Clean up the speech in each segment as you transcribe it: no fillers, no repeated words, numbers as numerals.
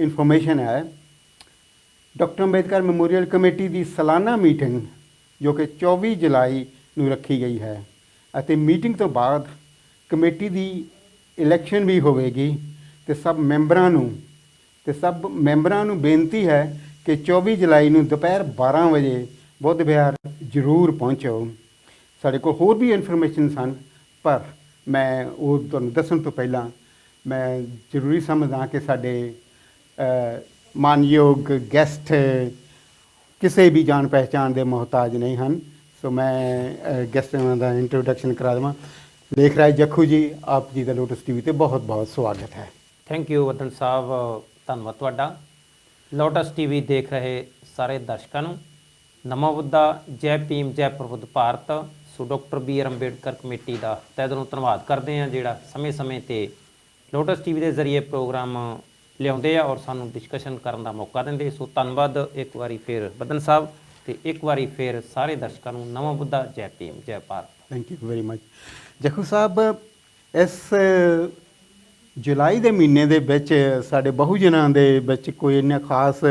Information ਹੈ। Doctor Ambedkar memorial committee ਦੀ ਸਾਲਾਨਾ meeting ਜੋ ਕਿ 24 ਜੁਲਾਈ ਨੂੰ ਰੱਖੀ ਗਈ ਹੈ ਅਤੇ ਮੀਟਿੰਗ ਤੋਂ ਬਾਅਦ ਕਮੇਟੀ ਦੀ ਇਲੈਕਸ਼ਨ ਵੀ ਹੋਵੇਗੀ ਅਤੇ ਸਭ ਮੈਂਬਰਾਂ ਨੂੰ ਬੇਨਤੀ ਹੈ ਕਿ 24 ਜੁਲਾਈ ਨੂੰ ਦੁਪਹਿਰ 12 ਵਜੇ ਬੁੱਧ ਵਿਹਾਰ ਜ਼ਰੂਰ ਪਹੁੰਚੋ। ਸਾਡੇ ਕੋਲ ਹੋਰ ਵੀ ਇਨਫੋਰਮੇਸ਼ਨ ਸਨ, ਪਰ ਮੈਂ ਉਹ ਤੁਹਾਨੂੰ ਦੱਸਣ ਤੋਂ ਪਹਿਲਾਂ ਮੈਂ ਜ਼ਰੂਰੀ ਸਮਝਦਾ ਕਿ ਸਾਡੇ ਮਾਨਯੋਗ ਗੈਸਟ ਕਿਸੇ ਵੀ ਜਾਣ ਪਹਿਚਾਣ ਦੇ ਮੁਹਤਾਜ ਨਹੀਂ ਹਨ। ਸੋ ਮੈਂ ਗੈਸਟਾਂ ਦਾ ਇੰਟਰੋਡਕਸ਼ਨ ਕਰਾ ਦੇਵਾਂ। ਲੇਖ ਰਾਜ ਜੱਖੂ ਜੀ, ਆਪ ਜੀ ਦਾ ਲੋਟਸ ਟੀਵੀ ਤੇ ਬਹੁਤ ਬਹੁਤ ਸਵਾਗਤ ਹੈ। ਥੈਂਕ ਯੂ ਵਤਨ ਸਾਹਿਬ, ਧੰਨਵਾਦ ਤੁਹਾਡਾ। ਲੋਟਸ ਟੀਵੀ ਦੇਖ ਰਹੇ ਸਾਰੇ ਦਰਸ਼ਕਾਂ ਨੂੰ ਨਮੋ ਬੁੱਧਾ, ਜੈ ਭੀਮ, ਜੈ ਪ੍ਰਬੁੱਧ Bharat. So doctor BR Ambedkar committee ਦਾ ਤਹਿ ਦਿਲੋਂ ਧੰਨਵਾਦ ਕਰਦੇ ਹਾਂ, ਜਿਹੜਾ ਸਮੇਂ-ਸਮੇਂ 'ਤੇ ਲੋਟਸ ਟੀਵੀ ਦੇ ਜ਼ਰੀਏ ਪ੍ਰੋਗਰਾਮ ਲਿਆਉਂਦੇ ਆ ਔਰ ਸਾਨੂੰ ਡਿਸਕਸ਼ਨ ਕਰਨ ਦਾ ਮੌਕਾ ਦਿੰਦੇ। ਸੋ ਧੰਨਵਾਦ ਇੱਕ ਵਾਰੀ ਫਿਰ ਵਤਨ ਸਾਹਿਬ, ਅਤੇ ਇੱਕ ਵਾਰੀ ਫਿਰ ਸਾਰੇ ਦਰਸ਼ਕਾਂ ਨੂੰ ਨਮੋ ਬੁੱਧਾ, ਜੈ ਭੀਮ, ਜੈ Bharat. Thank you very much. Jakhu ਸਾਹਿਬ, ਇਸ ਜੁਲਾਈ ਦੇ ਮਹੀਨੇ ਦੇ ਵਿੱਚ ਸਾਡੇ ਬਹੁਜਨਾਂ ਦੇ ਵਿੱਚ ਕੋਈ ਇੰਨਾ ਖਾਸ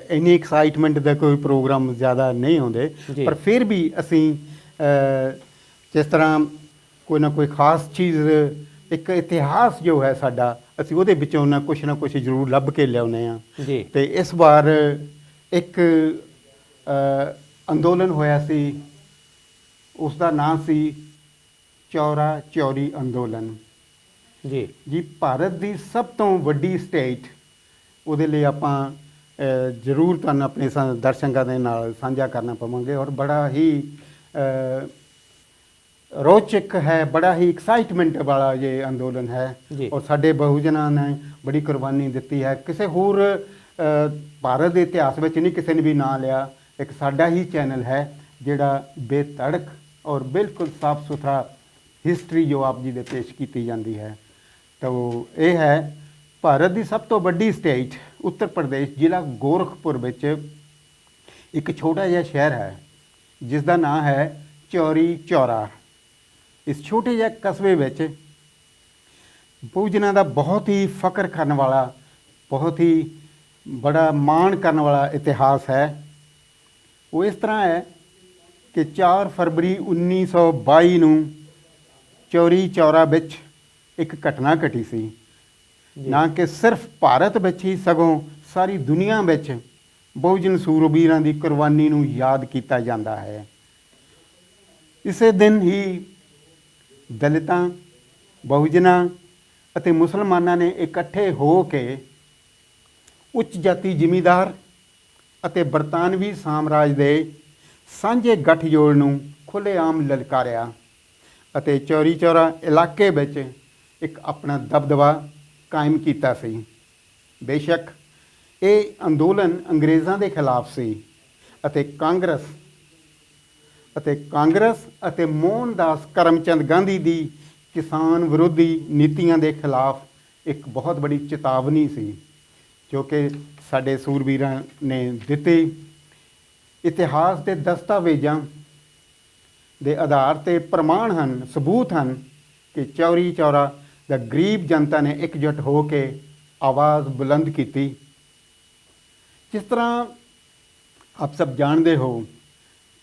ਇੰਨੀ ਐਕਸਾਈਟਮੈਂਟ ਦਾ ਕੋਈ ਪ੍ਰੋਗਰਾਮ ਜ਼ਿਆਦਾ ਨਹੀਂ ਆਉਂਦੇ, ਪਰ ਫਿਰ ਵੀ ਅਸੀਂ ਜਿਸ ਤਰ੍ਹਾਂ ਕੋਈ ਨਾ ਕੋਈ ਖਾਸ ਚੀਜ਼, ਇੱਕ ਇਤਿਹਾਸ ਜੋ ਹੈ ਸਾਡਾ, ਅਸੀਂ ਉਹਦੇ ਵਿੱਚੋਂ ਨਾ ਕੁਛ ਜ਼ਰੂਰ ਲੱਭ ਕੇ ਲਿਆਉਂਦੇ ਹਾਂ। ਅਤੇ ਇਸ ਵਾਰ ਇੱਕ ਅੰਦੋਲਨ ਹੋਇਆ ਸੀ, ਉਸ ਦਾ ਨਾਂ ਸੀ ਚੌਰਾ ਚੌਰੀ ਅੰਦੋਲਨ। ਜੀ ਭਾਰਤ ਦੀ ਸਭ ਤੋਂ ਵੱਡੀ ਸਟੇਟ, ਉਹਦੇ ਲਈ ਆਪਾਂ ਜ਼ਰੂਰ ਤੁਹਾਨੂੰ ਆਪਣੇ ਦਰਸ਼ਕਾਂ ਦੇ ਨਾਲ ਸਾਂਝਾ ਕਰਨਾ ਪਵਾਂਗੇ ਔਰ ਬੜਾ ਹੀ ਰੋਚਕ ਹੈ, ਬੜਾ ਹੀ ਐਕਸਾਈਟਮੈਂਟ ਵਾਲਾ ਇਹ ਅੰਦੋਲਨ ਹੈ ਔਰ ਸਾਡੇ ਬਹੁਜਨਾਂ ਨੇ ਬੜੀ ਕੁਰਬਾਨੀ ਦਿੱਤੀ ਹੈ। ਕਿਸੇ ਹੋਰ ਭਾਰਤ ਦੇ ਇਤਿਹਾਸ ਵਿੱਚ ਨਹੀਂ ਕਿਸੇ ਨੇ ਵੀ ਨਾਂ ਲਿਆ। ਇੱਕ ਸਾਡਾ ਹੀ ਚੈਨਲ ਹੈ ਜਿਹੜਾ ਬੇਧੜਕ ਔਰ ਬਿਲਕੁਲ ਸਾਫ ਸੁਥਰਾ ਹਿਸਟਰੀ ਜੋ ਆਪ ਜੀ ਦੇ ਪੇਸ਼ ਕੀਤੀ ਜਾਂਦੀ ਹੈ। ਤਾਂ ਇਹ ਹੈ ਭਾਰਤ ਦੀ ਸਭ ਤੋਂ ਵੱਡੀ ਸਟੇਟ ਉੱਤਰ ਪ੍ਰਦੇਸ਼, ਜ਼ਿਲ੍ਹਾ ਗੋਰਖਪੁਰ ਵਿੱਚ ਇੱਕ ਛੋਟਾ ਜਿਹਾ ਸ਼ਹਿਰ ਹੈ ਜਿਸ ਦਾ ਨਾਂ ਹੈ ਚੌਰੀ ਚੌਰਾ। ਇਸ ਛੋਟੇ ਜਿਹੇ ਕਸਬੇ ਵਿੱਚ ਬਹੁਜਨਾਂ ਦਾ ਬਹੁਤ ਹੀ ਫਖਰ ਕਰਨ ਵਾਲਾ, ਬਹੁਤ ਹੀ ਬੜਾ ਮਾਣ ਕਰਨ ਵਾਲਾ ਇਤਿਹਾਸ ਹੈ। ਉਹ ਇਸ ਤਰ੍ਹਾਂ ਹੈ ਕਿ 4 ਫਰਵਰੀ 1922 ਨੂੰ ਚੌਰੀ ਚੌਰਾ ਵਿੱਚ ਇੱਕ ਘਟਨਾ ਘਟੀ ਸੀ। ਨਾ ਕਿ ਸਿਰਫ ਭਾਰਤ ਵਿੱਚ ਹੀ, ਸਗੋਂ ਸਾਰੀ ਦੁਨੀਆ ਵਿੱਚ ਬਹੁਜਨ ਸੂਰਬੀਰਾਂ ਦੀ ਕੁਰਬਾਨੀ ਨੂੰ ਯਾਦ ਕੀਤਾ ਜਾਂਦਾ ਹੈ। ਇਸੇ ਦਿਨ ਹੀ ਦਲਿਤਾਂ, ਬਹੁਜਨਾਂ ਅਤੇ ਮੁਸਲਮਾਨਾਂ ਨੇ ਇਕੱਠੇ ਹੋ ਕੇ ਉੱਚ ਜਾਤੀ ਜ਼ਿਮੀਂਦਾਰ ਅਤੇ ਬਰਤਾਨਵੀ ਸਾਮਰਾਜ ਦੇ ਸਾਂਝੇ ਗੱਠਜੋੜ ਨੂੰ ਖੁੱਲ੍ਹੇਆਮ ਲਲਕਾਰਿਆ ਅਤੇ ਚੌਰੀ ਚੌਰਾ ਇਲਾਕੇ ਵਿੱਚ ਇੱਕ ਆਪਣਾ ਦਬਦਬਾ ਕਾਇਮ ਕੀਤਾ ਸੀ। ਬੇਸ਼ੱਕ ਇਹ ਅੰਦੋਲਨ ਅੰਗਰੇਜ਼ਾਂ ਦੇ ਖਿਲਾਫ ਸੀ ਅਤੇ ਕਾਂਗਰਸ ਅਤੇ ਮੋਹਨਦਾਸ ਕਰਮਚੰਦ ਗਾਂਧੀ ਦੀ ਕਿਸਾਨ ਵਿਰੋਧੀ ਨੀਤੀਆਂ ਦੇ ਖਿਲਾਫ ਇੱਕ ਬਹੁਤ ਬੜੀ ਚੇਤਾਵਨੀ ਸੀ ਜੋ ਕਿ ਸਾਡੇ ਸੂਰਬੀਰਾਂ ਨੇ ਦਿੱਤੀ। ਇਤਿਹਾਸ ਦੇ ਦਸਤਾਵੇਜ਼ਾਂ ਦੇ ਆਧਾਰ 'ਤੇ ਪ੍ਰਮਾਣ ਹਨ, ਸਬੂਤ ਹਨ ਕਿ ਚੌਰੀ ਚੌਰਾ ਦਾ ਗਰੀਬ ਜਨਤਾ ਨੇ ਇਕਜੁੱਟ ਹੋ ਕੇ ਆਵਾਜ਼ ਬੁਲੰਦ ਕੀਤੀ। ਜਿਸ ਤਰ੍ਹਾਂ ਆਪ ਸਭ ਜਾਣਦੇ ਹੋ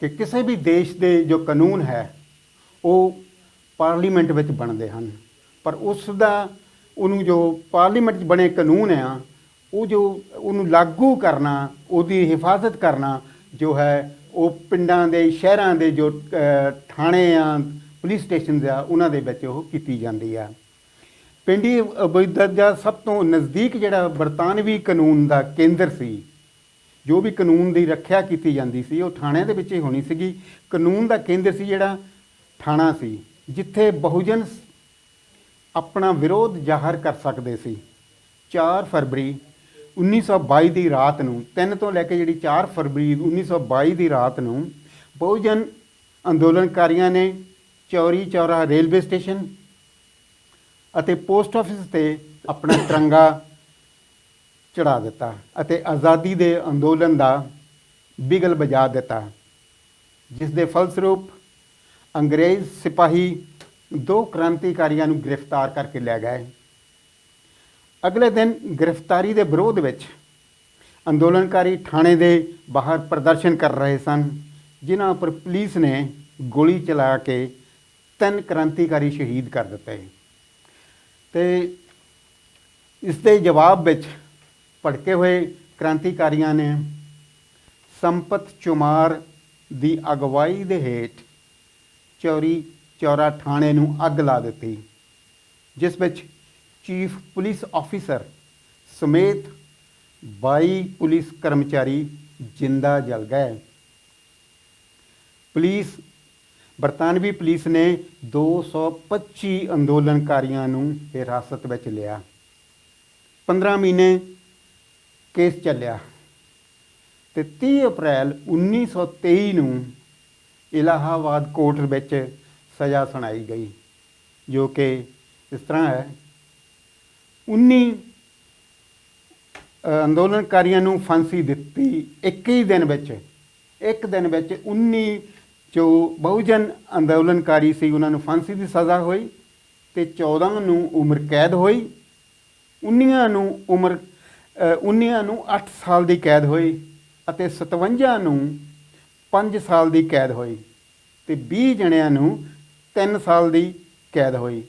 ਕਿ ਕਿਸੇ ਵੀ ਦੇਸ਼ ਦੇ ਜੋ ਕਾਨੂੰਨ ਹੈ ਉਹ ਪਾਰਲੀਮੈਂਟ ਵਿੱਚ ਬਣਦੇ ਹਨ, ਪਰ ਉਹਨੂੰ ਜੋ ਪਾਰਲੀਮੈਂਟ 'ਚ ਬਣੇ ਕਾਨੂੰਨ ਆ, ਉਹਨੂੰ ਲਾਗੂ ਕਰਨਾ, ਉਹਦੀ ਹਿਫਾਜ਼ਤ ਕਰਨਾ ਜੋ ਹੈ ਉਹ ਪਿੰਡਾਂ ਦੇ, ਸ਼ਹਿਰਾਂ ਦੇ ਜੋ ਥਾਣੇ ਆ, ਪੁਲਿਸ ਸਟੇਸ਼ਨਸ ਆ, ਉਹਨਾਂ ਦੇ ਵਿੱਚ ਉਹ ਕੀਤੀ ਜਾਂਦੀ ਆ। ਪਿੰਡੀ ਅਬੈਦਤ ਦਾ ਸਭ ਤੋਂ ਨਜ਼ਦੀਕ ਜਿਹੜਾ ਬਰਤਾਨਵੀ ਕਾਨੂੰਨ ਦਾ ਕੇਂਦਰ ਸੀ, ਜੋ ਵੀ ਕਾਨੂੰਨ ਦੀ ਰੱਖਿਆ ਕੀਤੀ ਜਾਂਦੀ ਸੀ, ਉਹ ਥਾਣਿਆਂ ਦੇ ਵਿੱਚ ਹੀ ਹੋਣੀ ਸੀਗੀ। ਕਾਨੂੰਨ ਦਾ ਕੇਂਦਰ ਸੀ ਜਿਹੜਾ ਥਾਣਾ ਸੀ, ਜਿੱਥੇ ਬਹੁਜਨ ਆਪਣਾ ਵਿਰੋਧ ਜ਼ਾਹਰ ਕਰ ਸਕਦੇ ਸੀ। 4 ਫਰਵਰੀ 1922 ਦੀ ਰਾਤ ਨੂੰ, 3 ਤੋਂ ਲੈ ਕੇ ਜਿਹੜੀ 4 ਫਰਵਰੀ 1922 ਦੀ ਰਾਤ ਨੂੰ ਬਹੁਜਨ ਅੰਦੋਲਨਕਾਰੀਆਂ ਨੇ ਚੌਰੀ ਚੌਰਾ ਰੇਲਵੇ ਸਟੇਸ਼ਨ ਅਤੇ ਪੋਸਟ ਆਫਿਸ 'ਤੇ ਆਪਣਾ ਤਿਰੰਗਾ ਚੜ੍ਹਾ ਦਿੱਤਾ ਅਤੇ ਆਜ਼ਾਦੀ ਦੇ ਅੰਦੋਲਨ ਦਾ ਬਿਗਲ ਵਜਾ ਦਿੱਤਾ, ਜਿਸ ਦੇ ਫਲਸਰੂਪ ਅੰਗਰੇਜ਼ ਸਿਪਾਹੀ 2 ਕ੍ਰਾਂਤੀਕਾਰੀਆਂ ਨੂੰ ਗ੍ਰਿਫਤਾਰ ਕਰਕੇ ਲੈ ਗਏ ਅਗਲੇ ਦਿਨ ਗ੍ਰਿਫਤਾਰੀ ਦੇ ਵਿਰੋਧ ਵਿੱਚ ਅੰਦੋਲਨਕਾਰੀ ਥਾਣੇ ਦੇ ਬਾਹਰ ਪ੍ਰਦਰਸ਼ਨ ਕਰ ਰਹੇ ਸਨ, ਜਿਨ੍ਹਾਂ ਉੱਪਰ ਪੁਲਿਸ ਨੇ ਗੋਲੀ ਚਲਾ ਕੇ 3 ਕ੍ਰਾਂਤੀਕਾਰੀ ਸ਼ਹੀਦ ਕਰ ਦਿੱਤੇ। ਤੇ ਇਸ ਦੇ ਜਵਾਬ ਵਿੱਚ ਭੜਕੇ ਹੋਏ ਕ੍ਰਾਂਤੀਕਾਰੀਆਂ ਨੇ ਸੰਪਤ ਚੁਮਾਰ ਦੀ ਅਗਵਾਈ ਦੇ ਹੇਠ ਚੌਰੀ ਚੌਰਾ ਥਾਣੇ ਨੂੰ ਅੱਗ ਲਾ ਦਿੱਤੀ, ਜਿਸ ਵਿੱਚ ਚੀਫ ਪੁਲਿਸ ਆਫੀਸਰ ਸਮੇਤ 22 ਪੁਲਿਸ ਕਰਮਚਾਰੀ ਜਿੰਦਾ ਜਲ ਗਏ। ਬਰਤਾਨਵੀ ਪੁਲਿਸ ਨੇ 225 ਅੰਦੋਲਨਕਾਰੀਆਂ ਨੂੰ ਹਿਰਾਸਤ ਵਿੱਚ ਲਿਆ। 15 ਮਹੀਨੇ ਕੇਸ ਚੱਲਿਆ ਤੇ 30 ਅਪ੍ਰੈਲ 1923 ਨੂੰ ਇਲਾਹਾਬਾਦ ਕੋਰਟ ਵਿੱਚ ਸਜ਼ਾ ਸੁਣਾਈ ਗਈ, ਜੋ ਕਿ ਇਸ ਤਰ੍ਹਾਂ ਹੈ। 19 ਅੰਦੋਲਨਕਾਰੀਆਂ ਨੂੰ ਫਾਂਸੀ ਦਿੱਤੀ। ਇੱਕ ਦਿਨ ਵਿੱਚ 19 ਜੋ ਬਹੁਜਨ ਅੰਦੋਲਨਕਾਰੀ ਸੀ ਉਹਨਾਂ ਨੂੰ ਫਾਂਸੀ ਦੀ ਸਜ਼ਾ ਹੋਈ ਤੇ 14 ਨੂੰ ਉਮਰ ਕੈਦ ਹੋਈ। 19 ਨੂੰ 8 ਸਾਲ ਦੀ ਕੈਦ ਹੋਈ ਅਤੇ 57 ਨੂੰ 5 ਸਾਲ ਦੀ ਕੈਦ ਹੋਈ ਤੇ 20 ਜਣਿਆਂ ਨੂੰ 3 ਸਾਲ ਦੀ ਕੈਦ ਹੋਈ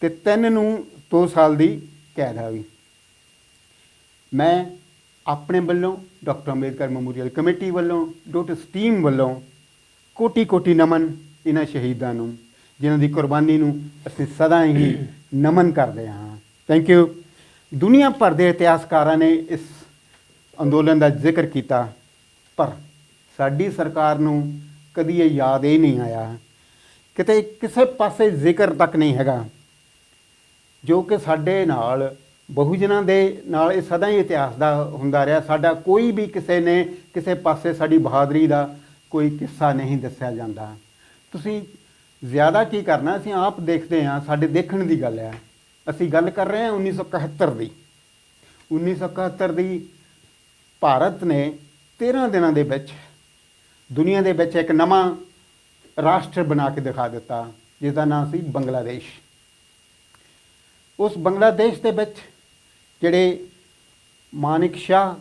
ਤੇ 3 ਨੂੰ 2 ਸਾਲ ਦੀ ਕੈਦ ਹੋਈ। ਮੈਂ ਆਪਣੇ ਵੱਲੋਂ ਡਾਕਟਰ ਅੰਬੇਦਕਰ ਮੈਮੋਰੀਅਲ ਕਮੇਟੀ ਵੱਲੋਂ ਡੋਟਸ ਟੀਮ ਵੱਲੋਂ ਕੋਟੀ ਕੋਟੀ ਨਮਨ ਇਹਨਾਂ ਸ਼ਹੀਦਾਂ ਨੂੰ, ਜਿਨ੍ਹਾਂ ਦੀ ਕੁਰਬਾਨੀ ਨੂੰ ਅਸੀਂ ਸਦਾ ਹੀ ਨਮਨ ਕਰਦੇ ਹਾਂ। Thank you. ਦੁਨੀਆ ਭਰ ਦੇ ਇਤਿਹਾਸਕਾਰਾਂ ਨੇ ਇਸ ਅੰਦੋਲਨ ਦਾ ਜ਼ਿਕਰ ਕੀਤਾ, ਪਰ ਸਾਡੀ ਸਰਕਾਰ ਨੂੰ ਕਦੀ ਇਹ ਯਾਦ ਹੀ ਨਹੀਂ ਆਇਆ, ਕਿਤੇ ਕਿਸੇ ਪਾਸੇ ਜ਼ਿਕਰ ਤੱਕ ਨਹੀਂ ਹੈਗਾ, ਜੋ ਕਿ ਸਾਡੇ ਨਾਲ ਬਹੁਜਨਾਂ ਦੇ ਨਾਲ ਇਹ ਸਦਾ ਹੀ ਇਤਿਹਾਸ ਦਾ ਹੁੰਦਾ ਰਿਹਾ। ਸਾਡਾ ਕੋਈ ਵੀ ਕਿਸੇ ਨੇ ਕਿਸੇ ਪਾਸੇ ਸਾਡੀ ਬਹਾਦਰੀ ਦਾ ਕੋਈ ਕਿੱਸਾ ਨਹੀਂ ਦੱਸਿਆ ਜਾਂਦਾ। ਤੁਸੀਂ ਜ਼ਿਆਦਾ ਕੀ ਕਰਨਾ, ਅਸੀਂ ਆਪ ਦੇਖਦੇ ਹਾਂ, ਸਾਡੇ ਦੇਖਣ ਦੀ ਗੱਲ ਹੈ। ਅਸੀਂ ਗੱਲ ਕਰ ਰਹੇ ਹਾਂ 1971 ਦੀ। 1971 ਦੀ ਭਾਰਤ ਨੇ 13 ਦਿਨਾਂ ਦੇ ਵਿੱਚ ਦੁਨੀਆ ਦੇ ਵਿੱਚ ਇੱਕ ਨਵਾਂ ਰਾਸ਼ਟਰ ਬਣਾ ਕੇ ਦਿਖਾ ਦਿੱਤਾ, ਜਿਹਦਾ ਨਾਮ ਸੀ ਬੰਗਲਾਦੇਸ਼। ਉਸ ਬੰਗਲਾਦੇਸ਼ ਦੇ ਵਿੱਚ ਜਿਹੜੇ ਮਾਨਿਕ ਸ਼ਾਹ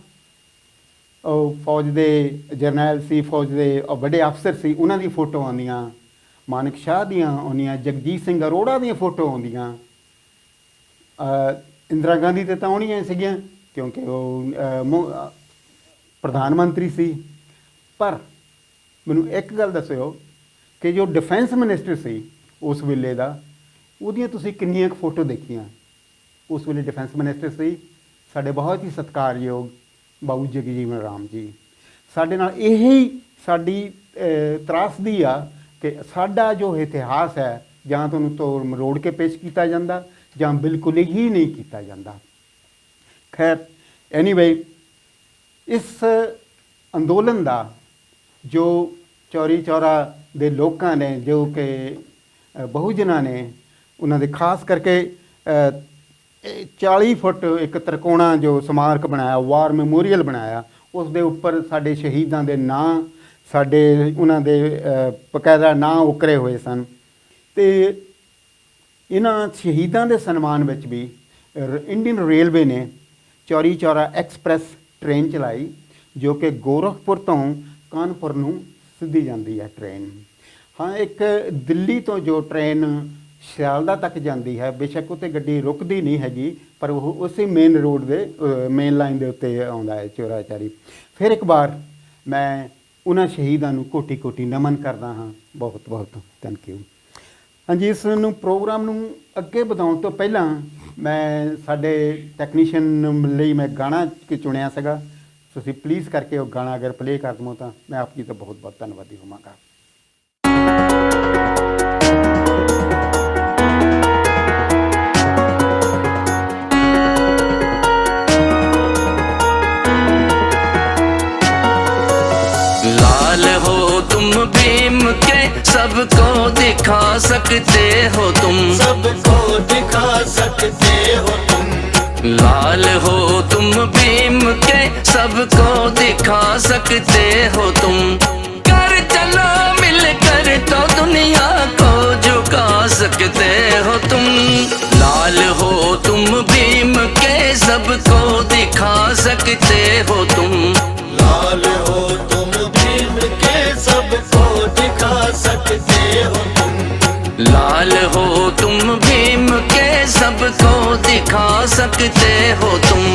ਫੌਜ ਦੇ ਜਰਨੈਲ ਸੀ, ਫੌਜ ਦੇ ਵੱਡੇ ਅਫਸਰ ਸੀ, ਉਹਨਾਂ ਦੀ ਫੋਟੋ ਆਉਂਦੀਆਂ, ਮਾਨਿਕ ਸ਼ਾਹ ਦੀਆਂ ਆਉਂਦੀਆਂ, ਜਗਜੀਤ ਸਿੰਘ ਅਰੋੜਾ ਦੀਆਂ ਫੋਟੋ ਆਉਂਦੀਆਂ। ਇੰਦਰਾ ਗਾਂਧੀ ਤੇ ਤਾਂ ਆਉਣੀਆਂ ਸੀਗੀਆਂ ਕਿਉਂਕਿ ਉਹ ਪ੍ਰਧਾਨ ਮੰਤਰੀ ਸੀ। ਪਰ ਮੈਨੂੰ ਇੱਕ ਗੱਲ ਦੱਸਿਓ ਕਿ ਜੋ ਡਿਫੈਂਸ ਮਿਨਿਸਟਰ ਸੀ ਉਸ ਵੇਲੇ ਦਾ, ਉਹਦੀਆਂ ਤੁਸੀਂ ਕਿੰਨੀਆਂ ਕੁ ਫੋਟੋ ਦੇਖੀਆਂ? ਉਸ ਵੇਲੇ ਡਿਫੈਂਸ ਮਿਨਿਸਟਰ ਸੀ ਸਾਡੇ ਬਹੁਤ ਹੀ ਸਤਿਕਾਰਯੋਗ ਬਾਬੂ ਜਗਜੀਵਨ ਰਾਮ ਜੀ। ਸਾਡੇ ਨਾਲ ਇਹੀ ਸਾਡੀ ਤਰਾਸਦੀ ਆ ਕਿ ਸਾਡਾ ਜੋ ਇਤਿਹਾਸ ਹੈ ਜਾਂ ਤੁਹਾਨੂੰ ਤੋੜ ਮਰੋੜ ਕੇ ਪੇਸ਼ ਕੀਤਾ ਜਾਂਦਾ ਜਾਂ ਬਿਲਕੁਲ ਹੀ ਨਹੀਂ ਕੀਤਾ ਜਾਂਦਾ। ਖੈਰ, ਐਨੀਵੇ, ਇਸ ਅੰਦੋਲਨ ਦਾ ਜੋ ਚੌਰੀ ਚੌਰਾ ਦੇ ਲੋਕਾਂ ਨੇ, ਜੋ ਕਿ ਬਹੁਜਨਾਂ ਨੇ, ਉਹਨਾਂ ਦੇ ਖਾਸ ਕਰਕੇ 40 ਫੁੱਟ ਇੱਕ ਤ੍ਰਿਕੋਣਾ ਜੋ ਸਮਾਰਕ ਬਣਾਇਆ, ਵਾਰ ਮੈਮੋਰੀਅਲ ਬਣਾਇਆ, ਉਸ ਦੇ ਉੱਪਰ ਸਾਡੇ ਸ਼ਹੀਦਾਂ ਦੇ ਨਾਂ, ਸਾਡੇ ਉਹਨਾਂ ਦੇ ਬਕਾਇਦਾ ਨਾਂ ਉਕਰੇ ਹੋਏ ਸਨ। ਅਤੇ ਇਹਨਾਂ ਸ਼ਹੀਦਾਂ ਦੇ ਸਨਮਾਨ ਵਿੱਚ ਵੀ ਇੰਡੀਅਨ ਰੇਲਵੇ ਨੇ ਚੌਰੀ ਚੌਰਾ ਐਕਸਪ੍ਰੈਸ ਟ੍ਰੇਨ ਚਲਾਈ, ਜੋ ਕਿ ਗੋਰਖਪੁਰ ਤੋਂ ਕਾਨਪੁਰ ਨੂੰ ਸਿੱਧੀ ਜਾਂਦੀ ਹੈ ਟ੍ਰੇਨ। ਹਾਂ, ਇੱਕ ਦਿੱਲੀ ਤੋਂ ਜੋ ਟ੍ਰੇਨ ਸਿਆਲਦਾ ਤੱਕ ਜਾਂਦੀ ਹੈ, ਬੇਸ਼ੱਕ ਉੱਤੇ ਗੱਡੀ ਰੁਕਦੀ ਨਹੀਂ ਹੈਗੀ, ਪਰ ਉਹ ਉਸੇ ਮੇਨ ਰੋਡ ਦੇ ਮੇਨ ਲਾਈਨ ਦੇ ਉੱਤੇ ਆਉਂਦਾ ਹੈ ਚੌਰਾ ਚੌਰੀ। ਫਿਰ ਇੱਕ ਵਾਰ ਮੈਂ ਉਹਨਾਂ ਸ਼ਹੀਦਾਂ ਨੂੰ ਕੋਟੀ ਕੋਟੀ ਨਮਨ ਕਰਦਾ ਹਾਂ। ਬਹੁਤ ਬਹੁਤ ਥੈਂਕ ਯੂ। ਹਾਂਜੀ, ਇਸ ਨੂੰ ਪ੍ਰੋਗਰਾਮ ਨੂੰ ਅੱਗੇ ਵਧਾਉਣ ਤੋਂ ਪਹਿਲਾਂ ਮੈਂ ਸਾਡੇ ਟੈਕਨੀਸ਼ੀਅਨ ਲਈ ਮੈਂ ਗਾਣਾ ਚੁਣਿਆ ਸੀਗਾ। ਤੁਸੀਂ ਪਲੀਜ਼ ਕਰਕੇ ਉਹ ਗਾਣਾ ਅਗਰ ਪਲੇ ਕਰ ਦਵੋ ਤਾਂ ਮੈਂ ਆਪ ਜੀ ਦਾ ਬਹੁਤ ਬਹੁਤ ਧੰਨਵਾਦੀ ਹੋਵਾਂਗਾ। लाल हो तुम भीम के, सबको दिखा सकते हो तुम, सबको दिखा सकते हो तुम। लाल हो तुम भीम के, सबको दिखा सकते हो तुम। कर चलो मिलकर तो दुनिया को झुका सकते हो तुम। लाल लाल हो तुम भीम के सबको दिखा सकते हो तुम। लाल हो तुम भीम के सबको दिखा सकते हो तुम। लाल हो तुम भीम के सबको दिखा सकते हो तुम।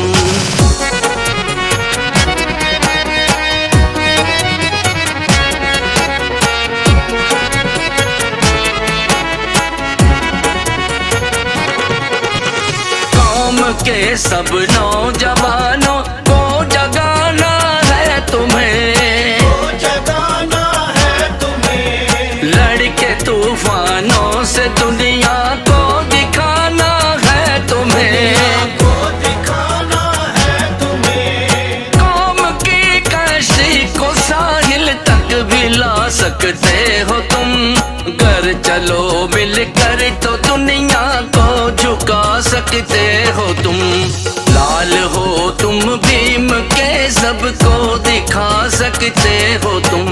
कौम के सब नौजवानों को जगाना है तुम्हें, को जगाना है तुम्हें। लड़के तूफानों से दुनिया को दिखाना है तुम्हें। को दिखाना है तुम्हें। कौम की कश्ती को साहिल तक भी ला सकते हो तुम। घर चलो मिलकर तो दुनिया को झुका सकते हो तुम। लाल हो तुम भीम के सबको दिखा सकते हो तुम।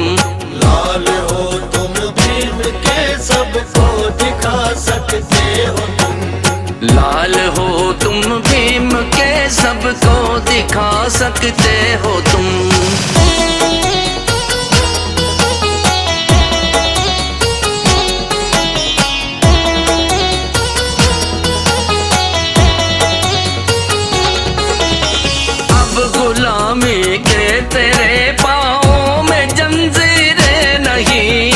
लाल हो तुम भीम के सबको दिखा सकते हो तुम। लाल हो तुम भीम के सबको दिखा सकते हो तुम। अब गुलामी के तेरे पाँव में जंजीरें नहीं,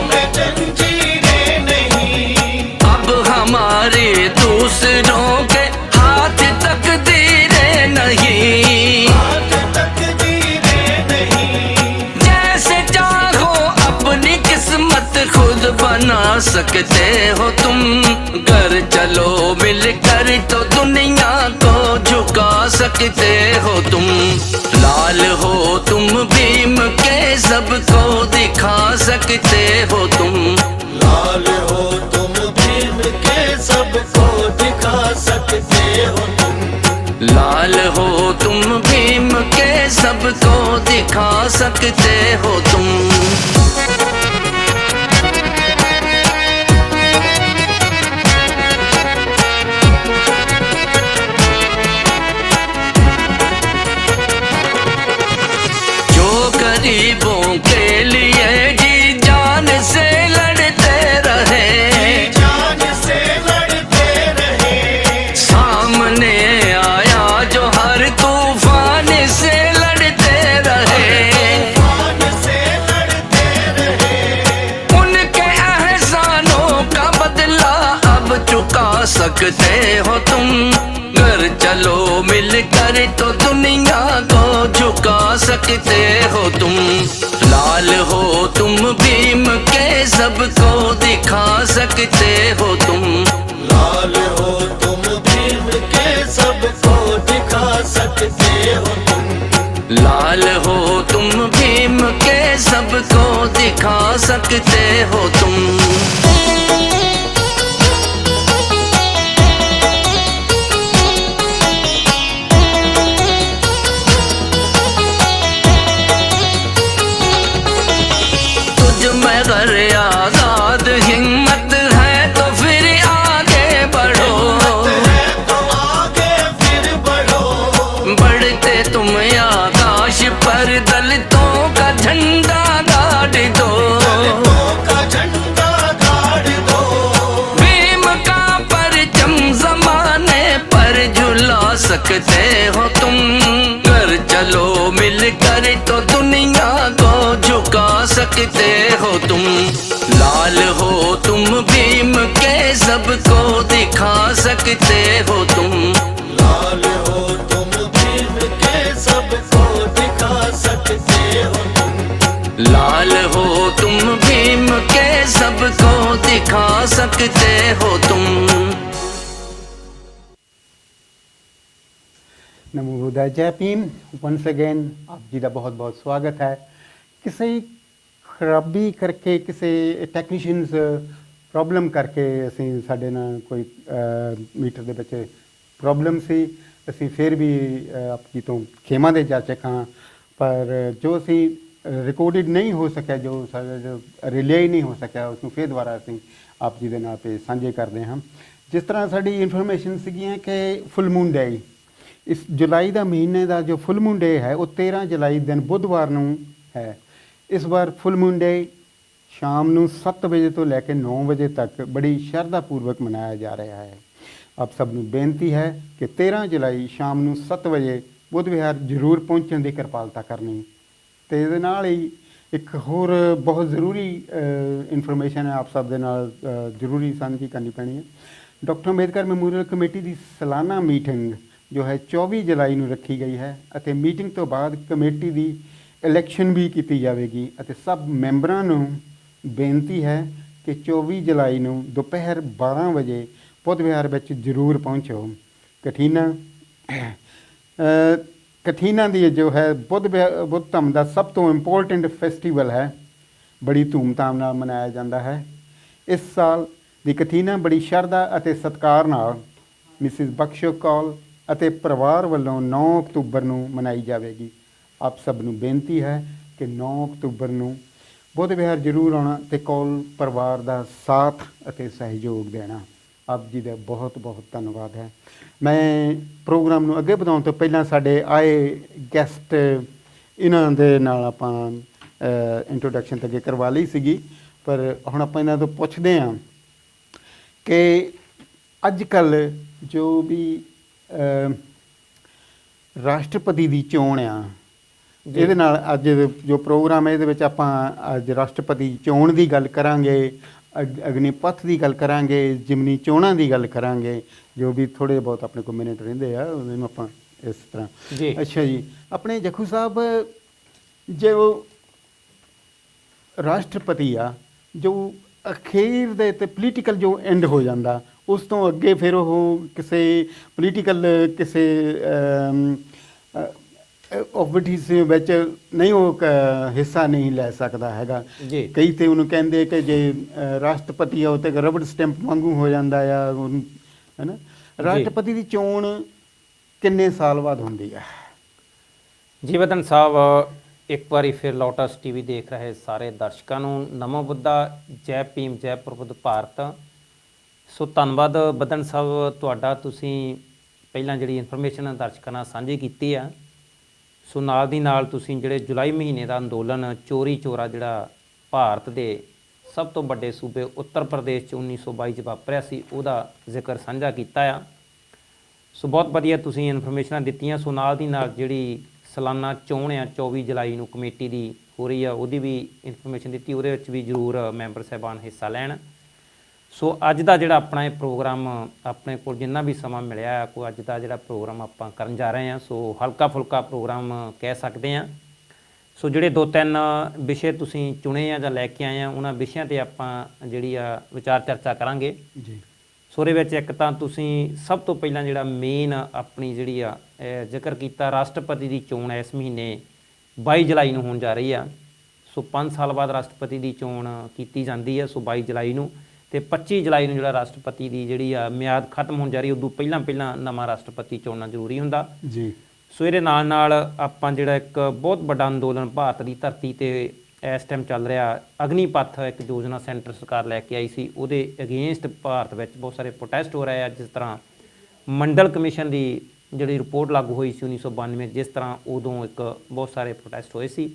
में जंजीरें नहीं। अब हमारे दूसरों के हाथ तकदीरें नहीं। हाथ तकदीरें नहीं। जैसे चाहो अपनी किस्मत खुद बना सकते हो तुम। घर चलो मिलकर तो दुनिया को झुका सकते हो तुम। लाल हो तुम भीम के सबको दिखा सकते हो तुम। लाल हो तुम भीम के सबको दिखा सकते हो तुम। लाल हो तुम भीम के सबको दिखा सकते हो तुम। जो गरीबों के लिए जी जान से लड़ते रहे, जान से लड़ते रहे। सामने आया जो हर तूफान से लड़ते रहे। तूफान से लड़ते रहे। उनके एहसानों का बदला अब चुका सकते हो तुम। घर चलो मिलकर तो दुनिया को झुका सकते हो तुम। लाल हो तुम भीम के सबको दिखा सकते हो तुम। लाल हो तुम भीम के सबको दिखा सकते हो तुम। लाल हो तुम भीम के सबको दिखा सकते हो तुम। तुझ में गर आजाद हिम्मत है तो फिर आगे बढ़ो। है तो आगे फिर बढ़ो। बढ़ते तुम आकाश पर दलितों का झंडा गाड़ दो। दलितों का झंडा गाड़ दो। भीम का परचम जमाने पर झुला सकते हो तुम। घर चलो मिलकर तो दुनिया को झुका सकते हो तुम। लाल हो तुम भीम के सबको दिखा सकते हो तुम। लाल हो तुम भीम के सबको दिखा सकते हो तुम। लाल हो तुम भीम के सबको दिखा सकते हो तुम। नमो बुद्धाय जय भीम वंस अगेन आप जी का बहुत बहुत स्वागत है। किसी खराबी करके किसी टैक्नीशियनस प्रॉब्लम करके ਅਸੀਂ ਸਾਡੇ ਨਾਲ ਕੋਈ ਮੀਟਰ ਦੇ ਵਿੱਚ ਪ੍ਰੋਬਲਮ ਸੀ। ਅਸੀਂ ਫਿਰ ਵੀ ਆਪ ਜੀ ਤੋਂ ਖੇਮਾ ਦੇ ਜਾਚਕ ਹਾਂ, ਪਰ ਜੋ ਅਸੀਂ ਰਿਕਾਰਡਡ ਨਹੀਂ ਹੋ ਸਕਿਆ, ਜੋ ਸਾਡਾ ਜੋ ਰਿਲੇ ਨਹੀਂ ਹੋ ਸਕਿਆ, ਉਸ ਨੂੰ ਫਿਰ ਦੁਬਾਰਾ ਅਸੀਂ ਆਪ ਜੀ ਦੇ ਨਾਲ ਤੇ ਸਾਂਝੇ ਕਰਦੇ ਹਾਂ। ਜਿਸ ਤਰ੍ਹਾਂ ਸਾਡੀ ਇਨਫੋਰਮੇਸ਼ਨ ਸੀਗੀਆਂ ਕਿ ਫੁੱਲ ਮੂਨ ਡੇ, ਇਸ ਜੁਲਾਈ ਦਾ ਮਹੀਨੇ ਦਾ ਜੋ ਫੁੱਲ ਮੂਨ ਡੇ ਹੈ ਉਹ 13 ਜੁਲਾਈ ਦਿਨ ਬੁੱਧਵਾਰ ਨੂੰ ਹੈ। ਇਸ ਵਾਰ ਫੁੱਲ ਮੂਨ ਡੇ ਸ਼ਾਮ ਨੂੰ 7 ਵਜੇ ਤੋਂ ਲੈ ਕੇ 9 ਵਜੇ ਤੱਕ ਬੜੀ ਸ਼ਰਧਾਪੂਰਵਕ ਮਨਾਇਆ ਜਾ ਰਿਹਾ ਹੈ। ਆਪ ਸਭ ਨੂੰ ਬੇਨਤੀ ਹੈ ਕਿ 13 ਜੁਲਾਈ ਸ਼ਾਮ ਨੂੰ 7 ਵਜੇ ਬੁੱਧ ਵਿਹਾਰ ਜ਼ਰੂਰ ਪਹੁੰਚਣ ਦੀ ਕਿਰਪਾਲਤਾ ਕਰਨੀ। ਅਤੇ ਇਹਦੇ ਨਾਲ ਹੀ ਇੱਕ ਹੋਰ ਬਹੁਤ ਜ਼ਰੂਰੀ ਇਨਫੋਰਮੇਸ਼ਨ ਹੈ ਆਪ ਸਭ ਦੇ ਨਾਲ ਜ਼ਰੂਰੀ ਸਾਂਝੀ ਕਰਨੀ ਪੈਣੀ ਹੈ। ਡਾਕਟਰ ਅੰਬੇਦਕਰ ਮੈਮੋਰੀਅਲ ਕਮੇਟੀ ਦੀ ਸਾਲਾਨਾ ਮੀਟਿੰਗ ਜੋ ਹੈ 24 ਜੁਲਾਈ ਨੂੰ ਰੱਖੀ ਗਈ ਹੈ ਅਤੇ ਮੀਟਿੰਗ ਤੋਂ ਬਾਅਦ ਕਮੇਟੀ ਦੀ ਇਲੈਕਸ਼ਨ ਵੀ ਕੀਤੀ ਜਾਵੇਗੀ ਅਤੇ ਸਭ ਮੈਂਬਰਾਂ ਨੂੰ ਬੇਨਤੀ ਹੈ ਕਿ 24 ਜੁਲਾਈ ਨੂੰ ਦੁਪਹਿਰ 12 ਵਜੇ ਬੁੱਧ ਵਿਹਾਰ ਵਿੱਚ ਜ਼ਰੂਰ ਪਹੁੰਚੋ। ਕਥੀਨਾ ਦੀ ਜੋ ਹੈ ਬੁੱਧ ਧੰਮ ਦਾ ਸਭ ਤੋਂ ਇੰਪੋਰਟੈਂਟ ਫੈਸਟੀਵਲ ਹੈ, ਬੜੀ ਧੂਮਧਾਮ ਨਾਲ ਮਨਾਇਆ ਜਾਂਦਾ ਹੈ। ਇਸ ਸਾਲ ਦੀ ਕਥੀਨਾ ਬੜੀ ਸ਼ਰਧਾ ਅਤੇ ਸਤਿਕਾਰ ਨਾਲ ਮਿਸਿਸ ਬਖਸ਼ੋ ਕੌਲ ਅਤੇ ਪਰਿਵਾਰ ਵੱਲੋਂ 9 ਅਕਤੂਬਰ ਨੂੰ ਮਨਾਈ ਜਾਵੇਗੀ। ਆਪ ਸਭ ਨੂੰ ਬੇਨਤੀ ਹੈ ਕਿ 9 ਅਕਤੂਬਰ ਨੂੰ ਬੁੱਧ ਵਿਹਾਰ ਜ਼ਰੂਰ ਆਉਣਾ ਅਤੇ ਕੌਲ ਪਰਿਵਾਰ ਦਾ ਸਾਥ ਅਤੇ ਸਹਿਯੋਗ ਦੇਣਾ। ਆਪ ਜੀ ਦਾ ਬਹੁਤ ਬਹੁਤ ਧੰਨਵਾਦ ਹੈ। ਮੈਂ ਪ੍ਰੋਗਰਾਮ ਨੂੰ ਅੱਗੇ ਵਧਾਉਣ ਤੋਂ ਪਹਿਲਾਂ ਸਾਡੇ ਆਏ ਗੈਸਟ ਇਹਨਾਂ ਦੇ ਨਾਲ ਆਪਾਂ ਇੰਟਰੋਡਕਸ਼ਨ ਤਾਂ ਅੱਗੇ ਕਰਵਾ ਲਈ ਸੀਗੀ, ਪਰ ਹੁਣ ਆਪਾਂ ਇਹਨਾਂ ਤੋਂ ਪੁੱਛਦੇ ਹਾਂ ਕਿ ਅੱਜ ਕੱਲ੍ਹ ਜੋ ਵੀ ਰਾਸ਼ਟਰਪਤੀ ਦੀ ਚੋਣ ਆ, ਇਹਦੇ ਨਾਲ ਅੱਜ ਜੋ ਪ੍ਰੋਗਰਾਮ ਹੈ ਇਹਦੇ ਵਿੱਚ ਆਪਾਂ ਅੱਜ ਰਾਸ਼ਟਰਪਤੀ ਚੋਣ ਦੀ ਗੱਲ ਕਰਾਂਗੇ, ਅਗਨੀਪਥ ਦੀ ਗੱਲ ਕਰਾਂਗੇ, ਜਿਮਨੀ ਚੋਣਾਂ ਦੀ ਗੱਲ ਕਰਾਂਗੇ, ਜੋ ਵੀ ਥੋੜ੍ਹੇ ਬਹੁਤ ਆਪਣੇ ਕੋਲ ਮਿੰਟ ਰਹਿੰਦੇ ਆ ਉਹਨੂੰ ਆਪਾਂ ਇਸ ਤਰ੍ਹਾਂ ਜੀ। ਅੱਛਾ ਜੀ, ਆਪਣੇ ਜਖੂ ਸਾਹਿਬ ਜੋ ਰਾਸ਼ਟਰਪਤੀ ਆ ਜੋ ਅਖੀਰ ਦੇ ਤੇ ਪੋਲੀਟੀਕਲ ਜੋ ਐਂਡ ਹੋ ਜਾਂਦਾ, ਉਸ ਤੋਂ ਅੱਗੇ ਫਿਰ ਉਹ ਕਿਸੇ ਪੋਲੀਟੀਕਲ ਕਿਸੇ ਐਕਟੀਵਿਟੀਜ਼ ਵਿੱਚ ਨਹੀਂ ਉਹ ਹਿੱਸਾ ਨਹੀਂ ਲੈ ਸਕਦਾ ਹੈਗਾ ਜੀ। ਕਈ ਤੇ ਉਹਨੂੰ ਕਹਿੰਦੇ ਕਿ ਜੇ ਰਾਸ਼ਟਰਪਤੀ ਆ ਉਹ ਤੇ ਰਬੜ ਸਟੈਂਪ ਵਾਂਗੂ ਹੋ ਜਾਂਦਾ ਆ ਉਹਨੂੰ, ਹੈ ਨਾ। ਰਾਸ਼ਟਰਪਤੀ ਦੀ ਚੋਣ ਕਿੰਨੇ ਸਾਲ ਬਾਅਦ ਹੁੰਦੀ ਹੈ? ਜੀ ਵਤਨ ਸਾਹਿਬ, ਇੱਕ ਵਾਰੀ ਫਿਰ ਲੋਟਸ ਟੀਵੀ ਦੇਖ ਰਹੇ ਸਾਰੇ ਦਰਸ਼ਕਾਂ ਨੂੰ ਨਮੋ ਬੁੱਧਾ, ਜੈ ਭੀਮ, ਜੈ ਪ੍ਰਬੁੱਧ ਭਾਰਤ। ਸੋ ਧੰਨਵਾਦ ਬਦਨ ਸਾਹਿਬ ਤੁਹਾਡਾ, ਤੁਸੀਂ ਪਹਿਲਾਂ ਜਿਹੜੀ ਇਨਫੋਰਮੇਸ਼ਨ ਦਰਸ਼ਕਾਂ ਨਾਲ ਸਾਂਝੀ ਕੀਤੀ ਆ। ਸੋ ਨਾਲ ਦੀ ਨਾਲ ਤੁਸੀਂ ਜਿਹੜੇ ਜੁਲਾਈ ਮਹੀਨੇ ਦਾ ਅੰਦੋਲਨ ਚੋਰੀ ਚੋਰਾ ਜਿਹੜਾ ਭਾਰਤ ਦੇ ਸਭ ਤੋਂ ਵੱਡੇ ਸੂਬੇ ਉੱਤਰ ਪ੍ਰਦੇਸ਼ 'ਚ 1922 'ਚ ਵਾਪਰਿਆ ਸੀ, ਉਹਦਾ ਜ਼ਿਕਰ ਸਾਂਝਾ ਕੀਤਾ ਆ। ਸੋ ਬਹੁਤ ਵਧੀਆ ਤੁਸੀਂ ਇਨਫੋਰਮੇਸ਼ਨਾਂ ਦਿੱਤੀਆਂ। ਸੋ ਨਾਲ ਦੀ ਨਾਲ ਜਿਹੜੀ ਸਾਲਾਨਾ ਚੋਣ ਆ 24 ਜੁਲਾਈ ਨੂੰ ਕਮੇਟੀ ਦੀ ਹੋ ਰਹੀ ਆ, ਉਹਦੀ ਵੀ ਇਨਫੋਰਮੇਸ਼ਨ ਦਿੱਤੀ, ਉਹਦੇ ਵਿੱਚ ਵੀ ਜ਼ਰੂਰ ਮੈਂਬਰ ਸਾਹਿਬਾਨ ਹਿੱਸਾ ਲੈਣ। ਸੋ ਅੱਜ ਦਾ ਜਿਹੜਾ ਆਪਣਾ ਇਹ ਪ੍ਰੋਗਰਾਮ, ਆਪਣੇ ਕੋਲ ਜਿੰਨਾ ਵੀ ਸਮਾਂ ਮਿਲਿਆ ਕੋਈ ਅੱਜ ਦਾ ਜਿਹੜਾ ਪ੍ਰੋਗਰਾਮ ਆਪਾਂ ਕਰਨ ਜਾ ਰਹੇ ਹਾਂ, ਸੋ ਹਲਕਾ ਫੁਲਕਾ ਪ੍ਰੋਗਰਾਮ ਕਹਿ ਸਕਦੇ ਹਾਂ। ਸੋ ਜਿਹੜੇ 2-3 ਵਿਸ਼ੇ ਤੁਸੀਂ ਚੁਣੇ ਆ ਜਾਂ ਲੈ ਕੇ ਆਏ ਆ, ਉਹਨਾਂ ਵਿਸ਼ਿਆਂ 'ਤੇ ਆਪਾਂ ਜਿਹੜੀ ਆ ਵਿਚਾਰ ਚਰਚਾ ਕਰਾਂਗੇ ਜੀ। ਸੋ ਉਹਦੇ ਵਿੱਚ ਇੱਕ ਤਾਂ ਤੁਸੀਂ ਸਭ ਤੋਂ ਪਹਿਲਾਂ ਜਿਹੜਾ ਮੇਨ ਆਪਣੀ ਜਿਹੜੀ ਆ ਜ਼ਿਕਰ ਕੀਤਾ, ਰਾਸ਼ਟਰਪਤੀ ਦੀ ਚੋਣ ਇਸ ਮਹੀਨੇ 22 ਜੁਲਾਈ ਨੂੰ ਹੋਣ ਜਾ ਰਹੀ ਆ। ਸੋ 5 ਸਾਲ ਬਾਅਦ ਰਾਸ਼ਟਰਪਤੀ ਦੀ ਚੋਣ ਕੀਤੀ ਜਾਂਦੀ ਹੈ। ਸੋ 22 ਜੁਲਾਈ ਨੂੰ ਅਤੇ 25 ਜੁਲਾਈ ਨੂੰ ਜਿਹੜਾ ਰਾਸ਼ਟਰਪਤੀ ਦੀ ਜਿਹੜੀ ਆ ਮਿਆਦ ਖਤਮ ਹੋਣ ਜਾ ਰਹੀ, ਉਦੋਂ ਪਹਿਲਾਂ ਨਵਾਂ ਰਾਸ਼ਟਰਪਤੀ ਚੁਣਨਾ ਜ਼ਰੂਰੀ ਹੁੰਦਾ ਜੀ। ਸੋ ਇਹਦੇ ਨਾਲ ਨਾਲ ਆਪਾਂ ਜਿਹੜਾ ਇੱਕ ਬਹੁਤ ਵੱਡਾ ਅੰਦੋਲਨ ਭਾਰਤ ਦੀ ਧਰਤੀ 'ਤੇ ਇਸ ਟਾਈਮ ਚੱਲ ਰਿਹਾ, ਅਗਨੀਪਥ ਇੱਕ ਯੋਜਨਾ ਸੈਂਟਰ ਸਰਕਾਰ ਲੈ ਕੇ ਆਈ ਸੀ, ਉਹਦੇ ਅਗੇਂਸਟ ਭਾਰਤ ਵਿੱਚ ਬਹੁਤ ਸਾਰੇ ਪ੍ਰੋਟੈਸਟ ਹੋ ਰਹੇ ਆ। ਜਿਸ ਤਰ੍ਹਾਂ ਮੰਡਲ ਕਮਿਸ਼ਨ ਦੀ ਜਿਹੜੀ ਰਿਪੋਰਟ ਲਾਗੂ ਹੋਈ ਸੀ 1992, ਜਿਸ ਤਰ੍ਹਾਂ ਉਦੋਂ ਇੱਕ ਬਹੁਤ ਸਾਰੇ ਪ੍ਰੋਟੈਸਟ ਹੋਏ ਸੀ।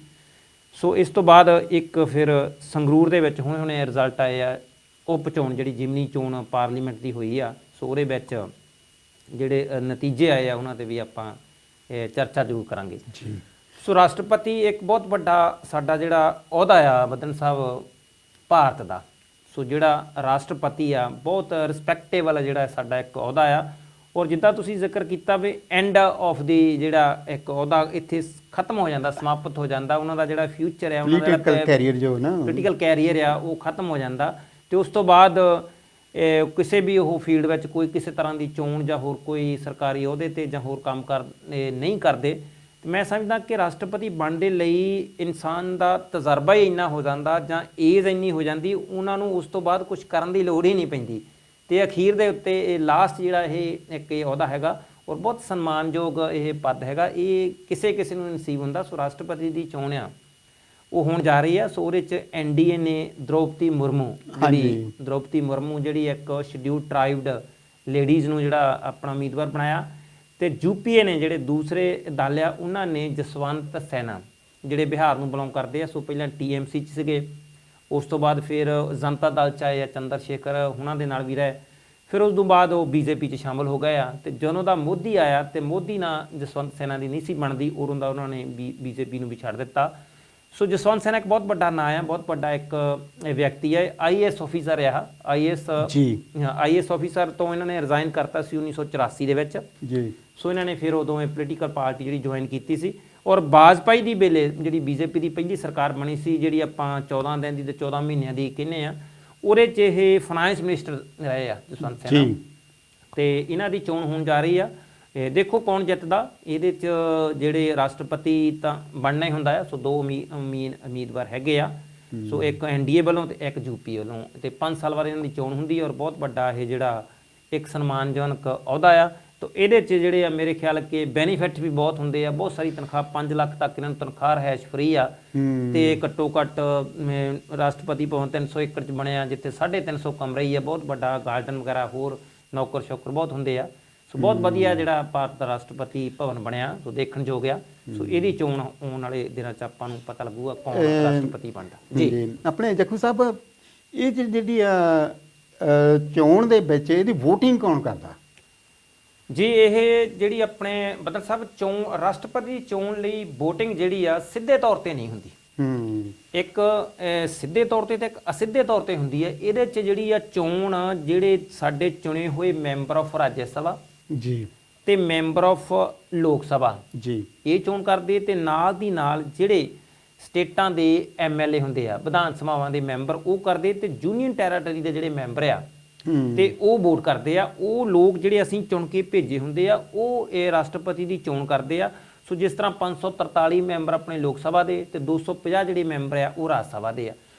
ਸੋ ਇਸ ਤੋਂ ਬਾਅਦ ਇੱਕ ਫਿਰ ਸੰਗਰੂਰ ਦੇ ਵਿੱਚ ਹੁਣੇ ਰਿਜ਼ਲਟ ਆਏ ਆ, ਉਪ ਚੋਣ ਜਿਹੜੀ ਜਿਮਨੀ ਚੋਣ ਪਾਰਲੀਮੈਂਟ ਦੀ ਹੋਈ ਆ। ਸੋ ਉਹਦੇ ਵਿੱਚ ਜਿਹੜੇ ਨਤੀਜੇ ਆਏ ਆ ਉਹਨਾਂ 'ਤੇ ਵੀ ਆਪਾਂ ਚਰਚਾ ਜ਼ਰੂਰ ਕਰਾਂਗੇ ਜੀ। ਸੋ ਰਾਸ਼ਟਰਪਤੀ ਇੱਕ ਬਹੁਤ ਵੱਡਾ ਸਾਡਾ ਜਿਹੜਾ ਅਹੁਦਾ ਆ ਬਦਨ ਸਾਹਿਬ ਭਾਰਤ ਦਾ। ਸੋ ਜਿਹੜਾ ਰਾਸ਼ਟਰਪਤੀ ਆ ਬਹੁਤ ਰਿਸਪੈਕਟੇਬਲ ਜਿਹੜਾ ਸਾਡਾ ਇੱਕ ਅਹੁਦਾ ਆ। ਔਰ ਜਿੱਦਾਂ ਤੁਸੀਂ ਜ਼ਿਕਰ ਕੀਤਾ ਵੀ ਐਂਡ ਆਫ ਦੀ ਜਿਹੜਾ ਇੱਕ ਅਹੁਦਾ ਇੱਥੇ ਖਤਮ ਹੋ ਜਾਂਦਾ, ਸਮਾਪਤ ਹੋ ਜਾਂਦਾ, ਉਹਨਾਂ ਦਾ ਜਿਹੜਾ ਫਿਊਚਰ ਹੈ, ਉਹਨਾਂ ਦਾ ਪੋਲੀਟੀਕਲ ਕੈਰੀਅਰ ਜੋ ਨਾ ਪੋਲੀਟੀਕਲ ਕੈਰੀਅਰ ਆ ਉਹ ਖਤਮ ਹੋ ਜਾਂਦਾ। ਅਤੇ ਉਸ ਤੋਂ ਬਾਅਦ ਕਿਸੇ ਵੀ ਉਹ ਫੀਲਡ ਵਿੱਚ ਕੋਈ ਕਿਸੇ ਤਰ੍ਹਾਂ ਦੀ ਚੋਣ ਜਾਂ ਹੋਰ ਕੋਈ ਸਰਕਾਰੀ ਅਹੁਦੇ 'ਤੇ ਜਾਂ ਹੋਰ ਕੰਮ ਨਹੀਂ ਕਰਦੇ। ਅਤੇ ਮੈਂ ਸਮਝਦਾ ਕਿ ਰਾਸ਼ਟਰਪਤੀ ਬਣਨ ਦੇ ਲਈ ਇਨਸਾਨ ਦਾ ਤਜਰਬਾ ਹੀ ਇੰਨਾ ਹੋ ਜਾਂਦਾ ਜਾਂ ਏਜ ਇੰਨੀ ਹੋ ਜਾਂਦੀ, ਉਹਨਾਂ ਨੂੰ ਉਸ ਤੋਂ ਬਾਅਦ ਕੁਛ ਕਰਨ ਦੀ ਲੋੜ ਹੀ ਨਹੀਂ ਪੈਂਦੀ। ਅਤੇ ਅਖੀਰ ਦੇ ਉੱਤੇ ਇਹ ਲਾਸਟ ਜਿਹੜਾ ਇਹ ਇੱਕ ਇਹ ਅਹੁਦਾ ਹੈਗਾ ਔਰ ਬਹੁਤ ਸਨਮਾਨਯੋਗ ਇਹ ਪਦ ਹੈਗਾ, ਇਹ ਕਿਸੇ ਨੂੰ ਨਸੀਬ ਹੁੰਦਾ। ਸੋ ਰਾਸ਼ਟਰਪਤੀ ਦੀ ਚੋਣ ਆ ਉਹ ਹੋਣ ਜਾ ਰਹੀ ਆ। ਸੋ ਉਹਦੇ 'ਚ NDA ਨੇ ਦ੍ਰੋਪਦੀ ਮੁਰਮੂ ਜਿਹੜੀ ਇੱਕ ਸ਼ਡਿਊਲ ਟਰਾਈਬਡ ਲੇਡੀਜ਼ ਨੂੰ ਜਿਹੜਾ ਆਪਣਾ ਉਮੀਦਵਾਰ ਬਣਾਇਆ। ਤੇ ਯੂਪੀਏ ਨੇ ਜਿਹੜੇ ਦੂਸਰੇ ਦਲ ਆ ਉਹਨਾਂ ਨੇ ਜਸਵੰਤ ਸੈਨਾ ਜਿਹੜੇ ਬਿਹਾਰ ਨੂੰ ਬਿਲੋਂਗ ਕਰਦੇ ਆ, ਸੋ ਪਹਿਲਾਂ TMC 'ਚ ਸੀਗੇ, ਉਸ ਤੋਂ ਬਾਅਦ ਫਿਰ ਜਨਤਾ ਦਲ 'ਚ ਆਏ ਆ, ਚੰਦਰ ਸ਼ੇਖਰ ਉਹਨਾਂ ਦੇ ਨਾਲ ਵੀ ਰਹੇ, ਫਿਰ ਉਸ ਤੋਂ ਬਾਅਦ ਉਹ BJP 'ਚ ਸ਼ਾਮਲ ਹੋ ਗਏ ਆ। ਤੇ ਜਦੋਂ ਦਾ ਮੋਦੀ ਆਇਆ ਤੇ ਮੋਦੀ ਨਾਲ ਜਸਵੰਤ ਸੈਨਾ ਦੀ ਨਹੀਂ ਸੀ ਬਣਦੀ, ਉਦੋਂ ਦਾ ਉਹਨਾਂ ਨੇ BJP ਨੂੰ ਵੀ ਛੱਡ ਦਿੱਤਾ। ਸੋ ਜਸਵੰਤ ਸੈਨਾ ਇੱਕ ਬਹੁਤ ਵੱਡਾ ਨਾਂ ਆ, ਬਹੁਤ ਵੱਡਾ ਇੱਕ ਵਿਅਕਤੀ ਹੈ, IAS ਆਫੀਸਰ ਆ, IAS ਆਫੀਸਰ ਤੋਂ ਇਹਨਾਂ ਨੇ ਰਿਜ਼ਾਈਨ ਕਰਤਾ ਸੀ 1984 ਦੇ ਵਿੱਚ ਜੀ। ਸੋ ਇਹਨਾਂ ਨੇ ਫਿਰ ਉਦੋਂ ਇਹ ਪੋਲੀਟੀਕਲ ਪਾਰਟੀ ਜਿਹੜੀ ਜੁਆਇਨ ਕੀਤੀ ਸੀ। ਔਰ ਵਾਜਪਾਈ ਦੀ ਵੇਲੇ ਜਿਹੜੀ BJP ਦੀ ਪਹਿਲੀ ਸਰਕਾਰ ਬਣੀ ਸੀ, ਜਿਹੜੀ ਆਪਾਂ 14 ਦਿਨ ਦੀ ਤੇ 14 ਮਹੀਨਿਆਂ ਦੀ ਕਹਿੰਦੇ ਆ, ਉਹਦੇ 'ਚ ਇਹ ਫਾਈਨੈਂਸ ਮਿਨਿਸਟਰ ਰਹੇ ਆ ਜਸਵੰਤ ਸੈਨਾ। ਤੇ ਇਹਨਾਂ ਦੀ ਚੋਣ ਹੋਣ ਜਾ ਰਹੀ ਆ, ਦੇਖੋ ਕੌਣ ਜਿੱਤਦਾ। ਇਹਦੇ 'ਚ ਜਿਹੜੇ ਰਾਸ਼ਟਰਪਤੀ ਤਾਂ ਬਣਨਾ ਹੀ ਹੁੰਦਾ ਆ, ਸੋ 2 ਉਮੀਦਵਾਰ ਹੈਗੇ ਆ, ਸੋ ਇੱਕ NDA ਵੱਲੋਂ ਤੇ ਇੱਕ UPA ਵੱਲੋਂ, ਤੇ 5 ਸਾਲ ਬਾਅਦ ਇਹਨਾਂ ਦੀ ਚੋਣ ਹੁੰਦੀ ਹੈ। ਔਰ ਬਹੁਤ ਵੱਡਾ ਇਹ ਜਿਹੜਾ ਇੱਕ ਸਨਮਾਨਜਨਕ ਅਹੁਦਾ ਆ। ਤਾਂ ਇਹਦੇ 'ਚ ਜਿਹੜੇ ਆ ਮੇਰੇ ਖਿਆਲ ਕਿ ਬੈਨੀਫਿਟ ਵੀ ਬਹੁਤ ਹੁੰਦੇ ਆ, ਬਹੁਤ ਸਾਰੀ ਤਨਖਾਹ 5 ਲੱਖ ਤੱਕ ਇਹਨਾਂ ਨੂੰ ਤਨਖਾਹ ਰਹਿਸ਼ ਫਰੀ ਆ। ਤੇ ਘੱਟੋ ਘੱਟ ਰਾਸ਼ਟਰਪਤੀ ਭਵਨ 300 ਏਕੜ 'ਚ ਬਣਿਆ, ਜਿੱਥੇ 350 ਕਮਰੇ ਹੀ ਆ, ਬਹੁਤ ਵੱਡਾ ਗਾਰਡਨ ਵਗੈਰਾ, ਹੋਰ ਨੌਕਰ ਸ਼ੌਕਰ ਬਹੁਤ ਹੁੰਦੇ ਆ। ਸੋ ਬਹੁਤ ਵਧੀਆ ਜਿਹੜਾ ਭਾਰਤ ਦਾ ਰਾਸ਼ਟਰਪਤੀ ਭਵਨ ਬਣਿਆ, ਸੋ ਦੇਖਣ ਯੋਗ ਆ। ਸੋ ਇਹਦੀ ਚੋਣ ਆਉਣ ਵਾਲੇ ਦਿਨਾਂ 'ਚ ਆਪਾਂ ਨੂੰ ਪਤਾ ਲੱਗੂਗਾ ਕੌਣ ਰਾਸ਼ਟਰਪਤੀ ਬਣਦਾ ਜੀ। ਆਪਣੇ ਜੱਖੂ ਸਾਹਿਬ, ਇਹ ਜਿਹੜੀ ਚੋਣ ਦੇ ਵਿੱਚ ਇਹਦੀ ਵੋਟਿੰਗ ਕੌਣ ਕਰਦਾ ਜੀ? ਇਹ ਜਿਹੜੀ ਆਪਣੇ ਬਦਲ ਸਾਹਿਬ ਚੋਣ ਰਾਸ਼ਟਰਪਤੀ ਦੀ ਚੋਣ ਲਈ VOTING ਜਿਹੜੀ ਆ ਸਿੱਧੇ ਤੌਰ ਤੇ ਨਹੀਂ ਹੁੰਦੀ। ਇੱਕ ਸਿੱਧੇ ਤੌਰ ਤੇ ਇੱਕ ਅਸਿੱਧੇ ਤੌਰ ਤੇ ਹੁੰਦੀ ਹੈ। ਇਹਦੇ 'ਚ ਜਿਹੜੀ ਆ ਚੋਣ ਜਿਹੜੇ ਸਾਡੇ ਚੁਣੇ ਹੋਏ ਮੈਂਬਰ ਆਫ ਰਾਜ ਸਭਾ ਜੀ ਤੇ ਮੈਂਬਰ ਆਫ ਲੋਕ ਸਭਾ ਜੀ ਇਹ ਚੋਣ ਕਰਦੇ, ਤੇ ਨਾਲ ਦੀ ਨਾਲ ਜਿਹੜੇ ਸਟੇਟਾਂ ਦੇ MLA ਹੁੰਦੇ ਆ, ਵਿਧਾਨ ਸਭਾਵਾਂ ਦੇ ਮੈਂਬਰ, ਉਹ ਕਰਦੇ, ਤੇ ਯੂਨੀਅਨ ਟੈਰੀਟਰੀ ਦੇ ਜਿਹੜੇ ਮੈਂਬਰ ਆ ਤੇ ਉਹ ਵੋਟ ਕਰਦੇ ਆ। ਉਹ ਲੋਕ ਜਿਹੜੇ ਅਸੀਂ ਚੁਣ ਕੇ ਭੇਜੇ ਹੁੰਦੇ ਆ, ਉਹ ਇਹ ਰਾਸ਼ਟਰਪਤੀ ਦੀ ਚੋਣ ਕਰਦੇ ਆ। ਸੋ ਜਿਸ ਤਰ੍ਹਾਂ 543 ਮੈਂਬਰ ਆਪਣੇ ਲੋਕ ਸਭਾ ਦੇ ਤੇ 250 ਜਿਹੜੇ ਮੈਂਬਰ ਆ ਉਹ ਰਾਜ ਸਭਾ ਦੇ ਆ।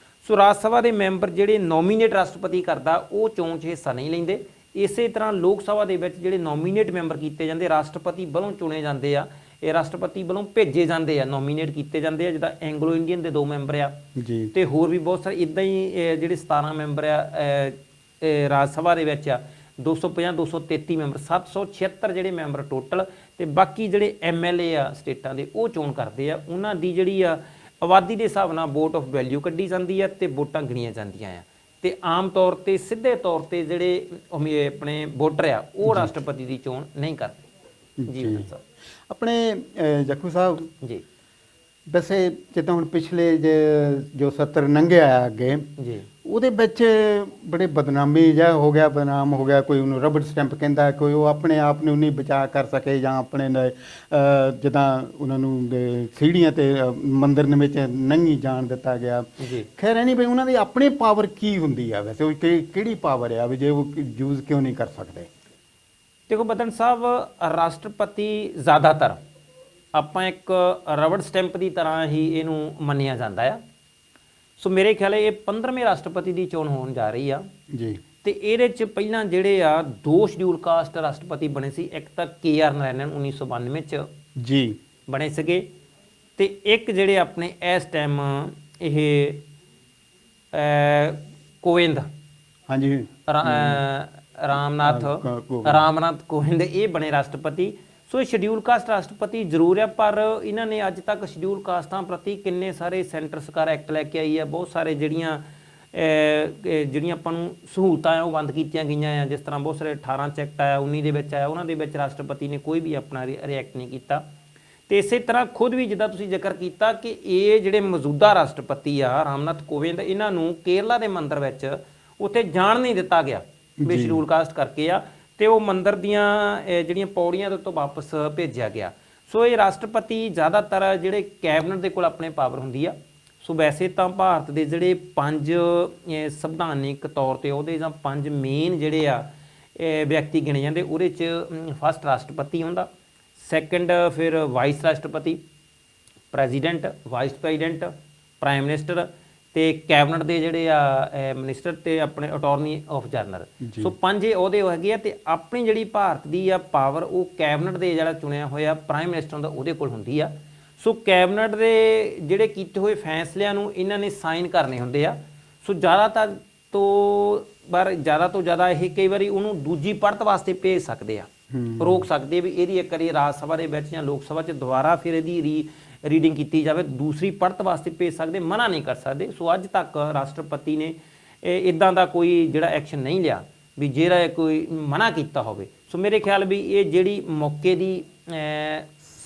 ਸੋ ਰਾਜ ਸਭਾ ਦੇ ਮੈਂਬਰ ਜਿਹੜੇ ਨੋਮੀਨੇਟ ਰਾਸ਼ਟਰਪਤੀ ਕਰਦਾ, ਉਹ ਚੋਣ 'ਚ ਹਿੱਸਾ ਨਹੀਂ ਲੈਂਦੇ। ਇਸੇ ਤਰ੍ਹਾਂ ਲੋਕ ਸਭਾ ਦੇ ਵਿੱਚ ਜਿਹੜੇ ਨੋਮੀਨੇਟ ਮੈਂਬਰ ਕੀਤੇ ਜਾਂਦੇ, ਰਾਸ਼ਟਰਪਤੀ ਵੱਲੋਂ ਚੁਣੇ ਜਾਂਦੇ ਆ, ਇਹ ਰਾਸ਼ਟਰਪਤੀ ਵੱਲੋਂ ਭੇਜੇ ਜਾਂਦੇ ਆ, ਨੋਮੀਨੇਟ ਕੀਤੇ ਜਾਂਦੇ ਆ। ਜਿੱਦਾਂ ਐਂਗਲੋ ਇੰਡੀਅਨ ਦੇ 2 ਮੈਂਬਰ ਆ ਜੀ, ਤੇ ਹੋਰ ਵੀ ਬਹੁਤ ਸਾਰੇ ਇੱਦਾਂ ਹੀ ਜਿਹੜੇ 17 ਮੈਂਬਰ ਆ ਰਾਜ ਸਭਾ ਦੇ ਵਿੱਚ ਆ, 250 233 ਮੈਂਬਰ, 776 ਜਿਹੜੇ ਮੈਂਬਰ ਟੋਟਲ। ਤੇ ਬਾਕੀ ਜਿਹੜੇ MLA ਆ ਸਟੇਟਾਂ ਦੇ, ਉਹ ਚੋਣ ਕਰਦੇ ਆ। ਉਹਨਾਂ ਦੀ ਜਿਹੜੀ ਆ ਆਬਾਦੀ ਦੇ ਹਿਸਾਬ ਨਾਲ ਵੋਟ ਆਫ ਵੈਲਿਊ ਕੱਢੀ ਜਾਂਦੀ ਆ ਤੇ ਵੋਟਾਂ ਗਿਣੀਆਂ ਜਾਂਦੀਆਂ ਆ। ਤੇ ਆਮ ਤੌਰ ਤੇ ਸਿੱਧੇ ਤੌਰ ਤੇ ਜਿਹੜੇ ਆਪਣੇ ਵੋਟਰ ਆ, ਉਹ ਰਾਸ਼ਟਰਪਤੀ ਦੀ ਚੋਣ ਨਹੀਂ ਕਰਦੇ ਜੀ। ਆਪਣੇ ਜੱਖੂ ਸਾਹਿਬ ਜੀ, ਵੈਸੇ ਜਿੱਦਾਂ ਹੁਣ ਪਿਛਲੇ ਜੋ 70 ਲੰਘਿਆ ਅੱਗੇ ਜੀ, ਉਹਦੇ ਵਿੱਚ ਬੜੇ ਬਦਨਾਮੀ ਜਿਹਾ ਹੋ ਗਿਆ, ਬਦਨਾਮ ਹੋ ਗਿਆ। ਕੋਈ ਉਹਨੂੰ ਰਬੜ ਸਟੈਂਪ ਕਹਿੰਦਾ, ਕੋਈ ਉਹ ਆਪਣੇ ਆਪ ਨੂੰ ਨਹੀਂ ਬਚਾ ਕਰ ਸਕੇ, ਜਾਂ ਆਪਣੇ ਜਿੱਦਾਂ ਉਹਨਾਂ ਨੂੰ ਸੀੜੀਆਂ ਤੇ ਮੰਦਿਰ ਦੇ ਵਿੱਚ ਨੰਗੀ ਜਾਣ ਦਿੱਤਾ ਗਿਆ। ਖੈਰ ਐ ਨਹੀਂ ਬਈ ਉਹਨਾਂ ਦੀ ਆਪਣੀ ਪਾਵਰ ਕੀ ਹੁੰਦੀ ਆ, ਵੈਸੇ ਉਹ ਕਿਹੜੀ ਪਾਵਰ ਆ ਵੀ ਜੇ ਉਹ ਯੂਜ਼ ਕਿਉਂ ਨਹੀਂ ਕਰ ਸਕਦੇ? ਦੇਖੋ ਬਦਨ ਸਾਹਿਬ, ਰਾਸ਼ਟਰਪਤੀ ਜ਼ਿਆਦਾਤਰ ਆਪਾਂ ਇੱਕ ਰਬੜ ਸਟੈਂਪ ਦੀ ਤਰ੍ਹਾਂ ਹੀ ਇਹਨੂੰ ਮੰਨਿਆ ਜਾਂਦਾ ਆ। ਸੋ ਮੇਰੇ ਖਿਆਲ ਇਹ 15ਵੇਂ ਰਾਸ਼ਟਰਪਤੀ ਦੀ ਚੋਣ ਹੋਣ ਜਾ ਰਹੀ ਆ ਜੀ। ਤੇ ਇਹਦੇ 'ਚ ਪਹਿਲਾਂ ਜਿਹੜੇ ਆ 2 ਸ਼ਡਿਊਲ ਕਾਸਟ ਰਾਸ਼ਟਰਪਤੀ ਬਣੇ ਸੀ। ਇੱਕ ਤਾਂ KR ਨਾਰਾਇਣਨ 1992 'ਚ ਜੀ ਬਣੇ ਸੀਗੇ, ਤੇ ਇੱਕ ਜਿਹੜੇ ਆਪਣੇ ਇਸ ਟਾਈਮ ਇਹ ਕੋਵਿੰਦ, ਹਾਂਜੀ, ਰਾਮਨਾਥ ਕੋਵਿੰਦ, ਇਹ ਬਣੇ ਰਾਸ਼ਟਰਪਤੀ। ਸੋ ਇਹ ਸ਼ਡਿਊਲ ਕਾਸਟ ਰਾਸ਼ਟਰਪਤੀ ਜ਼ਰੂਰ ਆ, ਪਰ ਇਹਨਾਂ ਨੇ ਅੱਜ ਤੱਕ ਸ਼ਡਿਊਲ ਕਾਸਟਾਂ ਪ੍ਰਤੀ ਕਿੰਨੇ ਸਾਰੇ ਸੈਂਟਰ ਸਰਕਾਰ ਐਕਟ ਲੈ ਕੇ ਆਈ ਆ। ਬਹੁਤ ਸਾਰੇ ਜਿਹੜੀਆਂ ਆਪਾਂ ਨੂੰ ਸਹੂਲਤਾਂ ਆ ਉਹ ਬੰਦ ਕੀਤੀਆਂ ਗਈਆਂ ਆ। ਜਿਸ ਤਰ੍ਹਾਂ ਬਹੁਤ ਸਾਰੇ 18 ਚ ਐਕਟ ਆਇਆ, 19 ਦੇ ਵਿੱਚ ਆਇਆ, ਉਹਨਾਂ ਦੇ ਵਿੱਚ ਰਾਸ਼ਟਰਪਤੀ ਨੇ ਕੋਈ ਵੀ ਆਪਣਾ ਰਿਐਕਟ ਨਹੀਂ ਕੀਤਾ। ਤੇ ਇਸੇ ਤਰ੍ਹਾਂ ਖੁਦ ਵੀ ਜਿੱਦਾਂ ਤੁਸੀਂ ਜ਼ਿਕਰ ਕੀਤਾ ਕਿ ਇਹ ਜਿਹੜੇ ਮੌਜੂਦਾ ਰਾਸ਼ਟਰਪਤੀ ਆ ਰਾਮਨਾਥ ਕੋਵਿੰਦ, ਇਹਨਾਂ ਨੂੰ ਕੇਰਲਾ ਦੇ ਮੰਦਿਰ ਵਿੱਚ ਉੱਥੇ ਜਾਣ ਨਹੀਂ ਦਿੱਤਾ ਗਿਆ ਵੀ ਸ਼ਡਿਊਲ ਕਾਸਟ ਕਰਕੇ ਆ, ਤੇ ਉਹ ਮੰਦਿਰ ਦੀਆਂ ਜਿਹੜੀਆਂ ਪੌੜੀਆਂ ਦੇ ਉੱਤੋਂ ਵਾਪਸ ਭੇਜਿਆ ਗਿਆ। ਸੋ ਇਹ ਰਾਸ਼ਟਰਪਤੀ ਜ਼ਿਆਦਾਤਰ ਜਿਹੜੇ ਕੈਬਨਿਟ ਦੇ ਕੋਲ ਆਪਣੇ ਪਾਵਰ ਹੁੰਦੀ ਆ। ਸੋ ਵੈਸੇ ਤਾਂ ਭਾਰਤ ਦੇ ਜਿਹੜੇ 5 ਸੰਵਿਧਾਨਿਕ ਤੌਰ ਤੇ ਉਹਦੇ ਜਾਂ 5 ਮੇਨ ਜਿਹੜੇ ਆ ਵਿਅਕਤੀ ਗਿਣੇ ਜਾਂਦੇ, ਉਹਦੇ 'ਚ ਫਸਟ ਰਾਸ਼ਟਰਪਤੀ ਹੁੰਦਾ, ਸੈਕੰਡ ਫਿਰ ਵਾਈਸ ਰਾਸ਼ਟਰਪਤੀ, president, vice president, prime minister, ਤੇ ਕੈਬਨਿਟ ਦੇ ਜਿਹੜੇ ਆ ਮਿਨਿਸਟਰ, ਤੇ ਆਪਣੇ ਅਟਾਰਨੀ ਆਫ ਜਨਰਲ। ਸੋ 5 ਇਹ ਅਹੁਦੇ ਹੈਗੇ ਆ। ਤੇ ਆਪਣੀ ਜਿਹੜੀ ਭਾਰਤ ਦੀ ਆ ਪਾਵਰ, ਉਹ ਕੈਬਨਿਟ ਦੇ ਜਿਹੜਾ ਚੁਣਿਆ ਹੋਇਆ ਪ੍ਰਾਈਮ ਮਿਨਿਸਟਰ ਦਾ ਉਹਦੇ ਕੋਲ ਹੁੰਦੀ ਆ। ਸੋ ਕੈਬਨਿਟ ਦੇ ਜਿਹੜੇ ਕੀਤੇ ਹੋਏ ਫੈਸਲਿਆਂ ਨੂੰ ਇਹਨਾਂ ਨੇ ਸਾਈਨ ਕਰਨੇ ਹੁੰਦੇ ਆ। ਸੋ ਜ਼ਿਆਦਾਤਰ ਤੋਂ ਪਰ ਜ਼ਿਆਦਾ ਤੋਂ ਜ਼ਿਆਦਾ ਇਹ ਕਈ ਵਾਰੀ ਉਹਨੂੰ ਦੂਜੀ ਪੜਤ ਵਾਸਤੇ ਭੇਜ ਸਕਦੇ ਆ, ਰੋਕ ਸਕਦੇ ਆ ਵੀ ਇਹਦੀ ਇੱਕ ਵਾਰੀ ਰਾਜ ਸਭਾ ਦੇ ਵਿੱਚ ਜਾਂ ਲੋਕ ਸਭਾ 'ਚ ਦੁਬਾਰਾ ਫਿਰ ਇਹਦੀ ਰੀਡਿੰਗ ਕੀਤੀ ਜਾਵੇ, ਦੂਸਰੀ ਪੜਤ ਵਾਸਤੇ ਭੇਜ ਸਕਦੇ, ਮਨਾ ਨਹੀਂ ਕਰ ਸਕਦੇ। ਸੋ ਅੱਜ ਤੱਕ ਰਾਸ਼ਟਰਪਤੀ ਨੇ ਇਦਾਂ ਦਾ ਕੋਈ ਜਿਹੜਾ ਐਕਸ਼ਨ ਨਹੀਂ ਲਿਆ ਵੀ ਜਿਹੜਾ ਕੋਈ ਮਨਾ ਕੀਤਾ ਹੋਵੇ। ਸੋ ਮੇਰੇ ਖਿਆਲ ਵੀ ਇਹ ਜਿਹੜੀ ਮੌਕੇ ਦੀ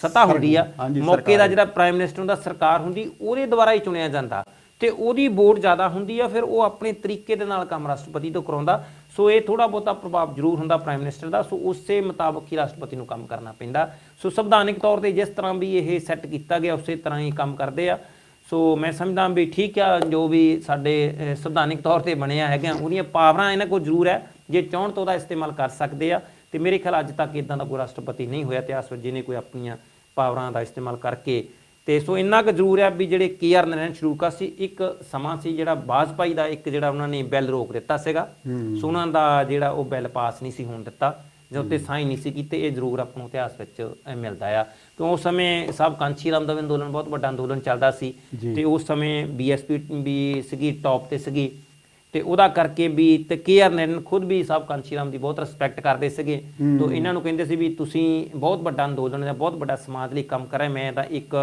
ਸੱਤਾ ਹੁੰਦੀ ਆ, ਮੌਕੇ ਦਾ ਜਿਹੜਾ ਪ੍ਰਾਈਮ ਮਿਨਿਸਟਰ ਹੁੰਦਾ, ਸਰਕਾਰ ਹੁੰਦੀ, ਉਹਦੇ ਦੁਆਰਾ ਹੀ ਚੁਣਿਆ ਜਾਂਦਾ ਤੇ ਉਹਦੀ ਵੋਟ ਜ਼ਿਆਦਾ ਹੁੰਦੀ ਆ, ਫਿਰ ਉਹ ਆਪਣੇ ਤਰੀਕੇ ਦੇ ਨਾਲ ਕੰਮ ਰਾਸ਼ਟਰਪਤੀ ਤੋਂ ਕਰਾਉਂਦਾ। ਸੋ ਇਹ ਥੋੜਾ ਬਹੁਤਾ ਪ੍ਰਭਾਵ ਜ਼ਰੂਰ ਹੁੰਦਾ ਪ੍ਰਾਈਮ ਮਿਨਿਸਟਰ ਦਾ। ਸੋ ਉਸੇ ਮੁਤਾਬਕ ਹੀ ਰਾਸ਼ਟਰਪਤੀ ਨੂੰ ਕੰਮ ਕਰਨਾ ਪੈਂਦਾ। ਸੋ ਸੰਵਿਧਾਨਿਕ ਤੌਰ ਤੇ ਜਿਸ ਤਰ੍ਹਾਂ ਵੀ ਇਹ ਸੈੱਟ ਕੀਤਾ ਗਿਆ ਉਸੇ ਤਰ੍ਹਾਂ ਹੀ ਕੰਮ ਕਰਦੇ ਆ। ਸੋ ਮੈਂ ਸਮਝਦਾ ਵੀ ਠੀਕ ਆ, ਜੋ ਵੀ ਸਾਡੇ ਸੰਵਿਧਾਨਿਕ ਤੌਰ ਤੇ ਬਣਿਆ ਹੈਗਾ ਉਹਦੀਆਂ ਪਾਵਰਾਂ ਇਹਨਾਂ ਕੋਲ ਜ਼ਰੂਰ ਹੈ, ਜੇ ਚਾਹੁਣ ਤਾਂ ਉਹਦਾ ਇਸਤੇਮਾਲ ਕਰ ਸਕਦੇ ਆ। ਤੇ ਮੇਰੇ ਖਿਆਲ ਅੱਜ ਤੱਕ ਇਦਾਂ ਦਾ ਕੋਈ ਰਾਸ਼ਟਰਪਤੀ ਨਹੀਂ ਹੋਇਆ ਇਤਿਹਾਸ ਵਿੱਚ ਜਿਹਨੇ ਕੋਈ ਆਪਣੀਆਂ ਪਾਵਰਾਂ ਦਾ ਇਸਤੇਮਾਲ ਕਰਕੇ। ਤੇ ਸੋ ਇੰਨਾ ਕੁ ਜ਼ਰੂਰ ਹੈ ਵੀ ਜਿਹੜੇ KR ਨਰੈਣ ਸ਼ਰੂਕਾ ਸੀ, ਇੱਕ ਸਮਾਂ ਸੀ ਜਿਹੜਾ ਵਾਜਪਾਈ ਦਾ ਇੱਕ ਜਿਹੜਾ ਉਹਨਾਂ ਨੇ ਬਿੱਲ ਰੋਕ ਦਿੱਤਾ ਸੀਗਾ, ਸੋ ਉਹਨਾਂ ਦਾ ਜਿਹੜਾ ਉਹ ਬਿੱਲ ਪਾਸ ਨਹੀਂ ਸੀ ਹੋਣ ਦਿੱਤਾ, ਜਾਂ ਉੱਤੇ ਸਾਈਨ ਨਹੀਂ ਸੀ ਕੀਤੇ। ਇਹ ਜ਼ਰੂਰ ਆਪਾਂ ਨੂੰ ਇਤਿਹਾਸ ਵਿੱਚ ਮਿਲਦਾ ਆ ਕਿਉਂ ਉਸ ਸਮੇਂ ਸਾਹਿਬ ਕਾਂਚੀ ਰਾਮ ਦਾ ਵੀ ਅੰਦੋਲਨ ਬਹੁਤ ਵੱਡਾ ਅੰਦੋਲਨ ਚੱਲਦਾ ਸੀ ਤੇ ਉਸ ਸਮੇਂ BSP ਵੀ ਸੀਗੀ, ਟੌਪ ਤੇ ਸੀਗੀ, ਤੇ ਉਹਦਾ ਕਰਕੇ ਵੀ ਤੇ KR ਨਰੈਣ ਖੁਦ ਵੀ ਸਾਹਿਬ ਕਾਂਚੀ ਰਾਮ ਦੀ ਬਹੁਤ ਰਿਸਪੈਕਟ ਕਰਦੇ ਸੀਗੇ। ਤੋਂ ਇਹਨਾਂ ਨੂੰ ਕਹਿੰਦੇ ਸੀ ਵੀ ਤੁਸੀਂ ਬਹੁਤ ਵੱਡਾ ਅੰਦੋਲਨ ਜਾਂ ਬਹੁਤ ਵੱਡਾ ਸਮਾਜ ਲਈ ਕੰਮ ਕਰ ਰਹੇ, ਮੈਂ ਤਾਂ ਇੱਕ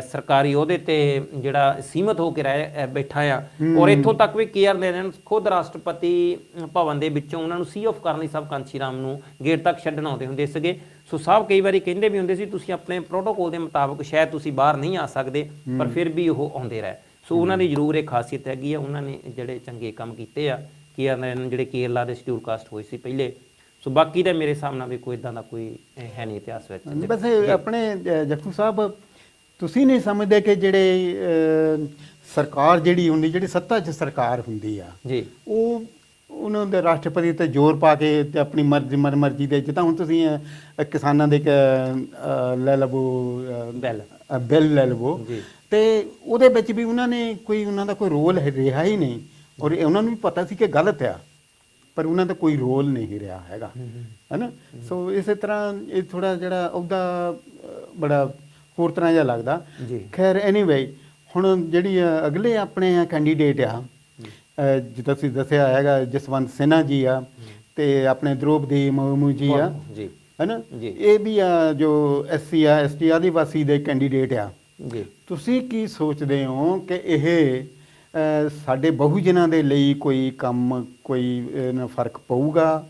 ਸਰਕਾਰੀ ਉਹਦੇ ਤੇ ਜਿਹੜਾ ਸੀਮਤ ਹੋ ਕੇ ਰਹਿ ਬੈਠਾ ਆ। ਔਰ ਇੱਥੋਂ ਤੱਕ ਵੀ KR ਨਰੈਣ ਖੁਦ ਰਾਸ਼ਟਰਪਤੀ ਭਵਨ ਦੇ ਵਿੱਚੋਂ ਉਹਨਾਂ ਨੂੰ ਸੀ ਆਫ ਕਰਨ ਲਈ ਸਾਹਿਬ ਕਾਂਚੀ ਰਾਮ ਨੂੰ ਗੇਟ ਤੱਕ ਛੱਡਣ ਆਉਂਦੇ ਹੁੰਦੇ ਸੀਗੇ। ਸੋ ਸਾਹਿਬ ਕਈ ਵਾਰੀ ਕਹਿੰਦੇ ਵੀ ਹੁੰਦੇ ਸੀ ਤੁਸੀਂ ਆਪਣੇ ਪ੍ਰੋਟੋਕੋਲ ਦੇ ਮੁਤਾਬਕ ਸ਼ਾਇਦ ਤੁਸੀਂ ਬਾਹਰ ਨਹੀਂ ਆ ਸਕਦੇ, ਪਰ ਫਿਰ ਵੀ ਉਹ ਆਉਂਦੇ ਰਹੇ। ਸੋ ਉਹਨਾਂ ਦੀ ਜ਼ਰੂਰ ਇਹ ਖਾਸੀਅਤ ਹੈਗੀ ਆ, ਉਹਨਾਂ ਨੇ ਜਿਹੜੇ ਚੰਗੇ ਕੰਮ ਕੀਤੇ ਆ। KR ਨਰੈਣ ਜਿਹੜੇ ਕੇਰਲਾ ਦੇ ਸ਼ਡਿਊਲ ਕਾਸਟ ਹੋਏ ਸੀ ਪਹਿਲੇ। ਸੋ ਬਾਕੀ ਤਾਂ ਮੇਰੇ ਹਿਸਾਬ ਨਾਲ ਵੀ ਕੋਈ ਇਦਾਂ ਦਾ ਕੋਈ ਹੈ ਨਹੀਂ ਇਤਿਹਾਸ ਵਿੱਚ। ਵੈਸੇ ਆਪਣੇ ਜੱਫੂ ਸਾਹਿਬ, ਤੁਸੀਂ ਨਹੀਂ ਸਮਝਦੇ ਕਿ ਜਿਹੜੇ ਸਰਕਾਰ ਜਿਹੜੀ ਹੁੰਦੀ, ਜਿਹੜੀ ਸੱਤਾ 'ਚ ਸਰਕਾਰ ਹੁੰਦੀ ਆ ਜੀ, ਉਹ ਉਹਨਾਂ ਦੇ ਰਾਸ਼ਟਰਪਤੀ ਤੇ ਜ਼ੋਰ ਪਾ ਕੇ ਤੇ ਆਪਣੀ ਮਰਜ਼ੀ ਦੇ, ਜਿੱਦਾਂ ਹੁਣ ਤੁਸੀਂ ਕਿਸਾਨਾਂ ਦੇ ਲੈ ਲਵੋ ਬਿੱਲ ਲੈ ਲਵੋ, ਤੇ ਉਹਦੇ ਵਿੱਚ ਵੀ ਉਹਨਾਂ ਦਾ ਕੋਈ ਰੋਲ ਰਿਹਾ ਹੀ ਨਹੀਂ। ਔਰ ਉਹਨਾਂ ਨੂੰ ਵੀ ਪਤਾ ਸੀ ਕਿ ਗਲਤ ਆ, ਪਰ ਉਹਨਾਂ ਦਾ ਕੋਈ ਰੋਲ ਨਹੀਂ ਰਿਹਾ ਹੈਗਾ, ਹੈ ਨਾ। ਸੋ ਇਸੇ ਤਰ੍ਹਾਂ ਇਹ ਥੋੜਾ ਜਿਹੜਾ ਉਹਦਾ ਬੜਾ ਹੋਰ ਤਰ੍ਹਾਂ ਜਿਹਾ ਲੱਗਦਾ। ਖੈਰ ਐਨੀਵੇ, ਹੁਣ ਜਿਹੜੀ ਅਗਲੇ ਆਪਣੇ ਕੈਂਡੀਡੇਟ ਆ, ਜਿੱਦਾਂ ਤੁਸੀਂ ਦੱਸਿਆ ਹੈਗਾ ਜਸਵੰਤ ਸਿਨਹਾ ਜੀ ਆ, ਤੇ ਆਪਣੇ ਦ੍ਰੋਪਦੀ ਮੁਰਮੂ ਜੀ ਆ, ਹੈ ਨਾ, ਇਹ ਵੀ ਆ ਜੋ SC ਆ ST ਆਦੀਵਾਸੀ ਦੇ ਕੈਂਡੀਡੇਟ ਆ। ਤੁਸੀਂ ਕੀ ਸੋਚਦੇ ਹੋ ਕਿ ਇਹ ਸਾਡੇ ਬਹੁਜਨਾਂ ਦੇ ਲਈ ਕੋਈ ਕੰਮ, ਕੋਈ ਫਰਕ ਪਊਗਾ,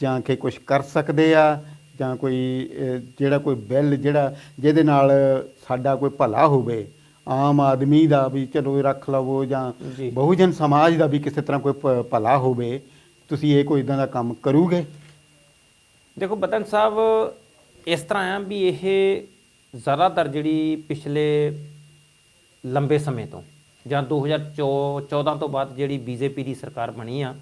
ਜਾਂ ਕਿ ਕੁਝ ਕਰ ਸਕਦੇ ਆ, ਜਾਂ ਕੋਈ ਜਿਹੜਾ ਕੋਈ ਬਿੱਲ ਜਿਹਦੇ ਨਾਲ ਸਾਡਾ ਕੋਈ ਭਲਾ ਹੋਵੇ, ਆਮ ਆਦਮੀ ਦਾ ਵੀ ਚਲੋ ਰੱਖ ਲਵੋ, ਜਾਂ ਬਹੁਜਨ ਸਮਾਜ ਦਾ ਵੀ ਕਿਸੇ ਤਰ੍ਹਾਂ ਕੋਈ ਭਲਾ ਹੋਵੇ, ਤੁਸੀਂ ਇਹ ਕੋਈ ਇਦਾਂ ਦਾ ਕੰਮ ਕਰੋਗੇ? ਦੇਖੋ ਬਤਨ ਸਾਹਿਬ, ਇਸ ਤਰ੍ਹਾਂ ਆ ਵੀ ਇਹ ਜ਼ਿਆਦਾਤਰ ਜਿਹੜੀ ਪਿਛਲੇ ਲੰਬੇ ਸਮੇਂ ਤੋਂ ਜਾਂ 2014 ਤੋਂ ਬਾਅਦ ਜਿਹੜੀ BJP ਦੀ ਸਰਕਾਰ ਬਣੀ ਆ,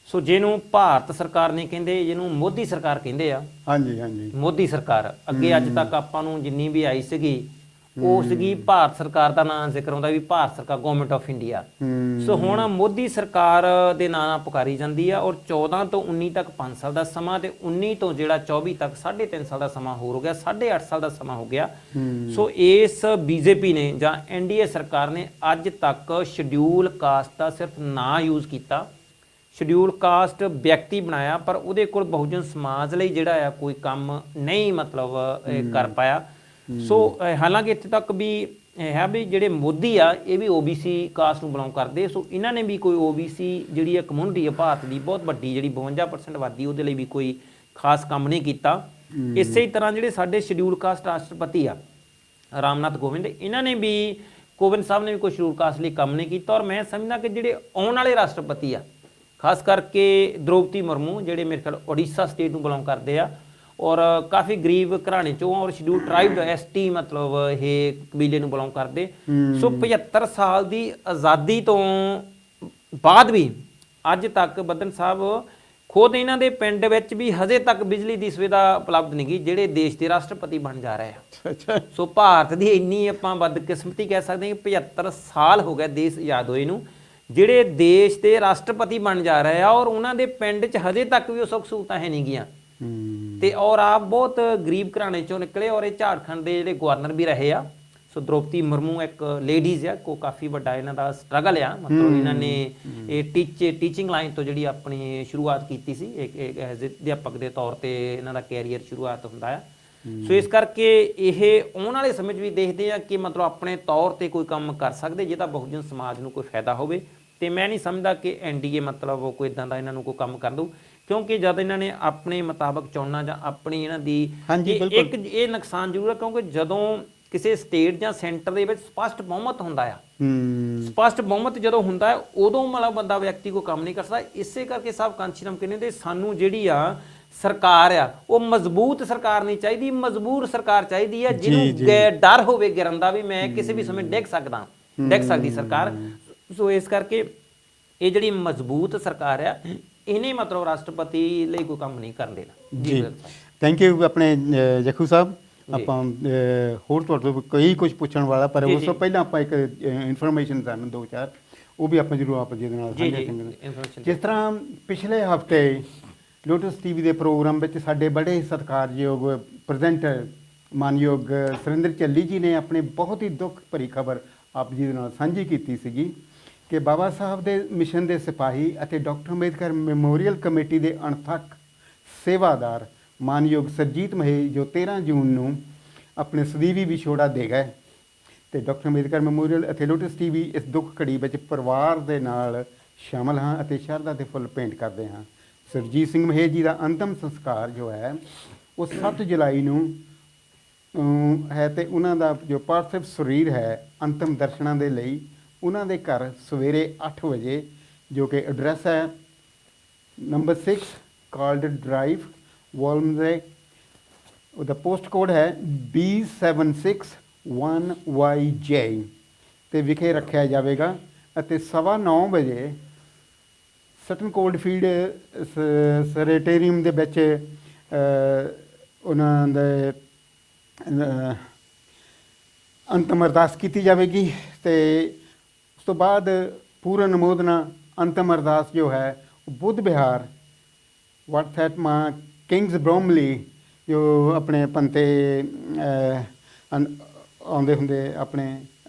ਸੋ ਜਿਹਨੂੰ ਭਾਰਤ ਸਰਕਾਰ ਨਹੀਂ ਕਹਿੰਦੇ, ਜਿਹਨੂੰ ਮੋਦੀ ਸਰਕਾਰ ਕਹਿੰਦੇ ਆ। ਹਾਂਜੀ ਹਾਂਜੀ, ਮੋਦੀ ਸਰਕਾਰ ਅੱਗੇ ਅੱਜ ਤੱਕ ਆਪਾਂ ਨੂੰ ਜਿੰਨੀ ਵੀ ਆਈ ਸੀਗੀ ਉਹ ਸੀਗੀ ਭਾਰਤ ਸਰਕਾਰ ਦਾ ਨਾਂ ਜ਼ਿਕਰ ਆਉਂਦਾ ਵੀ ਭਾਰਤ ਸਰਕਾਰ, ਗਵਰਨਮੈਂਟ ਆਫ ਇੰਡੀਆ। ਸੋ ਹੁਣ ਮੋਦੀ ਸਰਕਾਰ ਦੇ ਨਾਂ ਨਾਲ ਪੁਕਾਰੀ ਜਾਂਦੀ ਆ। ਔਰ 14 ਤੋਂ 19 ਤੱਕ 5 ਸਾਲ ਦਾ ਸਮਾਂ, ਤੇ 19 ਤੋਂ ਜਿਹੜਾ 24 ਤੱਕ 3.5 ਸਾਲ ਦਾ ਸਮਾਂ ਹੋਰ ਹੋ ਗਿਆ, 8.5 ਸਾਲ ਦਾ ਸਮਾਂ ਹੋ ਗਿਆ। ਸੋ ਇਸ BJP ਨੇ ਜਾਂ NDA ਸਰਕਾਰ ਨੇ ਅੱਜ ਤੱਕ ਸ਼ਡਿਊਲ ਕਾਸਟ ਦਾ ਸਿਰਫ ਨਾਂ ਯੂਜ਼ ਕੀਤਾ, ਸ਼ਡਿਊਲ ਕਾਸਟ ਵਿਅਕਤੀ ਬਣਾਇਆ, ਪਰ ਉਹਦੇ ਕੋਲ ਬਹੁਜਨ ਸਮਾਜ ਲਈ ਜਿਹੜਾ ਆ ਕੋਈ ਕੰਮ ਨਹੀਂ ਮਤਲਬ ਕਰ ਪਾਇਆ। ਸੋ ਹਾਲਾਂਕਿ ਇੱਥੇ ਤੱਕ ਵੀ ਹੈ ਵੀ ਜਿਹੜੇ ਮੋਦੀ ਆ ਇਹ ਵੀ OBC ਕਾਸਟ ਨੂੰ ਬਿਲੋਂਗ ਕਰਦੇ। ਸੋ ਇਹਨਾਂ ਨੇ ਵੀ ਕੋਈ OBC ਜਿਹੜੀ ਆ ਕਮਿਊਨਿਟੀ ਆ ਭਾਰਤ ਦੀ ਬਹੁਤ ਵੱਡੀ, ਜਿਹੜੀ 52% ਆਬਾਦੀ, ਉਹਦੇ ਲਈ ਵੀ ਕੋਈ ਖਾਸ ਕੰਮ ਨਹੀਂ ਕੀਤਾ। ਇਸੇ ਹੀ ਤਰ੍ਹਾਂ ਜਿਹੜੇ ਸਾਡੇ ਸ਼ਡਿਊਲ ਕਾਸਟ ਰਾਸ਼ਟਰਪਤੀ ਆ ਰਾਮਨਾਥ ਕੋਵਿੰਦ, ਇਹਨਾਂ ਨੇ ਵੀ, ਕੋਵਿੰਦ ਸਾਹਿਬ ਨੇ ਵੀ ਕੋਈ ਸ਼ਡਿਊਲ ਕਾਸਟ ਲਈ ਕੰਮ ਨਹੀਂ ਕੀਤਾ। ਔਰ ਮੈਂ ਸਮਝਦਾ ਕਿ ਜਿਹੜੇ ਆਉਣ ਵਾਲੇ ਰਾਸ਼ਟਰਪਤੀ ਆ, ਖਾਸ ਕਰਕੇ ਦ੍ਰੋਪਦੀ ਮੁਰਮੂ, ਜਿਹੜੇ ਮੇਰੇ ਖਿਆਲ ਉੜੀਸਾ ਸਟੇਟ ਨੂੰ ਬਿਲੋਂਗ ਕਰਦੇ ਆ, ਔਰ ਕਾਫੀ ਗਰੀਬ ਘਰਾਣੇ ਚੋਂ, ਔਰ ਸ਼ਡਿਊਲ ਟਰਾਈਬ ST ਮਤਲਬ ਇਹ ਕਬੀਲੇ ਨੂੰ ਬਿਲੋਂਗ ਕਰਦੇ। ਸੋ 75 ਸਾਲ ਦੀ ਆਜ਼ਾਦੀ ਤੋਂ ਬਾਅਦ ਵੀ ਅੱਜ ਤੱਕ ਬੱਦਨ ਸਾਹਿਬ ਖੁਦ ਇਹਨਾਂ ਦੇ ਪਿੰਡ ਵਿੱਚ ਵੀ ਹਜੇ ਤੱਕ ਬਿਜਲੀ ਦੀ ਸੁਵਿਧਾ ਉਪਲਬਧ ਨਹੀਂ ਗਈ, ਜਿਹੜੇ ਦੇਸ਼ ਦੇ ਰਾਸ਼ਟਰਪਤੀ ਬਣ ਜਾ ਰਹੇ ਆ। ਸੋ ਭਾਰਤ ਦੀ ਇੰਨੀ ਆਪਾਂ ਬਦਕਿਸਮਤੀ ਕਹਿ ਸਕਦੇ ਹਾਂ ਕਿ 75 ਸਾਲ ਹੋ ਗਏ ਦੇਸ਼ ਆਜ਼ਾਦ ਹੋਏ ਨੂੰ, ਜਿਹੜੇ ਦੇਸ਼ ਦੇ ਰਾਸ਼ਟਰਪਤੀ ਬਣ ਜਾ ਰਹੇ ਆ, ਔਰ ਉਹਨਾਂ ਦੇ ਪਿੰਡ 'ਚ ਹਜੇ ਤੱਕ ਵੀ ਉਹ ਸੁੱਖ ਸਹੂਲਤਾਂ ਹੈ ਨਹੀਂ ਗੀਆਂ। ਤੇ ਔਰ ਆਪ ਬਹੁਤ ਗਰੀਬ ਘਰਾਣੇ ਚੋਂ ਨਿਕਲੇ, ਔਰ ਇਹ ਝਾਰਖੰਡ ਦੇ ਜਿਹੜੇ ਗਵਰਨਰ ਵੀ ਰਹੇ ਆ। ਸੋ ਦ੍ਰੋਪਦੀ ਮੁਰਮੂ ਇੱਕ ਲੇਡੀਜ਼ ਆ, ਕੋ ਕਾਫੀ ਵੱਡਾ ਇਹਨਾਂ ਦਾ ਸਟਰਗਲ ਆ, ਮਤਲਬ ਇਹਨਾਂ ਨੇ ਇਹ ਟੀਚਿੰਗ ਲਾਈਨ ਤੋਂ ਜਿਹੜੀ ਆਪਣੀ ਸ਼ੁਰੂਆਤ ਕੀਤੀ ਸੀ, ਇੱਕ ਐਜ਼ ਅਧਿਆਪਕ ਦੇ ਤੌਰ ਤੇ ਇਹਨਾਂ ਦਾ ਕੈਰੀਅਰ ਸ਼ੁਰੂਆਤ ਹੁੰਦਾ ਆ। ਸੋ ਇਸ ਕਰਕੇ ਇਹ ਆਉਣ ਵਾਲੇ ਸਮੇਂ 'ਚ ਵੀ ਦੇਖਦੇ ਆ ਕਿ ਮਤਲਬ ਆਪਣੇ ਤੌਰ ਤੇ ਕੋਈ ਕੰਮ ਕਰ ਸਕਦੇ ਜਿਹਦਾ ਬਹੁਜਨ ਸਮਾਜ ਨੂੰ ਕੋਈ ਫਾਇਦਾ ਹੋਵੇ। ਤੇ ਮੈਂ ਨਹੀਂ ਸਮਝਦਾ ਕਿ ਐਨਡੀਏ ਮਤਲਬ ਕੋਈ ਇਦਾਂ ਦਾ ਇਹਨਾਂ ਨੂੰ ਕੋਈ ਕੰਮ ਕਰ ਦਊ, ਕਿਉਂਕਿ ਜਦ ਇਹਨਾਂ ਨੇ ਆਪਣੇ ਮੁਤਾਬਕ ਚੁਣਨਾ ਜਾਂ ਆਪਣੀ ਇਹਨਾਂ ਦੀ ਇੱਕ ਇਹ ਨੁਕਸਾਨ ਜ਼ਰੂਰ ਹੈ, ਕਿਉਂਕਿ ਜਦੋਂ ਕਿਸੇ ਸਟੇਟ ਜਾਂ ਸੈਂਟਰ ਦੇ ਵਿੱਚ ਸਪਸ਼ਟ ਬਹੁਮਤ ਹੁੰਦਾ ਆ, ਸਪਸ਼ਟ ਬਹੁਮਤ ਜਦੋਂ ਹੁੰਦਾ ਹੈ ਉਦੋਂ ਮਤਲਬ ਬੰਦਾ ਵਿਅਕਤੀ ਕੋਈ ਕੰਮ ਨਹੀਂ ਕਰ ਸਕਦਾ। ਇਸੇ ਕਰਕੇ ਸਭ ਕਾਂਸ਼ੀਰਾਮ ਕਹਿੰਦੇ ਨੇ ਸਾਨੂੰ ਜਿਹੜੀ ਆ ਸਰਕਾਰ ਆ ਉਹ ਮਜ਼ਬੂਤ ਸਰਕਾਰ ਨਹੀਂ ਚਾਹੀਦੀ, ਮਜ਼ਬੂਰ ਸਰਕਾਰ ਚਾਹੀਦੀ ਹੈ ਜਿਹਨੂੰ ਡਰ ਹੋਵੇ ਗਿਰਨ ਦਾ ਵੀ ਮੈਂ ਕਿਸੇ ਵੀ ਸਮੇਂ ਡਿੱਗ ਸਕਦੀ ਸਰਕਾਰ। ਸੋ ਇਸ ਕਰਕੇ ਇਹ ਜਿਹੜੀ ਮਜ਼ਬੂਤ ਸਰਕਾਰ ਆ ਇਹਨੇ ਮਤਲਬ ਰਾਸ਼ਟਰਪਤੀ ਲਈ ਕੋਈ ਕੰਮ ਨਹੀਂ ਕਰਨ ਦੇਣਾ। ਜੀ ਥੈਂਕ ਯੂ ਆਪਣੇ ਜਖੂ ਸਾਹਿਬ। ਆਪਾਂ ਹੋਰ ਤੁਹਾਡੇ ਤੋਂ ਕਈ ਕੁਝ ਪੁੱਛਣ ਵਾਲਾ, ਪਰ ਉਸ ਤੋਂ ਪਹਿਲਾਂ ਆਪਾਂ ਇੱਕ ਇਨਫੋਰਮੇਸ਼ਨ ਸਾਨੂੰ 2-4 ਉਹ ਵੀ ਆਪਾਂ ਜ਼ਰੂਰ ਆਪ ਜੀ ਦੇ ਨਾਲ ਸਾਂਝਾ ਕਰਾਂਗੇ। ਜਿਸ ਤਰ੍ਹਾਂ ਪਿਛਲੇ ਹਫਤੇ ਲੋਟਸ ਟੀਵੀ ਦੇ ਪ੍ਰੋਗਰਾਮ ਵਿੱਚ ਸਾਡੇ ਬੜੇ ਸਤਿਕਾਰਯੋਗ ਪ੍ਰੈਜ਼ੈਂਟਰ ਮਾਨਯੋਗ ਸੁਰਿੰਦਰ ਚੱਲੀ ਜੀ ਨੇ ਆਪਣੀ ਬਹੁਤ ਹੀ ਦੁੱਖ ਭਰੀ ਖਬਰ ਆਪ ਜੀ ਦੇ ਨਾਲ ਸਾਂਝੀ ਕੀਤੀ ਸੀਗੀ ਕਿ ਬਾਬਾ ਸਾਹਿਬ ਦੇ ਮਿਸ਼ਨ ਦੇ ਸਿਪਾਹੀ ਅਤੇ ਡਾਕਟਰ ਅੰਬੇਦਕਰ ਮੈਮੋਰੀਅਲ ਕਮੇਟੀ ਦੇ ਅਣਥੱਕ ਸੇਵਾਦਾਰ ਮਾਨਯੋਗ ਸਰਜੀਤ ਮਹੇਸ਼ ਜੋ 13 ਜੂਨ ਨੂੰ ਆਪਣੇ ਸਦੀਵੀ ਵਿਛੋੜਾ ਦੇ ਗਏ। ਤੇ ਡਾਕਟਰ ਅੰਬੇਦਕਰ ਮੈਮੋਰੀਅਲ ਅਤੇ ਲੋਟਸ ਟੀਵੀ ਇਸ ਦੁੱਖ ਘੜੀ ਵਿੱਚ ਪਰਿਵਾਰ ਦੇ ਨਾਲ ਸ਼ਾਮਲ ਹਾਂ ਅਤੇ ਸ਼ਰਧਾ ਦੇ ਫੁੱਲ ਭੇਂਟ ਕਰਦੇ ਹਾਂ। ਸਰਜੀਤ ਸਿੰਘ ਮਹੇਸ਼ ਜੀ ਦਾ ਅੰਤਮ ਸੰਸਕਾਰ ਜੋ ਹੈ ਉਹ 7 ਜੁਲਾਈ ਨੂੰ ਹੈ ਤੇ ਉਹਨਾਂ ਦਾ ਜੋ ਪਾਰਥਿਵ ਸਰੀਰ ਹੈ ਅੰਤਮ ਦਰਸ਼ਨਾਂ ਦੇ ਲਈ ਉਹਨਾਂ ਦੇ ਘਰ ਸਵੇਰੇ 8 ਵਜੇ, ਜੋ ਕਿ ਐਡਰੈਸ ਹੈ ਨੰਬਰ 6 ਕਾਲਡ ਡਰਾਈਵ ਵਾਲਮਜ਼ੇ, ਉਹਦਾ ਪੋਸਟ ਕੋਡ ਹੈ B761YJ ਤੇ ਵਿਖੇ ਰੱਖਿਆ ਜਾਵੇਗਾ ਅਤੇ 9:15 ਵਜੇ ਸਟਨ ਕੋਲਡਫੀਲਡ ਸੈਨੇਟਰੀਅਮ ਦੇ ਵਿੱਚ ਉਹਨਾਂ ਦੇ ਅੰਤਮ ਅਰਦਾਸ ਕੀਤੀ ਜਾਵੇਗੀ। ਤੇ ਉਸ ਤੋਂ ਬਾਅਦ ਪੂਰਨ ਅਨੁਮੋਦਨਾ ਅੰਤਮ ਅਰਦਾਸ ਜੋ ਹੈ ਉਹ ਬੁੱਧ ਵਿਹਾਰ ਵਰਥੈਟਮਾ ਕਿੰਗਸ ਬ੍ਰੋਮਲੀ ਜੋ ਆਪਣੇ ਪੰਤੇ ਆਉਂਦੇ ਹੁੰਦੇ ਆਪਣੇ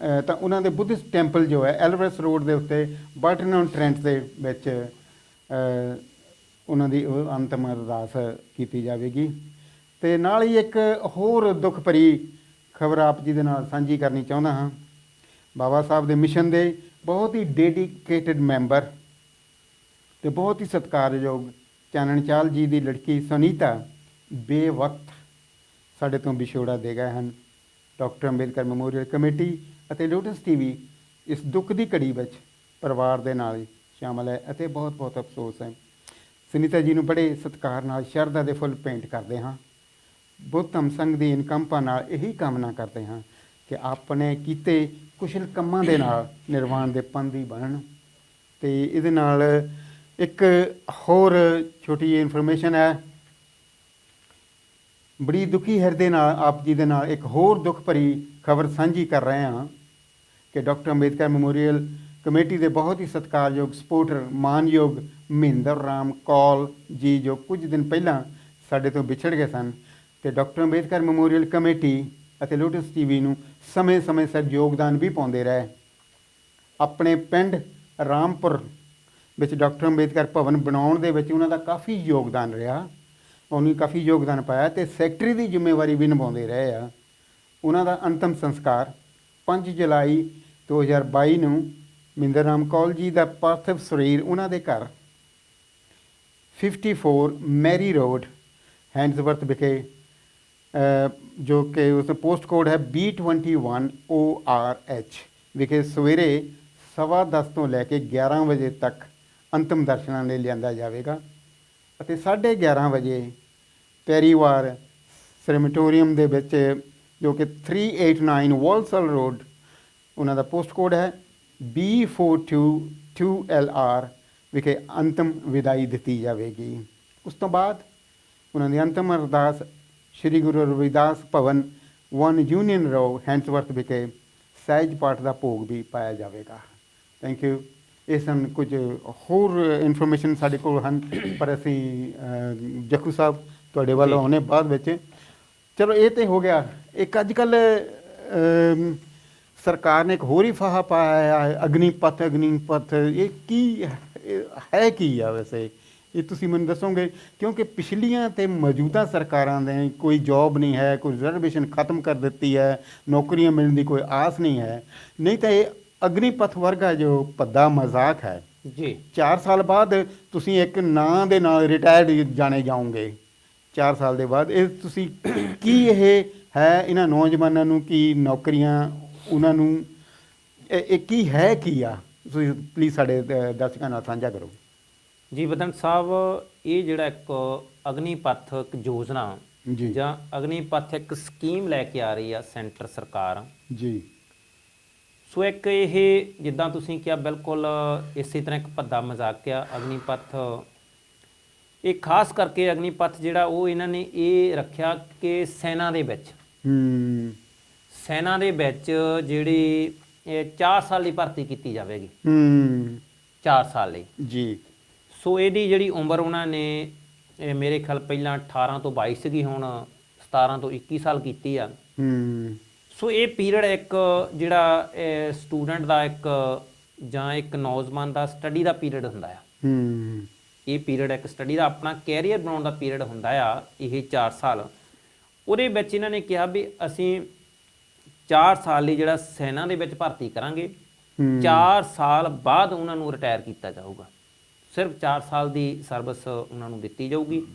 ਤਾਂ ਉਹਨਾਂ ਦੇ ਬੁੱਧਿਸਟ ਟੈਂਪਲ ਜੋ ਹੈ ਐਲਵਰਸ ਰੋਡ ਦੇ ਉੱਤੇ ਬਰਟਨ ਔਨ ਟ੍ਰੈਂਟ ਦੇ ਵਿੱਚ ਉਹਨਾਂ ਦੀ ਅੰਤਮ ਅਰਦਾਸ ਕੀਤੀ ਜਾਵੇਗੀ। ਤੇ ਨਾਲ ਹੀ ਇੱਕ ਹੋਰ ਦੁੱਖ ਭਰੀ ਖਬਰ ਆਪ ਜੀ ਦੇ ਨਾਲ ਸਾਂਝੀ ਕਰਨੀ ਚਾਹੁੰਦਾ ਹਾਂ। ਬਾਬਾ ਸਾਹਿਬ ਦੇ ਮਿਸ਼ਨ ਦੇ ਬਹੁਤ ਹੀ ਡੈਡੀਕੇਟਿਡ ਮੈਂਬਰ ਤੇ ਬਹੁਤ ਹੀ ਸਤਿਕਾਰਯੋਗ ਚਾਨਣ ਚਾਲ ਜੀ ਦੀ ਲੜਕੀ ਸੁਨੀਤਾ ਬੇਵਕਤ ਸਾਡੇ ਤੋਂ ਵਿਛੋੜਾ ਦੇ ਗਏ ਹਨ। ਡਾਕਟਰ ਅੰਬੇਦਕਰ ਮੈਮੋਰੀਅਲ ਕਮੇਟੀ ਅਤੇ ਲੋਟਸ ਟੀਵੀ ਇਸ ਦੁੱਖ ਦੀ ਘੜੀ ਵਿੱਚ ਪਰਿਵਾਰ ਦੇ ਨਾਲ ਸ਼ਾਮਲ ਹੈ ਅਤੇ ਬਹੁਤ ਬਹੁਤ ਅਫਸੋਸ ਹੈ। ਸੁਨੀਤਾ ਜੀ ਨੂੰ ਬੜੇ ਸਤਿਕਾਰ ਨਾਲ ਸ਼ਰਧਾ ਦੇ ਫੁੱਲ ਭੇਂਟ ਕਰਦੇ ਹਾਂ। ਬੁੱਧਮ ਸੰਘ ਦੀ ਇਨਕੰਪਾ ਨਾਲ ਇਹੀ ਕਾਮਨਾ ਕਰਦੇ ਹਾਂ ਕਿ ਆਪਣੇ ਕੀਤੇ ਕੁਸ਼ਲ ਕੰਮਾਂ ਦੇ ਨਾਲ ਨਿਰਵਾਣ ਦੇ ਪੰਥੀ ਬਣਨ। ਤੇ ਇਹਦੇ ਨਾਲ ਇੱਕ ਹੋਰ ਛੋਟੀ ਜਿਹੀ ਇਨਫੋਰਮੇਸ਼ਨ ਹੈ, ਬੜੀ ਦੁਖੀ ਹਿਰਦੇ ਨਾਲ ਆਪ ਜੀ ਦੇ ਨਾਲ ਇੱਕ ਹੋਰ ਦੁੱਖ ਭਰੀ ਖਬਰ ਸਾਂਝੀ ਕਰ ਰਹੇ ਹਾਂ ਕਿ ਡਾਕਟਰ ਅੰਬੇਦਕਰ ਮੈਮੋਰੀਅਲ ਕਮੇਟੀ ਦੇ ਬਹੁਤ ਹੀ ਸਤਿਕਾਰਯੋਗ ਸਪੋਰਟਰ ਮਾਨਯੋਗ ਮਹਿੰਦਰ ਰਾਮ ਕੌਲ ਜੀ ਜੋ ਕੁਝ ਦਿਨ ਪਹਿਲਾਂ ਸਾਡੇ ਤੋਂ ਵਿਛੜ ਗਏ ਸਨ ਤੇ ਡਾਕਟਰ ਅੰਬੇਦਕਰ ਮੈਮੋਰੀਅਲ ਕਮੇਟੀ ਅਤੇ ਲੋਟਸ ਟੀਵੀ ਨੂੰ ਸਮੇਂ-ਸਮੇਂ ਸਿਰ ਯੋਗਦਾਨ ਵੀ ਪਾਉਂਦੇ ਰਹੇ। ਆਪਣੇ ਪਿੰਡ ਰਾਮਪੁਰ ਵਿੱਚ ਡਾਕਟਰ ਅੰਬੇਦਕਰ ਭਵਨ ਬਣਾਉਣ ਦੇ ਵਿੱਚ ਉਹਨਾਂ ਦਾ ਕਾਫੀ ਯੋਗਦਾਨ ਰਿਹਾ, ਉਹਨੇ ਕਾਫੀ ਯੋਗਦਾਨ ਪਾਇਆ ਤੇ ਸੈਕਟਰੀ ਦੀ ਜ਼ਿੰਮੇਵਾਰੀ ਵੀ ਨਿਭਾਉਂਦੇ ਰਹੇ ਆ। ਉਹਨਾਂ ਦਾ ਅੰਤਮ ਸੰਸਕਾਰ 5 ਜੁਲਾਈ 2022 ਨੂੰ ਮਹਿੰਦਰ ਰਾਮ ਕੌਲ ਜੀ ਦਾ ਪਾਰਥਿਵ ਸਰੀਰ ਉਹਨਾਂ ਦੇ ਘਰ 54 ਮੈਰੀ ਰੋਡ ਹੈਂਡਸਵਰਥ ਵਿਖੇ ਜੋ ਕਿ ਉਸ ਦਾ ਪੋਸਟ ਕੋਡ ਹੈ B21ORH ਵਿਖੇ ਸਵੇਰੇ 10:15 ਤੋਂ ਲੈ ਕੇ 11 ਵਜੇ ਤੱਕ ਅੰਤਮ ਦਰਸ਼ਨਾਂ ਲਈ ਲਿਆਂਦਾ ਜਾਵੇਗਾ ਅਤੇ 11:30 ਵਜੇ ਪੈਰੀਵਾਰ ਸੈਨੇਟੋਰੀਅਮ ਦੇ ਵਿੱਚ ਜੋ ਕਿ 389 ਵਾਲਸਲ ਰੋਡ ਉਹਨਾਂ ਦਾ ਪੋਸਟ ਕੋਡ ਹੈ B422LR ਵਿਖੇ ਅੰਤਮ ਵਿਦਾਈ ਦਿੱਤੀ ਜਾਵੇਗੀ। ਉਸ ਤੋਂ ਬਾਅਦ ਉਹਨਾਂ ਦੀ ਅੰਤਮ ਅਰਦਾਸ ਸ਼੍ਰੀ ਗੁਰੂ ਰਵਿਦਾਸ ਭਵਨ 1 ਯੂਨੀਅਨ ਰੋ ਹੈਂਡਸਵਰਥ ਵਿਖੇ ਸਹਿਜ ਪਾਠ ਦਾ ਭੋਗ ਵੀ ਪਾਇਆ ਜਾਵੇਗਾ। Thank you. ਇਹ ਸਨ ਕੁਝ ਹੋਰ ਇਨਫੋਰਮੇਸ਼ਨ ਸਾਡੇ ਕੋਲ ਹਨ, ਪਰ ਅਸੀਂ ਜੱਖੂ ਸਾਹਿਬ ਤੁਹਾਡੇ ਵੱਲ ਆਉਣੇ ਬਾਅਦ ਵਿੱਚ। ਚਲੋ ਇਹ ਤਾਂ ਹੋ ਗਿਆ। ਇੱਕ ਅੱਜ ਕੱਲ੍ਹ ਸਰਕਾਰ ਨੇ ਇੱਕ ਹੋਰ ਹੀ ਫਾਹਾ ਪਾਇਆ ਹੈ, ਅਗਨੀਪਥ। ਅਗਨੀਪਥ ਇਹ ਕੀ ਹੈ ਕੀ ਆ ਵੈਸੇ, ਇਹ ਤੁਸੀਂ ਮੈਨੂੰ ਦੱਸੋਗੇ? ਕਿਉਂਕਿ ਪਿਛਲੀਆਂ ਤੇ ਮੌਜੂਦਾ ਸਰਕਾਰਾਂ ਦੇ ਕੋਈ ਜੌਬ ਨਹੀਂ ਹੈ, ਕੋਈ ਰਿਜ਼ਰਵੇਸ਼ਨ ਖਤਮ ਕਰ ਦਿੱਤੀ ਹੈ, ਨੌਕਰੀਆਂ ਮਿਲਣ ਦੀ ਕੋਈ ਆਸ ਨਹੀਂ ਹੈ। ਨਹੀਂ ਤਾਂ ਇਹ ਅਗਨੀਪਥ ਵਰਗਾ ਜੋ ਭੱਦਾ ਮਜ਼ਾਕ ਹੈ, ਜੀ 4 ਸਾਲ ਬਾਅਦ ਤੁਸੀਂ ਇੱਕ ਨਾਂ ਦੇ ਨਾਲ ਰਿਟਾਇਰਡ ਜਾਣੇ ਜਾਓਗੇ। 4 ਸਾਲ ਦੇ ਬਾਅਦ ਇਹ ਤੁਸੀਂ ਕੀ ਇਹ ਹੈ ਇਹਨਾਂ ਨੌਜਵਾਨਾਂ ਨੂੰ ਕੀ ਨੌਕਰੀਆਂ ਉਹਨਾਂ ਨੂੰ ਇਹ ਕੀ ਹੈ ਕੀ ਆ? ਤੁਸੀਂ ਪਲੀਜ਼ ਸਾਡੇ ਦਰਸ਼ਕਾਂ ਨਾਲ ਸਾਂਝਾ ਕਰੋ। ਜੀ ਬਦਨ ਸਾਹਿਬ, ਇਹ ਜਿਹੜਾ ਇੱਕ ਅਗਨੀਪਥ ਇੱਕ ਯੋਜਨਾ ਜੀ ਜਾਂ ਅਗਨੀਪਥ ਇੱਕ ਸਕੀਮ ਲੈ ਕੇ ਆ ਰਹੀ ਆ ਸੈਂਟਰ ਸਰਕਾਰ। ਜੀ ਸੋ ਇੱਕ ਇਹ ਜਿੱਦਾਂ ਤੁਸੀਂ ਕਿਹਾ ਬਿਲਕੁਲ ਇਸੇ ਤਰ੍ਹਾਂ ਇੱਕ ਭੱਦਾ ਮਜ਼ਾਕ ਆ ਅਗਨੀਪਥ। ਇਹ ਖਾਸ ਕਰਕੇ ਅਗਨੀਪਥ ਜਿਹੜਾ ਉਹ ਇਹਨਾਂ ਨੇ ਇਹ ਰੱਖਿਆ ਕਿ ਸੈਨਾ ਦੇ ਵਿੱਚ ਜਿਹੜੀ 4 ਸਾਲ ਦੀ ਭਰਤੀ ਕੀਤੀ ਜਾਵੇਗੀ। 4 ਸਾਲ ਲਈ ਜੀ। ਸੋ ਇਹਦੀ ਜਿਹੜੀ ਉਮਰ ਉਹਨਾਂ ਨੇ ਮੇਰੇ ਖਿਆਲ ਪਹਿਲਾਂ 18 ਤੋਂ 22 ਸੀਗੀ, ਹੁਣ 17 ਤੋਂ 21 ਸਾਲ ਕੀਤੀ ਆ। ਸੋ ਇਹ ਪੀਰੀਅਡ ਇੱਕ ਜਿਹੜਾ ਸਟੂਡੈਂਟ ਦਾ ਇੱਕ ਜਾਂ ਇੱਕ ਨੌਜਵਾਨ ਦਾ ਸਟੱਡੀ ਦਾ ਪੀਰੀਅਡ ਹੁੰਦਾ ਆ। ਇਹ ਪੀਰੀਅਡ ਇੱਕ ਸਟੱਡੀ ਦਾ ਆਪਣਾ ਕੈਰੀਅਰ ਬਣਾਉਣ ਦਾ ਪੀਰੀਅਡ ਹੁੰਦਾ ਆ ਇਹ 4 ਸਾਲ। ਉਹਦੇ ਵਿੱਚ ਇਹਨਾਂ ਨੇ ਕਿਹਾ ਵੀ ਅਸੀਂ 4 ਸਾਲ ਲਈ ਜਿਹੜਾ ਸੈਨਾ ਦੇ ਵਿੱਚ ਭਰਤੀ ਕਰਾਂਗੇ, 4 ਸਾਲ ਬਾਅਦ ਉਹਨਾਂ ਨੂੰ ਰਿਟਾਇਰ ਕੀਤਾ ਜਾਊਗਾ। ਸਿਰਫ 4 ਸਾਲ ਦੀ ਸਰਵਿਸ ਉਹਨਾਂ ਨੂੰ ਦਿੱਤੀ ਜਾਊਗੀ।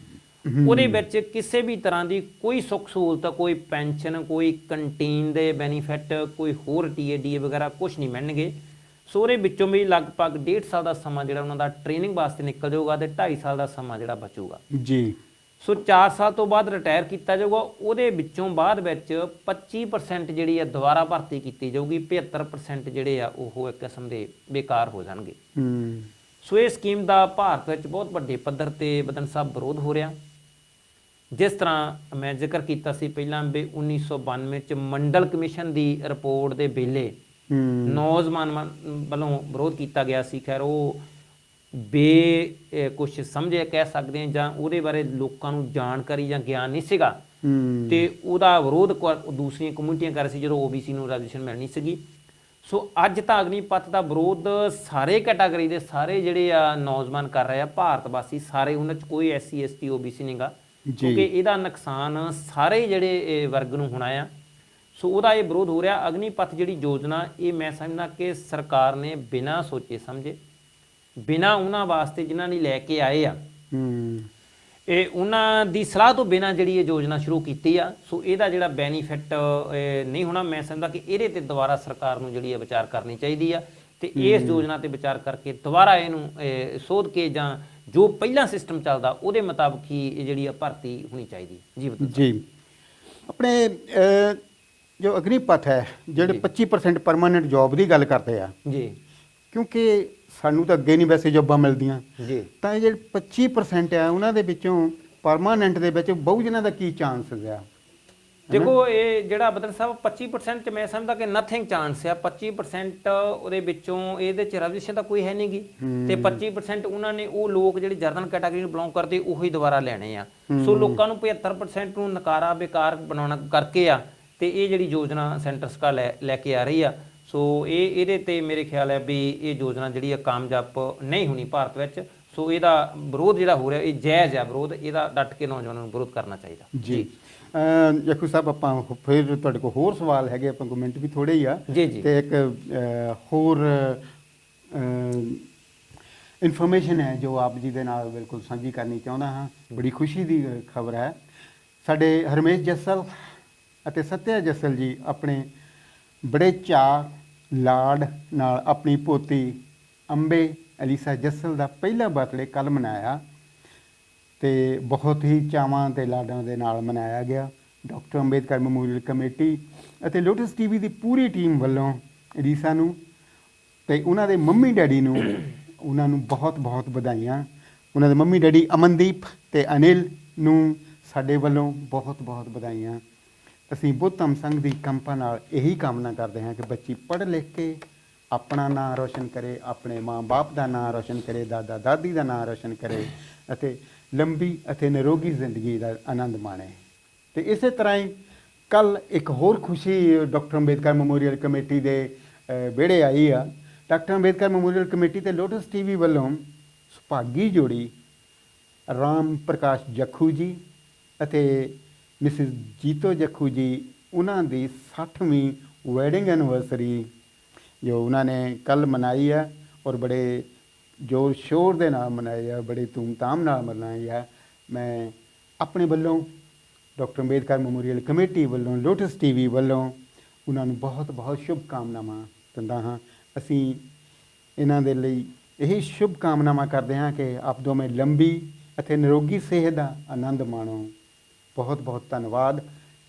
ਉਹਦੇ ਵਿੱਚ ਕਿਸੇ ਵੀ ਤਰ੍ਹਾਂ ਦੀ ਕੋਈ ਸੁੱਖ ਸਹੂਲਤ, ਕੋਈ ਪੈਨਸ਼ਨ, ਕੋਈ ਕੰਟੀਨ ਦੇ ਬੈਨੀਫਿਟ, ਕੋਈ ਹੋਰ TADA ਵਗੈਰਾ ਕੁਝ ਨਹੀਂ ਮਿਲਣਗੇ। ਸੋ ਉਹਦੇ ਵਿੱਚੋਂ ਵੀ ਲਗਭਗ 1.5 ਸਾਲ ਦਾ ਸਮਾਂ ਜਿਹੜਾ ਉਹਨਾਂ ਦਾ ਟ੍ਰੇਨਿੰਗ ਵਾਸਤੇ ਨਿਕਲ ਜਾਊਗਾ ਤੇ 2.5 ਸਾਲ ਦਾ ਸਮਾਂ ਜਿਹੜਾ ਬਚੂਗਾ ਜੀ। ਸੋ 4 ਸਾਲ ਤੋਂ ਬਾਅਦ ਰਿਟਾਇਰ ਕੀਤਾ ਜਾਊਗਾ। ਉਹਦੇ ਵਿੱਚੋਂ ਬਾਅਦ ਵਿੱਚ 25% ਜਿਹੜੀ ਆ ਦੁਬਾਰਾ ਭਰਤੀ ਕੀਤੀ ਜਾਊਗੀ। 75% ਜਿਹੜੇ ਆ ਉਹ ਇੱਕ ਕਿਸਮ ਦੇ ਬੇਕਾਰ ਹੋ ਜਾਣਗੇ। ਸੋ ਇਹ ਸਕੀਮ ਦਾ ਭਾਰਤ ਵਿੱਚ ਬਹੁਤ ਵੱਡੇ ਪੱਧਰ ਤੇ ਬਦਨ ਸਾਹਿਬ ਵਿਰੋਧ ਹੋ ਰਿਹਾ। ਜਿਸ ਤਰ੍ਹਾਂ ਮੈਂ ਜ਼ਿਕਰ ਕੀਤਾ ਸੀ ਪਹਿਲਾਂ ਵੀ 1992 ਚ ਮੰਡਲ ਕਮਿਸ਼ਨ ਦੀ ਰਿਪੋਰਟ ਦੇ ਵੇਲੇ ਨੌਜਵਾਨ ਵੱਲੋਂ ਵਿਰੋਧ ਕੀਤਾ ਗਿਆ ਸੀ। ਖੈਰ ਉਹ ਕੁਛ ਸਮਝੇ ਕਹਿ ਸਕਦੇ ਹਾਂ, ਜਾਂ ਉਹਦੇ ਬਾਰੇ ਲੋਕਾਂ ਨੂੰ ਜਾਣਕਾਰੀ ਜਾਂ ਗਿਆਨ ਨਹੀਂ ਸੀਗਾ ਤੇ ਉਹਦਾ ਵਿਰੋਧ ਦੂਸਰੀਆਂ ਕਮਿਊਨਿਟੀਆਂ ਕਰ ਸੀ ਜਦੋਂ OBC ਨੂੰ ਰਿਜ਼ਰਵੇਸ਼ਨ ਮਿਲਣੀ ਸੀਗੀ। ਸੋ ਅੱਜ ਤਾਂ ਅਗਨੀਪਥ ਦਾ ਵਿਰੋਧ ਸਾਰੇ ਕੈਟਾਗਰੀ ਦੇ ਸਾਰੇ ਜਿਹੜੇ ਆ ਨੌਜਵਾਨ ਕਰ ਰਹੇ ਆ, ਭਾਰਤ ਵਾਸੀ ਸਾਰੇ, ਉਹਨਾਂ 'ਚ ਕੋਈ SC ST OBC ਨਹੀਂਗਾ, ਕਿਉਂਕਿ ਇਹਦਾ ਨੁਕਸਾਨ ਸਾਰੇ ਜਿਹੜੇ ਵਰਗ ਨੂੰ ਹੋਣਾ ਆ। ਸੋ ਉਹਦਾ ਇਹ ਵਿਰੋਧ ਹੋ ਰਿਹਾ। ਅਗਨੀਪਥ ਜਿਹੜੀ ਯੋਜਨਾ ਇਹ ਮੈਂ ਸਮਝਦਾ ਕਿ ਸਰਕਾਰ ਨੇ ਬਿਨਾਂ ਸੋਚੇ ਸਮਝੇ, ਬਿਨਾਂ ਉਹਨਾਂ ਵਾਸਤੇ ਜਿਨ੍ਹਾਂ ਨੇ ਲੈ ਕੇ ਆਏ ਆ, ਇਹ ਉਹਨਾਂ ਦੀ ਸਲਾਹ ਤੋਂ ਬਿਨਾਂ ਜਿਹੜੀ ਇਹ ਯੋਜਨਾ ਸ਼ੁਰੂ ਕੀਤੀ ਆ। ਸੋ ਇਹਦਾ ਜਿਹੜਾ ਬੈਨੀਫਿਟ ਨਹੀਂ ਹੋਣਾ। ਮੈਂ ਸਮਝਦਾ ਕਿ ਇਹਦੇ ਤੇ ਦੁਬਾਰਾ ਸਰਕਾਰ ਨੂੰ ਜਿਹੜੀ ਹੈ ਵਿਚਾਰ ਕਰਨੀ ਚਾਹੀਦੀ ਆ ਤੇ ਇਸ ਯੋਜਨਾ ਤੇ ਵਿਚਾਰ ਕਰਕੇ ਦੁਬਾਰਾ ਇਹਨੂੰ ਸੋਧ ਕੇ ਜਾਂ ਜੋ ਪਹਿਲਾਂ ਸਿਸਟਮ ਚੱਲਦਾ ਉਹਦੇ ਮੁਤਾਬਕ ਹੀ ਇਹ ਜਿਹੜੀ ਆ ਭਰਤੀ ਹੋਣੀ ਚਾਹੀਦੀ ਜੀ। ਜੀ ਆਪਣੇ ਜੋ ਅਗਨੀਪਥ ਹੈ ਜਿਹੜੇ 25% ਪਰਮਾਨੈਂਟ ਜੌਬ ਦੀ ਗੱਲ ਕਰਦੇ ਆ ਜੀ, ਕਿਉਂਕਿ ਸਾਨੂੰ ਤਾਂ ਅੱਗੇ ਨਹੀਂ ਵੈਸੇ ਜੌਬਾਂ ਮਿਲਦੀਆਂ ਜੀ, ਤਾਂ ਇਹ ਜਿਹੜੇ 25% ਆ ਉਹਨਾਂ ਦੇ ਵਿੱਚੋਂ ਪਰਮਾਨੈਂਟ ਦੇ ਵਿੱਚ ਬਹੁਜਨਾਂ ਦਾ ਕੀ ਚਾਂਸ ਹੈ? ਦੇਖੋ ਇਹ ਜਿਹੜਾ ਬਦਨ ਸਾਹਿਬ 25% ਚ ਮੈਂ ਸਮਝਦਾ ਕਿ ਨਥਿੰਗ ਚਾਂਸ ਆ। 25% ਉਹਦੇ ਵਿੱਚੋਂ ਇਹਦੇ ਚ ਰਿਜ਼ਰਵੇਸ਼ਨ ਤਾਂ ਕੋਈ ਹੈ ਨਹੀਂਗੀ ਤੇ 25% ਉਹਨਾਂ ਨੇ ਉਹ ਲੋਕ ਜਿਹੜੇ ਜਨਰਲ ਕੈਟਾਗਰੀ ਨੂੰ ਬਿਲੋਂਗ ਕਰਦੇ ਉਹੀ ਦੁਬਾਰਾ ਲੈਣੇ ਆ। ਸੋ ਲੋਕਾਂ ਨੂੰ 75% ਨੂੰ ਨਕਾਰਾ ਬੇਕਾਰ ਬਣਾਉਣਾ ਕਰਕੇ ਆ ਤੇ ਇਹ ਜਿਹੜੀ ਯੋਜਨਾ ਸੈਂਟਰ ਸਰਕਾਰ ਲੈ ਕੇ ਆ ਰਹੀ ਆ। ਸੋ ਇਹਦੇ ਤੇ ਮੇਰੇ ਖਿਆਲ ਹੈ ਵੀ ਇਹ ਯੋਜਨਾ ਜਿਹੜੀ ਆ ਕਾਮਯਾਬ ਨਹੀਂ ਹੋਣੀ ਭਾਰਤ ਵਿੱਚ। ਸੋ ਇਹਦਾ ਵਿਰੋਧ ਜਿਹੜਾ ਹੋ ਰਿਹਾ ਇਹ ਜਾਇਜ਼ ਆ ਵਿਰੋਧ, ਇਹਦਾ ਡਟ ਕੇ ਨੌਜਵਾਨਾਂ ਨੂੰ ਵਿਰੋਧ ਕਰਨਾ ਚਾਹੀਦਾ ਜੀ। ਜੱਖੂ ਸਾਹਿਬ ਆਪਾਂ ਫਿਰ ਤੁਹਾਡੇ ਕੋਲ ਹੋਰ ਸਵਾਲ ਹੈਗੇ, ਆਪਾਂ ਕੋਲ ਮਿੰਟ ਵੀ ਥੋੜੇ ਹੀ ਆ ਜੀ ਜੀ। ਤੇ ਇੱਕ ਹੋਰ ਇਨਫੋਰਮੇਸ਼ਨ ਹੈ ਜੋ ਆਪ ਜੀ ਦੇ ਨਾਲ ਬਿਲਕੁਲ ਸਾਂਝੀ ਕਰਨੀ ਚਾਹੁੰਦਾ ਹਾਂ। ਬੜੀ ਖੁਸ਼ੀ ਦੀ ਖਬਰ ਹੈ। ਸਾਡੇ ਹਰਮੇਸ਼ ਜੱਸਲ ਅਤੇ ਸਤਿਆ ਜੱਸਲ ਜੀ ਆਪਣੇ ਬੜੇ ਚਾਅ ਲਾਡ ਨਾਲ ਆਪਣੀ ਪੋਤੀ ਅੰਬੇ ਅਲੀਸਾ ਜੱਸਲ ਦਾ ਪਹਿਲਾ ਬਰਥਡੇ ਕੱਲ੍ਹ ਮਨਾਇਆ ਤੇ ਬਹੁਤ ਹੀ ਚਾਵਾਂ ਤੇ ਲਾਡਾਂ ਦੇ ਨਾਲ ਮਨਾਇਆ ਗਿਆ। ਡਾਕਟਰ ਅੰਬੇਦਕਰ ਮੈਮੋਰੀਅਲ ਕਮੇਟੀ ਅਤੇ ਲੋਟਸ TV ਦੀ ਪੂਰੀ ਟੀਮ ਵੱਲੋਂ ਅਲੀਸਾ ਨੂੰ ਤੇ ਉਹਨਾਂ ਦੇ ਮੰਮੀ ਡੈਡੀ ਨੂੰ ਉਹਨਾਂ ਨੂੰ ਬਹੁਤ ਬਹੁਤ ਵਧਾਈਆਂ। ਉਹਨਾਂ ਦੇ ਮੰਮੀ ਡੈਡੀ ਅਮਨਦੀਪ ਤੇ ਅਨਿਲ ਨੂੰ ਸਾਡੇ ਵੱਲੋਂ ਬਹੁਤ ਬਹੁਤ ਵਧਾਈਆਂ। ਅਸੀਂ ਬੁੱਧਮ ਸੰਘ ਦੀ ਕੰਪਾ ਨਾਲ ਇਹੀ ਕਾਮਨਾ ਕਰਦੇ ਹਾਂ ਕਿ ਬੱਚੀ ਪੜ੍ਹ ਲਿਖ ਕੇ ਆਪਣਾ ਨਾਂ ਰੋਸ਼ਨ ਕਰੇ, ਆਪਣੇ ਮਾਂ-ਬਾਪ ਦਾ ਨਾਂ ਰੋਸ਼ਨ ਕਰੇ, ਦਾਦਾ ਦਾਦੀ ਦਾ ਨਾਂ ਰੋਸ਼ਨ ਕਰੇ ਅਤੇ ਲੰਬੀ ਅਤੇ ਨਿਰੋਗੀ ਜ਼ਿੰਦਗੀ ਦਾ ਆਨੰਦ ਮਾਣੇ। ਤੇ ਇਸੇ ਤਰ੍ਹਾਂ ਹੀ ਕੱਲ ਇੱਕ ਹੋਰ ਖੁਸ਼ੀ ਡਾਕਟਰ ਅੰਬੇਦਕਰ ਮੈਮੋਰੀਅਲ ਕਮੇਟੀ ਦੇ ਵਿਹੜੇ ਆਈ ਆ। ਡਾਕਟਰ ਅੰਬੇਦਕਰ ਮੈਮੋਰੀਅਲ ਕਮੇਟੀ ਤੇ ਲੋਟਸ ਟੀਵੀ ਵੱਲੋਂ ਸੁਭਾਗੀ ਜੋੜੀ ਰਾਮ ਪ੍ਰਕਾਸ਼ ਜੱਖੂ ਜੀ ਅਤੇ ਮਿਸਿਸ ਜੀਤੋ ਜੱਖੂ ਜੀ, ਉਹਨਾਂ ਦੀ 60ਵੀਂ ਵੈਡਿੰਗ ਐਨਵਰਸਰੀ ਜੋ ਉਹਨਾਂ ਨੇ ਕੱਲ ਮਨਾਈ ਹੈ ਔਰ ਬੜੇ ਜ਼ੋਰ ਸ਼ੋਰ ਦੇ ਨਾਲ ਮਨਾਈ ਹੈ, ਬੜੀ ਧੂਮਧਾਮ ਨਾਲ ਮਨਾਈ ਹੈ। ਮੈਂ ਆਪਣੇ ਵੱਲੋਂ ਡਾਕਟਰ ਅੰਬੇਦਕਰ ਮੈਮੋਰੀਅਲ ਕਮੇਟੀ ਵੱਲੋਂ ਲੋਟਸ ਟੀਵੀ ਵੱਲੋਂ ਉਹਨਾਂ ਨੂੰ ਬਹੁਤ ਬਹੁਤ ਸ਼ੁਭਕਾਮਨਾਵਾਂ ਦਿੰਦਾ ਹਾਂ। ਅਸੀਂ ਇਹਨਾਂ ਦੇ ਲਈ ਇਹੀ ਸ਼ੁਭਕਾਮਨਾਵਾਂ ਕਰਦੇ ਹਾਂ ਕਿ ਆਪ ਦੋਵੇਂ ਲੰਬੀ ਅਤੇ ਨਿਰੋਗੀ ਸਿਹਤ ਦਾ ਆਨੰਦ ਮਾਣੋ। ਬਹੁਤ ਬਹੁਤ ਧੰਨਵਾਦ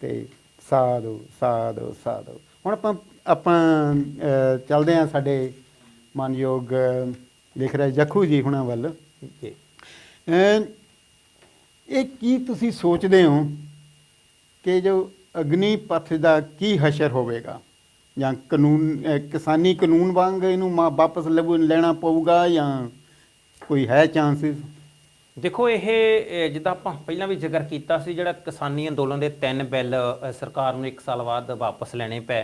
ਤੇ ਸਾਧੂ ਸਾਧੂ ਸਾਧੂ। ਹੁਣ ਆਪਾਂ ਚੱਲਦੇ ਹਾਂ ਸਾਡੇ ਮਾਨਯੋਗ ਲਿਖ ਰਹੇ ਜੱਖੂ ਜੀ ਹੁਣਾਂ ਵੱਲ। ਜੀ ਇਹ ਕੀ ਤੁਸੀਂ ਸੋਚਦੇ ਹੋ ਕਿ ਜੋ ਅਗਨੀ ਪਥ ਦਾ ਕੀ ਹਸ਼ਰ ਹੋਵੇਗਾ, ਜਾਂ ਕਾਨੂੰਨ ਕਿਸਾਨੀ ਕਾਨੂੰਨ ਵਾਂਗ ਇਹਨੂੰ ਵਾਪਸ ਲੈਣਾ ਪਊਗਾ ਜਾਂ ਕੋਈ ਹੈ ਚਾਂਸਿਸ? ਦੇਖੋ ਇਹ ਜਿੱਦਾਂ ਆਪਾਂ ਪਹਿਲਾਂ ਵੀ ਜ਼ਿਕਰ ਕੀਤਾ ਸੀ, ਜਿਹੜਾ ਕਿਸਾਨੀ ਅੰਦੋਲਨ ਦੇ 3 ਬਿੱਲ ਸਰਕਾਰ ਨੂੰ 1 ਸਾਲ ਬਾਅਦ ਵਾਪਸ ਲੈਣੇ ਪਏ।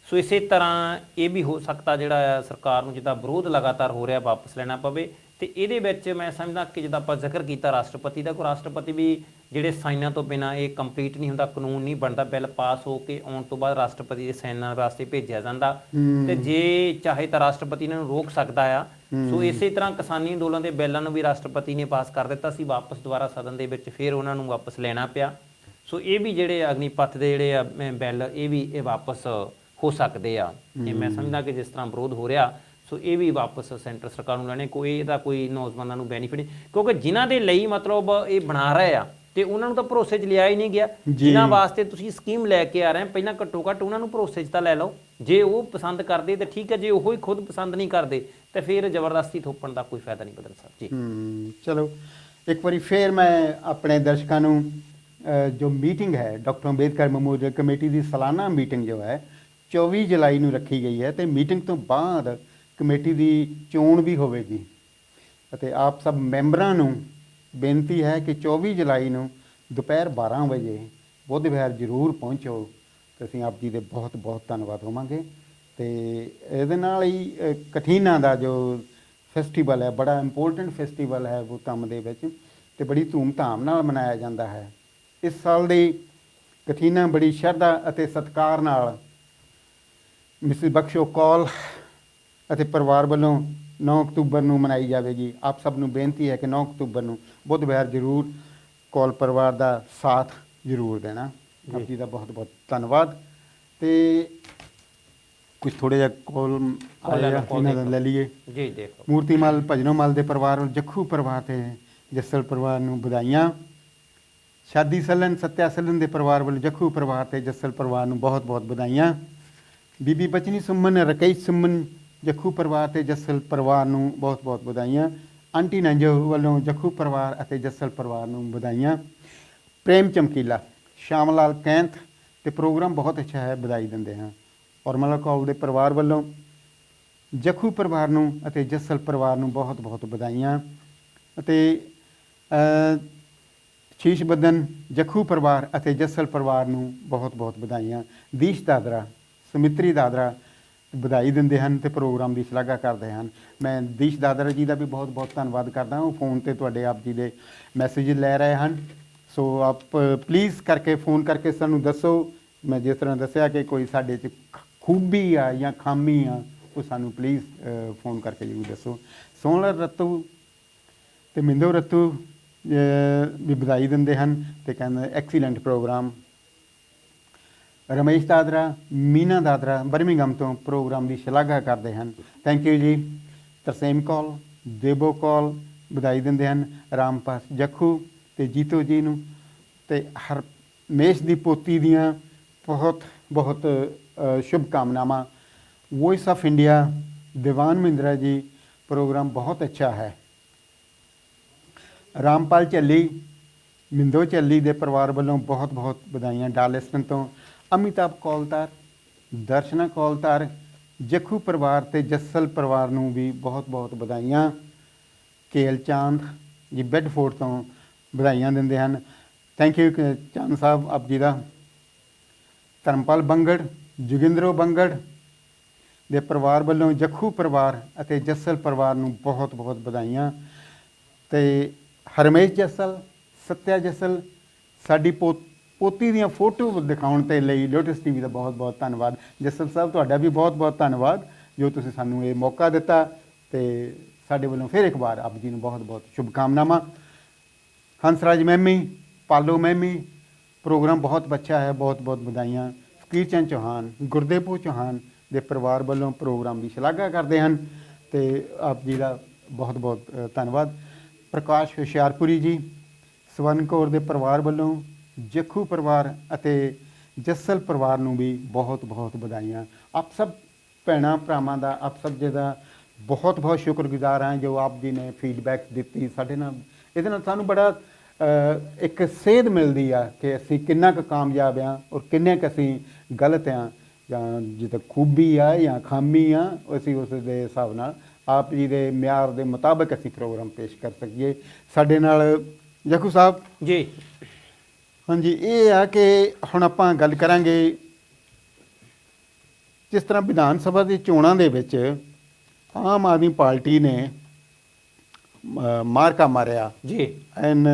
ਸੋ ਇਸੇ ਤਰ੍ਹਾਂ ਇਹ ਵੀ ਹੋ ਸਕਦਾ ਜਿਹੜਾ ਸਰਕਾਰ ਨੂੰ ਜਿੱਦਾਂ ਵਿਰੋਧ ਲਗਾਤਾਰ ਹੋ ਰਿਹਾ ਵਾਪਸ ਲੈਣਾ ਪਵੇ। ਤੇ ਇਹਦੇ ਵਿੱਚ ਮੈਂ ਸਮਝਦਾ ਕਿ ਜਿੱਦਾਂ ਆਪਾਂ ਜ਼ਿਕਰ ਕੀਤਾ ਰਾਸ਼ਟਰਪਤੀ ਦਾ, ਕੋਈ ਰਾਸ਼ਟਰਪਤੀ ਵੀ ਜਿਹੜੇ ਸਾਈਨਾਂ ਤੋਂ ਬਿਨਾਂ ਇਹ ਕੰਪਲੀਟ ਨਹੀਂ ਹੁੰਦਾ, ਕਾਨੂੰਨ ਨਹੀਂ ਬਣਦਾ। ਬਿੱਲ ਪਾਸ ਹੋ ਕੇ ਆਉਣ ਤੋਂ ਬਾਅਦ ਰਾਸ਼ਟਰਪਤੀ ਦੇ ਸਾਈਨਾਂ ਵਾਸਤੇ ਭੇਜਿਆ ਜਾਂਦਾ ਤੇ ਜੇ ਚਾਹੇ ਤਾਂ ਰਾਸ਼ਟਰਪਤੀ ਇਹਨਾਂ ਨੂੰ ਰੋਕ ਸਕਦਾ ਆ। ਸੋ ਇਸੇ ਤਰ੍ਹਾਂ ਕਿਸਾਨੀ ਅੰਦੋਲਨ ਦੇ ਬਿੱਲਾਂ ਨੂੰ ਵੀ ਰਾਸ਼ਟਰਪਤੀ ਨੇ ਪਾਸ ਕਰ ਦਿੱਤਾ ਸੀ, ਵਾਪਸ ਦੁਬਾਰਾ ਸਦਨ ਦੇ ਵਿੱਚ ਫਿਰ ਉਹਨਾਂ ਨੂੰ ਵਾਪਸ ਲੈਣਾ ਪਿਆ। ਸੋ ਇਹ ਵੀ ਜਿਹੜੇ ਅਗਨੀਪਥ ਦੇ ਜਿਹੜੇ ਆ ਬਿੱਲ ਇਹ ਵਾਪਸ ਹੋ ਸਕਦੇ ਆ। ਇਹ ਮੈਂ ਸਮਝਦਾ ਕਿ ਜਿਸ ਤਰ੍ਹਾਂ ਵਿਰੋਧ ਹੋ ਰਿਹਾ, ਸੋ ਇਹ ਵੀ ਵਾਪਸ ਸੈਂਟਰ ਸਰਕਾਰ ਨੂੰ ਲੈਣੇ। ਕੋਈ ਇਹਦਾ ਕੋਈ ਨੌਜਵਾਨਾਂ ਨੂੰ ਬੈਨੀਫਿਟ, ਕਿਉਂਕਿ ਜਿਨ੍ਹਾਂ ਦੇ ਲਈ ਮਤਲਬ ਇਹ ਬਣਾ ਰਹੇ ਆ ਤੇ ਉਹਨਾਂ ਨੂੰ ਤਾਂ ਭਰੋਸੇ 'ਚ ਲਿਆ ਹੀ ਨਹੀਂ ਗਿਆ। ਜਿਨ੍ਹਾਂ ਵਾਸਤੇ ਤੁਸੀਂ ਸਕੀਮ ਲੈ ਕੇ ਆ ਰਹੇ ਪਹਿਲਾਂ ਘੱਟੋ ਘੱਟ ਉਹਨਾਂ ਨੂੰ ਭਰੋਸੇ 'ਚ ਤਾਂ ਲੈ ਲਓ। ਜੇ ਉਹ ਪਸੰਦ ਕਰਦੇ ਤਾਂ ਠੀਕ ਹੈ, ਜੇ ਉਹ ਹੀ ਖੁਦ ਪਸੰਦ ਨਹੀਂ ਕਰਦੇ ਤਾਂ ਫਿਰ ਜ਼ਬਰਦਸਤੀ ਥੋਪਣ ਦਾ ਕੋਈ ਫਾਇਦਾ ਨਹੀਂ ਬਦਲ ਸਾਹਿਬ ਜੀ। ਚਲੋ ਇੱਕ ਵਾਰੀ ਫਿਰ ਮੈਂ ਆਪਣੇ ਦਰਸ਼ਕਾਂ ਨੂੰ ਜੋ ਮੀਟਿੰਗ ਹੈ ਡਾਕਟਰ ਅੰਬੇਦਕਰ ਮੈਮੋਰੀਅਲ ਕਮੇਟੀ ਦੀ ਸਾਲਾਨਾ ਮੀਟਿੰਗ ਜੋ ਹੈ 24 ਜੁਲਾਈ ਨੂੰ ਰੱਖੀ ਗਈ ਹੈ ਤੇ ਮੀਟਿੰਗ ਤੋਂ ਬਾਅਦ ਕਮੇਟੀ ਦੀ ਚੋਣ ਵੀ ਹੋਵੇਗੀ ਅਤੇ ਆਪ ਸਭ ਮੈਂਬਰਾਂ ਨੂੰ ਬੇਨਤੀ ਹੈ ਕਿ 24 ਜੁਲਾਈ ਨੂੰ ਦੁਪਹਿਰ 12 ਵਜੇ ਬੁੱਧ ਵਿਹਾਰ ਜ਼ਰੂਰ ਪਹੁੰਚੋ ਤੇ ਅਸੀਂ ਆਪ ਜੀ ਦੇ ਬਹੁਤ ਬਹੁਤ ਧੰਨਵਾਦ ਹੋਵਾਂਗੇ। ਤੇ ਇਹਦੇ ਨਾਲ ਹੀ ਕਠੀਨਾ ਦਾ ਜੋ ਫੈਸਟੀਵਲ ਹੈ, ਬੜਾ ਇੰਪੋਰਟੈਂਟ ਫੈਸਟੀਵਲ ਹੈ ਉਹ ਕੰਮ ਦੇ ਵਿੱਚ ਤੇ ਬੜੀ ਧੂਮਧਾਮ ਨਾਲ ਮਨਾਇਆ ਜਾਂਦਾ ਹੈ। ਇਸ ਸਾਲ ਦੀ ਕਠੀਨਾ ਬੜੀ ਸ਼ਰਧਾ ਅਤੇ ਸਤਿਕਾਰ ਨਾਲ ਮਿਸਿਸ ਬਖਸ਼ੋ ਕੌਲ ਅਤੇ ਪਰਿਵਾਰ ਵੱਲੋਂ 9 ਅਕਤੂਬਰ ਨੂੰ ਮਨਾਈ ਜਾਵੇਗੀ। ਆਪ ਸਭ ਨੂੰ ਬੇਨਤੀ ਹੈ ਕਿ 9 ਅਕਤੂਬਰ ਨੂੰ ਬੁੱਧ ਵਿਹਾਰ ਜ਼ਰੂਰ ਕੌਲ ਪਰਿਵਾਰ ਦਾ ਸਾਥ ਜ਼ਰੂਰ ਦੇਣਾ। ਆਪ ਜੀ ਦਾ ਬਹੁਤ ਬਹੁਤ ਧੰਨਵਾਦ। ਤੇ ਕੁਝ ਥੋੜ੍ਹਾ ਜਿਹਾ ਕੌਲ ਆਇਆ ਇਹਨਾਂ ਦਾ ਲੈ ਲਈਏ ਜੀ। ਦੇਖੋ ਮੂਰਤੀਮਲ ਭਜਨੋਮਲ ਦੇ ਪਰਿਵਾਰ ਵੱਲ, ਜੱਖੂ ਪਰਿਵਾਰ ਤੇ ਜੱਸਲ ਪਰਿਵਾਰ ਨੂੰ ਵਧਾਈਆਂ। ਸ਼ਾਦੀ ਸਲਨ ਸੱਤਿਆ ਸਲਨ ਦੇ ਪਰਿਵਾਰ ਵੱਲ, ਜੱਖੂ ਪਰਿਵਾਰ ਤੇ ਜੱਸਲ ਪਰਿਵਾਰ ਨੂੰ ਬਹੁਤ ਬਹੁਤ ਵਧਾਈਆਂ। ਬੀਬੀ ਬਚਨੀ ਸੁਮਨ, ਰਕੇਸ਼ ਸੁਮਨ, ਜੱਖੂ ਪਰਿਵਾਰ ਤੇ ਜੱਸਲ ਪਰਿਵਾਰ ਨੂੰ ਬਹੁਤ ਬਹੁਤ ਵਧਾਈਆਂ। ਆਂਟੀ ਨੰਜੋ ਵੱਲੋਂ ਜੱਖੂ ਪਰਿਵਾਰ ਅਤੇ ਜੱਸਲ ਪਰਿਵਾਰ ਨੂੰ ਵਧਾਈਆਂ। ਪ੍ਰੇਮ ਚਮਕੀਲਾ, ਸ਼ਾਮ ਲਾਲ ਕੈਂਥ ਤੇ ਪ੍ਰੋਗਰਾਮ ਬਹੁਤ ਅੱਛਾ ਹੈ, ਵਧਾਈ ਦਿੰਦੇ ਹਾਂ। ਔਰ ਮਲਕ ਕੌਲ ਦੇ ਪਰਿਵਾਰ ਵੱਲੋਂ ਜੱਖੂ ਪਰਿਵਾਰ ਨੂੰ ਅਤੇ ਜੱਸਲ ਪਰਿਵਾਰ ਨੂੰ ਬਹੁਤ ਬਹੁਤ ਵਧਾਈਆਂ। ਅਤੇ ਸ਼ੀਸ਼ ਬੱਦਨ, ਜੱਖੂ ਪਰਿਵਾਰ ਅਤੇ ਜੱਸਲ ਪਰਿਵਾਰ ਨੂੰ ਬਹੁਤ ਬਹੁਤ ਵਧਾਈਆਂ। ਦੀਸ਼ ਦਾਦਰਾ, ਸਮਿਤਰੀ ਦਾਦਰਾ ਵਧਾਈ ਦਿੰਦੇ ਹਨ ਤੇ ਪ੍ਰੋਗਰਾਮ ਦੀ ਸ਼ਲਾਘਾ ਕਰਦੇ ਹਨ। ਮੈਂ ਦੀਸ਼ ਦਾਦਰਾ ਜੀ ਦਾ ਵੀ ਬਹੁਤ ਬਹੁਤ ਧੰਨਵਾਦ ਕਰਦਾ। ਉਹ ਫੋਨ ਤੇ ਤੁਹਾਡੇ ਆਪ ਜੀ ਦੇ ਮੈਸੇਜ ਲੈ ਰਹੇ ਹਨ। ਸੋ ਆਪ ਪਲੀਜ਼ ਕਰਕੇ ਫੋਨ ਕਰਕੇ ਸਾਨੂੰ ਦੱਸੋ। ਮੈਂ ਜਿਸ ਤਰ੍ਹਾਂ ਦੱਸਿਆ ਕਿ ਕੋਈ ਸਾਡੇ 'ਚ ਖੂਬੀ ਆ ਜਾਂ ਖਾਮੀ ਆ, ਉਹ ਸਾਨੂੰ ਪਲੀਜ਼ ਫੋਨ ਕਰਕੇ ਜ਼ਰੂਰ ਦੱਸੋ। ਸੋਹਣ ਰਤੂ ਤੇ ਮਿੰਦੋ ਰਤੂ ਵੀ ਵਧਾਈ ਦਿੰਦੇ ਹਨ ਤੇ ਕਹਿੰਦੇ excellent programme. Ramesh Dadra, Meena Dadra Birmingham ਤੋਂ ਪ੍ਰੋਗਰਾਮ ਦੀ ਸ਼ਲਾਘਾ ਕਰਦੇ ਹਨ। ਥੈਂਕ ਯੂ ਜੀ। ਤਰਸੇਮ ਕੌਲ, ਦੇਬੋ ਕੌਲ ਵਧਾਈ ਦਿੰਦੇ ਹਨ। ਰਾਮਪਾਸ ਜੱਖੂ ਤੇ ਜੀਤੋ ਜੀ ਨੂੰ ਤੇ ਹਰਮੇਸ਼ ਦੀ ਪੋਤੀ ਦੀਆਂ ਬਹੁਤ ਬਹੁਤ ਸ਼ੁਭਕਾਮਨਾਵਾਂ। ਵੌਇਸ ਆਫ ਇੰਡੀਆ, ਦੀਵਾਨ ਮਹਿੰਦਰਾ ਜੀ, ਪ੍ਰੋਗਰਾਮ ਬਹੁਤ ਅੱਛਾ ਹੈ। ਰਾਮਪਾਲ ਝੱਲੀ, ਮਿੰਦੋ ਝੱਲੀ ਦੇ ਪਰਿਵਾਰ ਵੱਲੋਂ ਬਹੁਤ ਬਹੁਤ ਵਧਾਈਆਂ। ਡਾਰਲਿਸਟਨ ਤੋਂ ਅਮਿਤਾਭ ਕੌਲਤਾਰ, ਦਰਸ਼ਨਾ ਕੌਲਤਾਰ, ਜੱਖੂ ਪਰਿਵਾਰ ਤੇ ਜੱਸਲ ਪਰਿਵਾਰ ਨੂੰ ਵੀ ਬਹੁਤ ਬਹੁਤ ਵਧਾਈਆਂ। ਕੇਲ ਚਾਂਦ ਜੀ ਬੈਡਫੋਰਡ ਤੋਂ ਵਧਾਈਆਂ ਦਿੰਦੇ ਹਨ। ਥੈਂਕ ਯੂ ਚਾਂਦ ਸਾਹਿਬ ਆਪ ਜੀ ਦਾ। ਧਰਮਪਾਲ ਬੰਗੜ, ਜੋਗਿੰਦਰੋ ਬੰਗੜ ਦੇ ਪਰਿਵਾਰ ਵੱਲੋਂ ਜੱਖੂ ਪਰਿਵਾਰ ਅਤੇ ਜੱਸਲ ਪਰਿਵਾਰ ਨੂੰ ਬਹੁਤ ਬਹੁਤ ਵਧਾਈਆਂ। ਤੇ ਹਰਮੇਸ਼ ਜੱਸਲ, ਸੱਤਿਆ ਜੱਸਲ, ਸਾਡੀ ਪੋਤੀ ਦੀਆਂ ਫੋਟੋ ਦਿਖਾਉਣ ਤੇ ਲਈ ਲੋਟਸ ਟੀਵੀ ਦਾ ਬਹੁਤ ਬਹੁਤ ਧੰਨਵਾਦ। ਜੱਸਲ ਸਾਹਿਬ, ਤੁਹਾਡਾ ਵੀ ਬਹੁਤ ਬਹੁਤ ਧੰਨਵਾਦ ਜੋ ਤੁਸੀਂ ਸਾਨੂੰ ਇਹ ਮੌਕਾ ਦਿੱਤਾ, ਤੇ ਸਾਡੇ ਵੱਲੋਂ ਫਿਰ ਇੱਕ ਵਾਰ ਆਪ ਜੀ ਨੂੰ ਬਹੁਤ ਬਹੁਤ ਸ਼ੁਭਕਾਮਨਾਵਾਂ। ਹੰਸਰਾਜ ਮੈਮੀ, ਪਾਲੋ ਮੈਮੀ, ਪ੍ਰੋਗਰਾਮ ਬਹੁਤ ਅੱਛਾ ਹੈ, ਬਹੁਤ ਬਹੁਤ ਵਧਾਈਆਂ। ਫਕੀਰ ਚੰਦ ਚੌਹਾਨ, ਗੁਰਦੇਵਪੁਰ ਚੌਹਾਨ ਦੇ ਪਰਿਵਾਰ ਵੱਲੋਂ ਪ੍ਰੋਗਰਾਮ ਦੀ ਸ਼ਲਾਘਾ ਕਰਦੇ ਹਨ, ਤੇ ਆਪ ਜੀ ਦਾ ਬਹੁਤ ਬਹੁਤ ਧੰਨਵਾਦ। ਪ੍ਰਕਾਸ਼ ਹੁਸ਼ਿਆਰਪੁਰੀ ਜੀ, ਸਵਰਨ ਕੌਰ ਦੇ ਪਰਿਵਾਰ ਵੱਲੋਂ, ਜੱਖੂ ਪਰਿਵਾਰ ਅਤੇ ਜੱਸਲ ਪਰਿਵਾਰ ਨੂੰ ਵੀ ਬਹੁਤ ਬਹੁਤ ਵਧਾਈਆਂ। ਆਪ ਸਭ ਭੈਣਾਂ ਭਰਾਵਾਂ ਦਾ, ਆਪ ਸਭ ਜੀ ਦਾ ਬਹੁਤ ਬਹੁਤ ਸ਼ੁਕਰਗੁਜ਼ਾਰ ਹਾਂ ਜੋ ਆਪ ਜੀ ਨੇ ਫੀਡਬੈਕ ਦਿੱਤੀ ਸਾਡੇ ਨਾਲ। ਇਹਦੇ ਨਾਲ ਸਾਨੂੰ ਬੜਾ ਇੱਕ ਸੇਧ ਮਿਲਦੀ ਆ ਕਿ ਅਸੀਂ ਕਿੰਨਾ ਕੁ ਕਾਮਯਾਬ ਹਾਂ ਔਰ ਕਿੰਨੇ ਕੁ ਅਸੀਂ ਗਲਤ ਹਾਂ, ਜਾਂ ਜਿੱਦਾਂ ਖੂਬੀ ਆ ਜਾਂ ਖਾਮੀ ਆ, ਅਸੀਂ ਉਸ ਦੇ ਹਿਸਾਬ ਨਾਲ ਆਪ ਜੀ ਦੇ ਮਿਆਰ ਦੇ ਮੁਤਾਬਕ ਅਸੀਂ ਪ੍ਰੋਗਰਾਮ ਪੇਸ਼ ਕਰ ਸਕੀਏ। ਸਾਡੇ ਨਾਲ ਜੱਖੂ ਸਾਹਿਬ ਜੀ। ਹਾਂਜੀ, ਇਹ ਆ ਕਿ ਹੁਣ ਆਪਾਂ ਗੱਲ ਕਰਾਂਗੇ ਜਿਸ ਤਰ੍ਹਾਂ ਵਿਧਾਨ ਸਭਾ ਦੀ ਚੋਣਾਂ ਦੇ ਵਿੱਚ ਆਮ ਆਦਮੀ ਪਾਰਟੀ ਨੇ ਮਾਰਕਾ ਮਾਰਿਆ ਜੀ, ਐਨ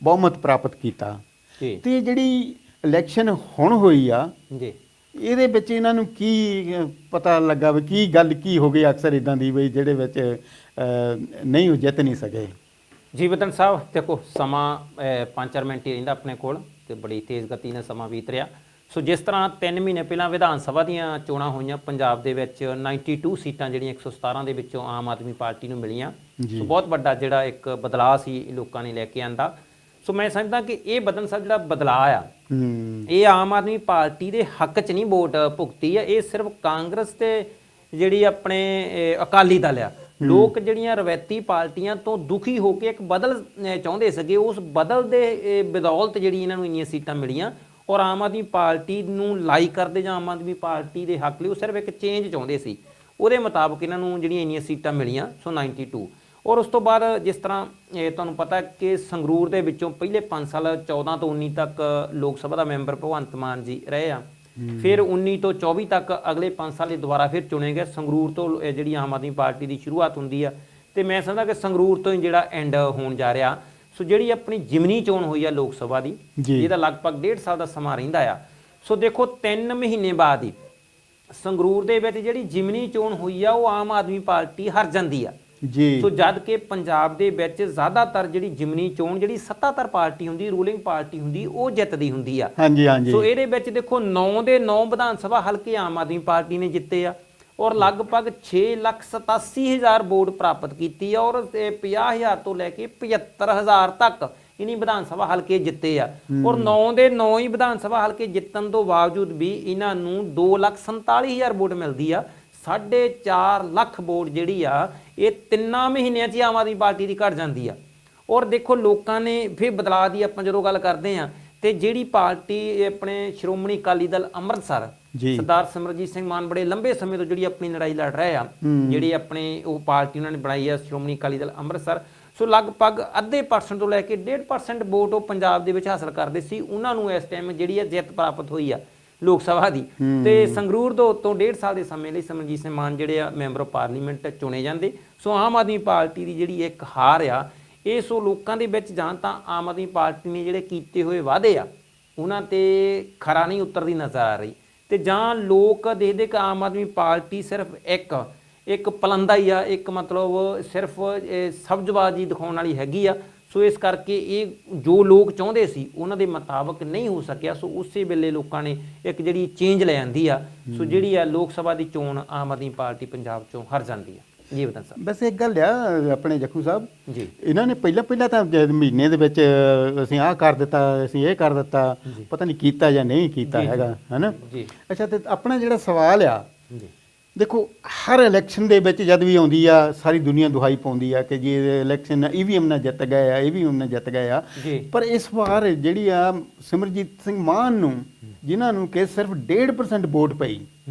ਬਹੁਮਤ ਪ੍ਰਾਪਤ ਕੀਤਾ, ਜੀ, ਤੇ ਜਿਹੜੀ ਇਲੈਕਸ਼ਨ ਹੁਣ ਹੋਈ ਆ ਜੀ, ਇਹਦੇ ਵਿੱਚ ਇਹਨਾਂ ਨੂੰ ਕੀ ਪਤਾ ਲੱਗਾ ਵੀ ਕੀ ਗੱਲ ਕੀ ਹੋ ਗਈ ਅਕਸਰ ਇਦਾਂ ਦੀ ਵੀ ਜਿਹੜੇ ਵਿੱਚ ਨਹੀਂ ਉਹ ਜਿੱਤ ਨਹੀਂ ਸਕੇ। ਜੀ ਵਤਨ ਸਾਹਿਬ, ਦੇਖੋ ਸਮਾਂ 5-4 ਮਿੰਟ ਹੀ ਰਹਿੰਦਾ ਆਪਣੇ ਕੋਲ, ਤੇ ਬੜੀ ਤੇਜ਼ ਗਤੀ ਨਾਲ ਸਮਾਂ ਬੀਤ ਰਿਹਾ। ਸੋ ਜਿਸ ਤਰ੍ਹਾਂ 3 ਮਹੀਨੇ ਪਹਿਲਾਂ ਵਿਧਾਨ ਸਭਾ ਦੀਆਂ ਚੋਣਾਂ ਹੋਈਆਂ ਪੰਜਾਬ ਦੇ ਵਿੱਚ, 92 ਸੀਟਾਂ ਜਿਹੜੀਆਂ 117 ਦੇ ਵਿੱਚੋਂ ਆਮ ਆਦਮੀ ਪਾਰਟੀ ਨੂੰ ਮਿਲੀਆਂ। ਸੋ ਬਹੁਤ ਵੱਡਾ ਜਿਹੜਾ ਇੱਕ ਬਦਲਾਅ ਸੀ ਲੋਕਾਂ ਨੇ ਲੈ ਕੇ ਆਂਦਾ। ਸੋ ਮੈਂ ਸਮਝਦਾ ਕਿ ਇਹ ਬਦਨ ਸਾਹਿਬ ਜਿਹੜਾ ਬਦਲਾਅ ਆ, ਇਹ ਆਮ ਆਦਮੀ ਪਾਰਟੀ ਦੇ ਹੱਕ 'ਚ ਨਹੀਂ ਵੋਟ ਭੁਗਤੀ ਆ, ਇਹ ਸਿਰਫ ਕਾਂਗਰਸ ਤੇ ਜਿਹੜੀ ਆਪਣੇ ਅਕਾਲੀ ਦਲ ਆ, ਲੋਕ ਜਿਹੜੀਆਂ ਰਵਾਇਤੀ ਪਾਰਟੀਆਂ ਤੋਂ ਦੁਖੀ ਹੋ ਕੇ ਇੱਕ ਬਦਲ ਚਾਹੁੰਦੇ ਸੀਗੇ, ਉਸ ਬਦਲ ਦੇ ਬਦੌਲਤ ਜਿਹੜੀ ਇਹਨਾਂ ਨੂੰ ਇੰਨੀਆਂ ਸੀਟਾਂ ਮਿਲੀਆਂ। ਔਰ ਆਮ ਆਦਮੀ ਪਾਰਟੀ ਨੂੰ ਲਾਈਕ ਕਰਦੇ ਜਾਂ ਆਮ ਆਦਮੀ ਪਾਰਟੀ ਦੇ ਹੱਕ ਲਈ ਉਹ ਸਿਰਫ ਇੱਕ ਚੇਂਜ ਚਾਹੁੰਦੇ ਸੀ, ਉਹਦੇ ਮੁਤਾਬਕ ਇਹਨਾਂ ਨੂੰ ਜਿਹੜੀਆਂ ਇੰਨੀਆਂ ਸੀਟਾਂ ਮਿਲੀਆਂ। ਸੋ 92। ਔਰ ਉਸ ਤੋਂ ਬਾਅਦ ਜਿਸ ਤਰ੍ਹਾਂ ਤੁਹਾਨੂੰ ਪਤਾ ਕਿ ਸੰਗਰੂਰ ਦੇ ਵਿੱਚੋਂ ਪਹਿਲੇ 5 ਸਾਲ 14 ਤੋਂ 19 ਤੱਕ ਲੋਕ ਸਭਾ ਦਾ ਮੈਂਬਰ ਭਗਵੰਤ ਮਾਨ ਜੀ ਰਹੇ ਆ, ਫਿਰ 19 ਤੋਂ 24 ਤੱਕ ਅਗਲੇ 5 ਸਾਲ ਇਹ ਦੁਬਾਰਾ ਫਿਰ ਚੁਣੇ ਗਏ। ਸੰਗਰੂਰ ਤੋਂ ਜਿਹੜੀ ਆਮ ਆਦਮੀ ਪਾਰਟੀ ਦੀ ਸ਼ੁਰੂਆਤ ਹੁੰਦੀ ਆ, ਤੇ ਮੈਂ ਸਮਝਦਾ ਕਿ ਸੰਗਰੂਰ ਤੋਂ ਹੀ ਜਿਹੜਾ ਐਂਡ ਹੋਣ ਜਾ ਰਿਹਾ। ਸੋ ਜਿਹੜੀ ਆਪਣੀ ਜਿਮਨੀ ਚੋਣ ਹੋਈ ਆ ਲੋਕ ਸਭਾ ਦੀ, ਇਹਦਾ ਲਗਭਗ 1.5 ਸਾਲ ਦਾ ਸਮਾਂ ਰਹਿੰਦਾ ਆ। ਸੋ ਦੇਖੋ 3 ਮਹੀਨੇ ਬਾਅਦ ਹੀ ਸੰਗਰੂਰ ਦੇ ਵਿੱਚ ਜਿਹੜੀ ਜਿਮਨੀ ਚੋਣ ਹੋਈ ਆ, ਉਹ ਆਮ ਆਦਮੀ ਪਾਰਟੀ ਹਾਰ ਜਾਂਦੀ ਆ ਜੀ। ਸੋ ਜਦ ਕਿ ਪੰਜਾਬ ਦੇ ਵਿੱਚ ਜ਼ਿਆਦਾਤਰ ਜਿਹੜੀ ਜਿਮਨੀ ਚੋਣ ਜਿਹੜੀ ਸੱਤਾਧਰ ਪਾਰਟੀ ਹੁੰਦੀ, ਰੂਲਿੰਗ ਪਾਰਟੀ ਹੁੰਦੀ, ਉਹ ਜਿੱਤਦੀ ਹੁੰਦੀ ਆ। ਹਾਂਜੀ ਹਾਂਜੀ। ਸੋ ਇਹਦੇ ਵਿੱਚ ਦੇਖੋ 9 ਦੇ 9 ਵਿਧਾਨ ਸਭਾ ਹਲਕੇ ਆਮ ਆਦਮੀ ਪਾਰਟੀ ਨੇ ਜਿੱਤੇ ਆ, ਔਰ ਲਗਭਗ 6,87,000 ਵੋਟ ਪ੍ਰਾਪਤ ਕੀਤੀ ਆ, ਔਰ 50,000 ਤੋਂ ਲੈ ਕੇ 75,000 ਤੱਕ ਇਨੀ ਵਿਧਾਨ ਸਭਾ ਹਲਕੇ ਜਿੱਤੇ ਆ। ਔਰ 9 ਦੇ 9 ਹੀ ਵਿਧਾਨ ਸਭਾ ਹਲਕੇ ਜਿੱਤਣ ਤੋਂ ਬਾਵਜੂਦ ਵੀ ਇਹਨਾਂ ਨੂੰ 2,47,000 ਵੋਟ ਮਿਲਦੀ ਆ। 4.5 ਲੱਖ ਵੋਟ ਜਿਹੜੀ ਆ ਇਹ 3 ਮਹੀਨਿਆਂ 'ਚ ਆਮ ਆਦਮੀ ਪਾਰਟੀ ਦੀ ਘਟ ਜਾਂਦੀ ਆ। ਔਰ ਦੇਖੋ ਲੋਕਾਂ ਨੇ ਫਿਰ ਬਦਲਾਅ ਦੀ ਆਪਾਂ ਜਦੋਂ ਗੱਲ ਕਰਦੇ ਆ, ਤੇ ਜਿਹੜੀ ਪਾਰਟੀ ਆਪਣੇ ਸ਼੍ਰੋਮਣੀ ਅਕਾਲੀ ਦਲ ਅੰਮ੍ਰਿਤਸਰ, ਸਰਦਾਰ ਸਿਮਰਜੀਤ ਸਿੰਘ ਮਾਨ ਬੜੇ ਲੰਬੇ ਸਮੇਂ ਤੋਂ ਜਿਹੜੀ ਆਪਣੀ ਲੜਾਈ ਲੜ ਰਹੇ ਆ, ਜਿਹੜੀ ਆਪਣੇ ਉਹ ਪਾਰਟੀ ਉਹਨਾਂ ਨੇ ਬਣਾਈ ਆ ਸ਼੍ਰੋਮਣੀ ਅਕਾਲੀ ਦਲ ਅੰਮ੍ਰਿਤਸਰ। ਸੋ ਲਗਭਗ 0.5% ਤੋਂ ਲੈ ਕੇ 1.5% ਵੋਟ ਉਹ ਪੰਜਾਬ ਦੇ ਵਿੱਚ ਹਾਸਲ ਕਰਦੇ ਸੀ। ਉਹਨਾਂ ਨੂੰ ਇਸ ਟਾਈਮ ਜਿਹੜੀ ਆ ਜਿੱਤ ਪ੍ਰਾਪਤ ਹੋਈ ਆ ਲੋਕ ਸਭਾ ਦੀ। ਤੇ ਸੰਗਰੂਰ ਤੋਂ 1.5 ਸਾਲ ਦੇ ਸਮੇਂ ਲਈ ਸਿਮਰਜੀਤ ਸਿੰਘ ਮਾਨ ਜਿਹੜੇ ਆ ਮੈਂਬਰ ਆਫ ਪਾਰਲੀਮੈਂਟ ਚੁਣੇ ਜਾਂਦੇ। ਸੋ ਆਮ ਆਦਮੀ ਪਾਰਟੀ ਦੀ ਜਿਹੜੀ ਇੱਕ ਹਾਰ ਆ, ਇਹ ਸੋ ਲੋਕਾਂ ਦੇ ਵਿੱਚ ਜਾਂ ਤਾਂ ਆਮ ਆਦਮੀ ਪਾਰਟੀ ਨੇ ਜਿਹੜੇ ਕੀਤੇ ਹੋਏ ਵਾਅਦੇ ਆ ਉਹਨਾਂ ਤੇ ਖਰਾ ਨਹੀਂ ਉਤਰਦੀ ਨਜ਼ਰ ਆ ਰਹੀ, ਤੇ ਜਾਂ ਲੋਕ ਦੇਖਦੇ ਕਿ ਆਮ ਆਦਮੀ ਪਾਰਟੀ ਸਿਰਫ ਇੱਕ ਪਲੰਦਾ ਹੀ ਆ, ਇੱਕ ਮਤਲਬ ਸਿਰਫ ਸਬਜ਼ਬਾਜ਼ੀ ਦਿਖਾਉਣ ਵਾਲੀ ਹੈਗੀ ਆ। ਸੋ ਇਸ ਕਰਕੇ ਇਹ ਜੋ ਲੋਕ ਚਾਹੁੰਦੇ ਸੀ ਉਹਨਾਂ ਦੇ ਮੁਤਾਬਕ ਨਹੀਂ ਹੋ ਸਕਿਆ। ਸੋ ਉਸੇ ਵੇਲੇ ਲੋਕਾਂ ਨੇ ਇੱਕ ਜਿਹੜੀ ਚੇਂਜ ਲੈ ਆਂਦੀ ਆ। ਸੋ ਜਿਹੜੀ ਆ ਲੋਕ ਸਭਾ ਦੀ ਚੋਣ ਆਮ ਆਦਮੀ ਪਾਰਟੀ ਪੰਜਾਬ ਚੋਂ ਹਾਰ ਜਾਂਦੀ ਆ। ਜੀ ਬਤਨ ਸਾਹਿਬ, ਬਸ ਇੱਕ ਗੱਲ ਆ ਆਪਣੇ ਜੱਖੂ ਸਾਹਿਬ ਜੀ, ਇਹਨਾਂ ਨੇ ਪਹਿਲਾਂ ਤਾਂ ਮਹੀਨੇ ਦੇ ਵਿੱਚ ਅਸੀਂ ਆਹ ਕਰ ਦਿੱਤਾ, ਅਸੀਂ ਇਹ ਕਰ ਦਿੱਤਾ, ਪਤਾ ਨਹੀਂ ਕੀਤਾ ਜਾਂ ਨਹੀਂ ਕੀਤਾ ਹੈਗਾ, ਹੈਨਾ ਜੀ। ਅੱਛਾ, ਤੇ ਆਪਣਾ ਜਿਹੜਾ ਸਵਾਲ ਆ, ਦੇਖੋ ਹਰ ਇਲੈਕਸ਼ਨ ਦੇ ਵਿੱਚ ਜਦ ਵੀ ਆਉਂਦੀ ਆ ਸਾਰੀ ਦੁਨੀਆ ਦੁਹਾਈ ਪਾਉਂਦੀ ਆ ਕਿ ਜੀ ਇਲੈਕਸ਼ਨ EVM ਨਾਲ ਜਿੱਤ ਗਏ ਆ, EVM ਨਾਲ ਜਿੱਤ ਗਏ ਆ। ਪਰ ਇਸ ਵਾਰ ਜਿਹੜੀ ਆ ਸਿਮਰਜੀਤ ਸਿੰਘ ਮਾਨ ਨੂੰ, ਜਿਨ੍ਹਾਂ ਨੂੰ ਕਿ ਸਿਰਫ 1.5% ਵੋਟ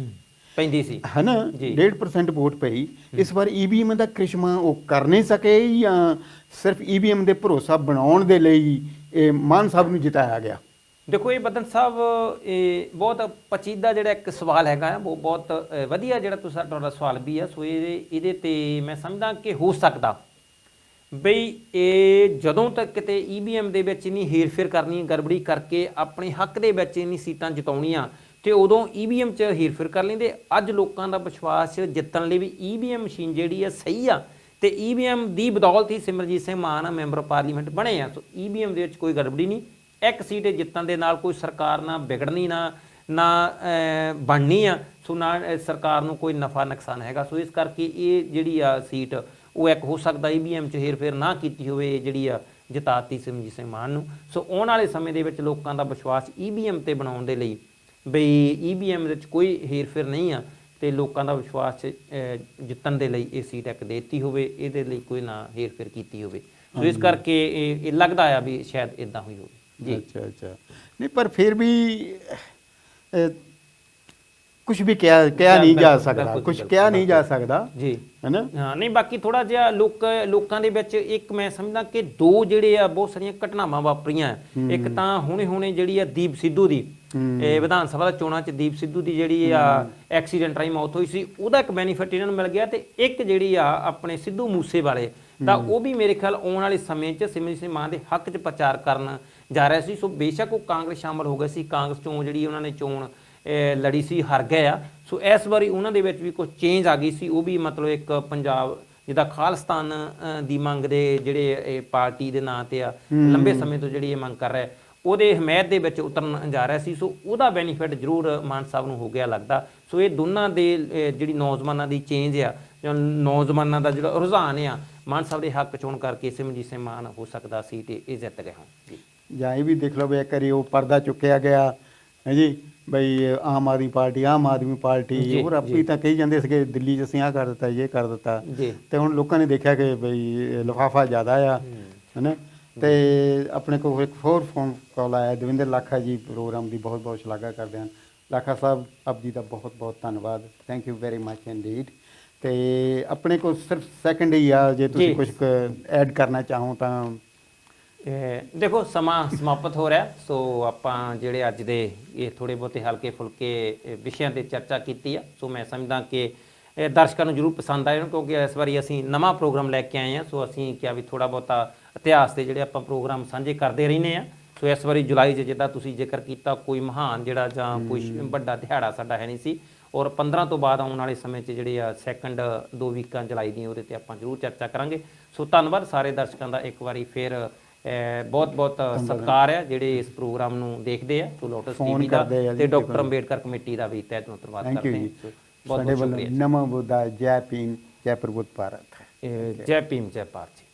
ਪੈਂਦੀ ਸੀ, ਹੈਨਾ, 1.5% ਵੋਟ ਪਈ, ਇਸ ਵਾਰ EVM ਦਾ ਕ੍ਰਿਸ਼ਮਾ ਉਹ ਕਰ ਨਹੀਂ ਸਕੇ ਜਾਂ ਸਿਰਫ EVM ਦੇ ਭਰੋਸਾ ਬਣਾਉਣ ਦੇ ਲਈ ਇਹ ਮਾਨ ਸਾਹਿਬ ਨੂੰ ਜਿਤਾਇਆ ਗਿਆ? ਦੇਖੋ ਇਹ ਬਦਨ ਸਾਹਿਬ ਇਹ ਬਹੁਤ ਪਚੀਦਾ ਜਿਹੜਾ ਇੱਕ ਸਵਾਲ ਹੈਗਾ ਆ, ਉਹ ਬਹੁਤ ਵਧੀਆ ਜਿਹੜਾ ਤੁਸੀਂ ਤੁਹਾਡਾ ਸਵਾਲ ਵੀ ਆ। ਸੋ ਇਹਦੇ ਤੇ ਮੈਂ ਸਮਝਦਾ ਕਿ ਹੋ ਸਕਦਾ ਬਈ ਇਹ ਜਦੋਂ ਤੱਕ ਕਿਤੇ ਈਵੀਐਮ ਦੇ ਵਿੱਚ ਨਹੀਂ ਹੇਰਫੇਰ ਕਰਨੀ, ਗੜਬੜੀ ਕਰਕੇ ਆਪਣੇ ਹੱਕ ਦੇ ਵਿੱਚ ਨਹੀਂ ਸੀਟਾਂ ਜਿਤਾਉਣੀਆਂ ਤੇ ਉਦੋਂ ਈਵੀਐਮ 'ਚ ਹੇਰਫੇਰ ਕਰ ਲੈਂਦੇ। ਅੱਜ ਲੋਕਾਂ ਦਾ ਵਿਸ਼ਵਾਸ ਜਿੱਤਣ ਲਈ ਵੀ ਈਵੀਐਮ ਮਸ਼ੀਨ ਜਿਹੜੀ ਆ ਸਹੀ ਆ ਤੇ ਈਵੀਐਮ ਦੀ ਬਦੌਲਤ ਹੀ ਸਿਮਰਜੀਤ ਸਿੰਘ ਮਾਨ ਮੈਂਬਰ ਪਾਰਲੀਮੈਂਟ ਬਣੇ ਆ। ਸੋ ਈਵੀਐਮ ਦੇ ਵਿੱਚ ਕੋਈ ਗੜਬੜੀ ਨਹੀਂ, ਇੱਕ ਸੀਟ ਜਿੱਤਣ ਦੇ ਨਾਲ ਕੋਈ ਸਰਕਾਰ ਨਾ ਵਿਗੜਨੀ ਨਾ ਬਣਨੀ ਆ। ਸੋ ਨਾ ਸਰਕਾਰ ਨੂੰ ਕੋਈ ਨਫਾ ਨੁਕਸਾਨ ਹੈਗਾ। ਸੋ ਇਸ ਕਰਕੇ ਇਹ ਜਿਹੜੀ ਆ ਸੀਟ ਉਹ ਇੱਕ ਹੋ ਸਕਦਾ ਈਵੀਐਮ 'ਚ ਹੇਰਫੇਰ ਨਾ ਕੀਤੀ ਹੋਵੇ, ਜਿਹੜੀ ਆ ਜਿਤਾਤੀ ਸਿਮਰਜੀਤ ਸਿੰਘ ਮਾਨ ਨੂੰ। ਸੋ ਆਉਣ ਵਾਲੇ ਸਮੇਂ ਦੇ ਵਿੱਚ ਲੋਕਾਂ ਦਾ ਵਿਸ਼ਵਾਸ ਈਵੀਐਮ ਤੇ ਬਣਾਉਣ ਦੇ ਲਈ ਬਈ ਈਵੀਐਮ ਵਿੱਚ ਕੋਈ ਹੇਰਫੇਰ ਨਹੀਂ ਆ ਤੇ ਲੋਕਾਂ ਦਾ ਵਿਸ਼ਵਾਸ ਜਿੱਤਣ ਦੇ ਲਈ ਇਹ ਸੀਟ ਇੱਕ ਦੇਤੀ ਹੋਵੇ, ਇਹਦੇ ਲਈ ਕੋਈ ਨਾ ਹੇਰਫੇਰ ਕੀਤੀ ਹੋਵੇ। ਸੋ ਇਸ ਕਰਕੇ ਇਹ ਲੱਗਦਾ ਆ ਵੀ ਸ਼ਾਇਦ ਇਦਾਂ ਹੋਈ ਹੋਵੇ ਜੀ। ਅੱਛਾ ਨਹੀਂ, ਪਰ ਫਿਰ ਵੀ ਕੁਝ ਵੀ ਕਿਹਾ ਨਹੀਂ ਜਾ ਸਕਦਾ, ਕੁਝ ਕਿਹਾ ਨਹੀਂ ਜਾ ਸਕਦਾ ਜੀ, ਹੈ ਨਾ। ਹਾਂ ਨਹੀਂ, ਬਾਕੀ ਥੋੜਾ ਜਿਹਾ ਲੋਕਾਂ ਦੇ ਵਿੱਚ ਇੱਕ ਮੈਂ ਸਮਝਦਾ ਕਿ ਦੋ ਜਿਹੜੇ ਆ ਬਹੁਤ ਸਾਰੀਆਂ ਘਟਨਾਵਾਂ ਵਾਪਰੀਆਂ। ਇੱਕ ਤਾਂ ਹੁਣੇ ਜਿਹੜੀ ਆ ਦੀਪ ਸਿੱਧੂ ਦੀ ਇਹ ਵਿਧਾਨ ਸਭਾ ਦਾ ਚੋਣਾਂ 'ਚ ਦੀਪ ਸਿੱਧੂ ਦੀ ਜਿਹੜੀ ਆ ਐਕਸੀਡੈਂਟ ਰਾਈ ਮੌਤ ਹੋਈ ਸੀ, ਉਹਦਾ ਇੱਕ ਬੈਨੀਫਿਟ ਇਹਨਾਂ ਨੂੰ ਮਿਲ ਗਿਆ। ਤੇ ਇੱਕ ਜਿਹੜੀ ਆ ਆਪਣੇ ਸਿੱਧੂ ਮੂਸੇ ਵਾਲੇ ਦਾ ਉਹ ਵੀ ਮੇਰੇ ਖਿਆਲ ਆਉਣ ਵਾਲੇ ਸਮੇਂ 'ਚ ਸਿਮਰਜੀਤ ਸਿੰਘ ਮਾਨ ਦੇ ਹੱਕ 'ਚ ਪ੍ਰਚਾਰ ਕਰਨ ਜਾ ਰਿਹਾ ਸੀ। ਸੋ ਬੇਸ਼ੱਕ ਉਹ ਕਾਂਗਰਸ ਸ਼ਾਮਲ ਹੋ ਗਏ ਸੀ, ਕਾਂਗਰਸ ਚੋਂ ਜਿਹੜੀ ਉਹਨਾਂ ਨੇ ਚੋਣ ਲੜੀ ਸੀ, ਹਾਰ ਗਏ ਆ। ਸੋ ਇਸ ਵਾਰੀ ਉਹਨਾਂ ਦੇ ਵਿੱਚ ਵੀ ਕੁਝ ਚੇਂਜ ਆ ਗਈ ਸੀ। ਉਹ ਵੀ ਮਤਲਬ ਇੱਕ ਪੰਜਾਬ ਜਿੱਦਾਂ ਖਾਲਿਸਤਾਨ ਦੀ ਮੰਗ ਦੇ ਜਿਹੜੇ ਪਾਰਟੀ ਦੇ ਨਾਂ ਤੇ ਆ ਲੰਬੇ ਸਮੇਂ ਤੋਂ ਜਿਹੜੀ ਇਹ ਮੰਗ ਕਰ ਰਿਹਾ, ਉਹਦੇ ਹਮਾਇਤ ਦੇ ਵਿੱਚ ਉਤਰਨ ਜਾ ਰਿਹਾ ਸੀ। ਸੋ ਉਹਦਾ ਬੈਨੀਫਿਟ ਜ਼ਰੂਰ ਮਾਨ ਸਾਹਿਬ ਨੂੰ ਹੋ ਗਿਆ ਲੱਗਦਾ। ਸੋ ਇਹ ਦੋਨਾਂ ਦੇ ਜਿਹੜੀ ਨੌਜਵਾਨਾਂ ਦੀ ਚੇਂਜ ਆ ਜਾਂ ਨੌਜਵਾਨਾਂ ਦਾ ਜਿਹੜਾ ਰੁਝਾਨ ਆ ਮਾਨ ਸਾਹਿਬ ਦੇ ਹੱਕ ਚੋਣ ਕਰਕੇ ਸਿਮਰਜੀਤ ਸਿੰਘ ਮਾਨ ਹੋ ਸਕਦਾ ਸੀ ਤੇ ਇਹ ਜਿੱਤ ਗਏ ਹੋਣ ਜੀ। ਜਾਂ ਇਹ ਵੀ ਦੇਖ ਲਓ ਵੀ ਇੱਕ ਵਾਰੀ ਉਹ ਪਰਦਾ ਚੁੱਕਿਆ ਗਿਆ ਹੈ ਜੀ, ਬਈ ਆਮ ਆਦਮੀ ਪਾਰਟੀ ਹੋਰ ਆਪੀ ਤਾਂ ਕਹੀ ਜਾਂਦੇ ਸੀਗੇ ਦਿੱਲੀ 'ਚ ਅਸੀਂ ਆਹ ਕਰ ਦਿੱਤਾ, ਇਹ ਕਰ ਦਿੱਤਾ, ਤੇ ਹੁਣ ਲੋਕਾਂ ਨੇ ਦੇਖਿਆ ਕਿ ਬਈ ਲਿਫਾਫਾ ਜ਼ਿਆਦਾ ਆ, ਹੈ ਨਾ। ਤੇ ਆਪਣੇ ਕੋਲ ਇੱਕ ਹੋਰ ਫੋਨ ਕਾਲ ਆਇਆ, ਦਵਿੰਦਰ ਲਾਖਾ ਜੀ ਪ੍ਰੋਗਰਾਮ ਦੀ ਬਹੁਤ ਬਹੁਤ ਸ਼ਲਾਘਾ ਕਰਦੇ ਹਨ। ਲਾਖਾ ਸਾਹਿਬ ਆਪ ਜੀ ਦਾ ਬਹੁਤ ਬਹੁਤ ਧੰਨਵਾਦ, thank you very much Indeed. ਤੇ ਆਪਣੇ ਕੋਲ ਸਿਰਫ ਸੈਕਿੰਡ ਹੀ ਆ, ਜੇ ਤੁਸੀਂ ਕੁਝ ਐਡ ਕਰਨਾ ਚਾਹੋ ਤਾਂ। ਦੇਖੋ ਸਮਾਂ ਸਮਾਪਤ ਹੋ ਰਿਹਾ। ਸੋ ਆਪਾਂ ਜਿਹੜੇ ਅੱਜ ਦੇ ਇਹ ਥੋੜੇ ਬਹੁਤੇ ਹਲਕੇ ਫੁਲਕੇ ਵਿਸ਼ਿਆਂ ਤੇ ਚਰਚਾ ਕੀਤੀ ਆ। ਸੋ ਮੈਂ ਸਮਝਦਾ ਕਿ ਦਰਸ਼ਕਾਂ ਨੂੰ ਜ਼ਰੂਰ ਪਸੰਦ ਆਏ, ਕਿਉਂਕਿ ਇਸ ਵਾਰੀ ਅਸੀਂ ਨਵਾਂ ਪ੍ਰੋਗਰਾਮ ਲੈ ਕੇ ਆਏ ਹਾਂ। ਸੋ ਅਸੀਂ ਕਿਹਾ ਵੀ ਥੋੜਾ ਬਹੁਤਾ ਇਤਿਹਾਸ ਦੇ ਜਿਹੜੇ ਆਪਾਂ ਪ੍ਰੋਗਰਾਮ ਸਾਂਝੇ ਕਰਦੇ ਰਹਿੰਦੇ ਆ। ਸੋ ਇਸ ਵਾਰੀ ਜੁਲਾਈ 'ਚ ਜਿੱਦਾਂ ਤੁਸੀਂ ਜ਼ਿਕਰ ਕੀਤਾ, ਕੋਈ ਮਹਾਨ ਜਿਹੜਾ ਜਾਂ ਕੋਈ ਵੱਡਾ ਦਿਹਾੜਾ ਸਾਡਾ ਹੈ ਨਹੀਂ ਸੀ। ਔਰ 15 ਤੋਂ ਬਾਅਦ ਆਉਣ ਵਾਲੇ ਸਮੇਂ 'ਚ ਜਿਹੜੇ ਆ ਸੈਕਿੰਡ 2 ਵੀਕਾਂ ਜੁਲਾਈ ਦੀਆਂ, ਉਹਦੇ ਤੇ ਆਪਾਂ ਜ਼ਰੂਰ ਚਰਚਾ ਕਰਾਂਗੇ। ਸੋ ਧੰਨਵਾਦ ਸਾਰੇ ਦਰਸ਼ਕਾਂ ਦਾ ਇੱਕ ਵਾਰੀ ਫਿਰ ਬਹੁਤ ਬਹੁਤ ਸਤਿਕਾਰ ਹੈ ਜਿਹੜੇ ਇਸ ਪ੍ਰੋਗਰਾਮ ਨੂੰ ਦੇਖਦੇ ਆ। ਸੋ ਲੋਟਸ ਟੀਵੀ ਦਾ ਤੇ ਡਾਕਟਰ ਅੰਬੇਡਕਰ ਕਮੇਟੀ ਦਾ ਵੀ ਤਹਿ ਦਿਲੋਂ ਧੰਨਵਾਦ ਕਰਦੇ ਹਾਂ। ਬਹੁਤ ਬਹੁਤ ਸ਼ੁਕਰੀਆ। ਨਮੋ ਬੁੱਧਾ, ਜੈ ਭੀਮ, ਜੈ ਪ੍ਰਭੁੱਤ ਭਾਰਤ। ਜੈ ਭੀਮ, ਜੈ ਭਾਰਤ ਜੀ।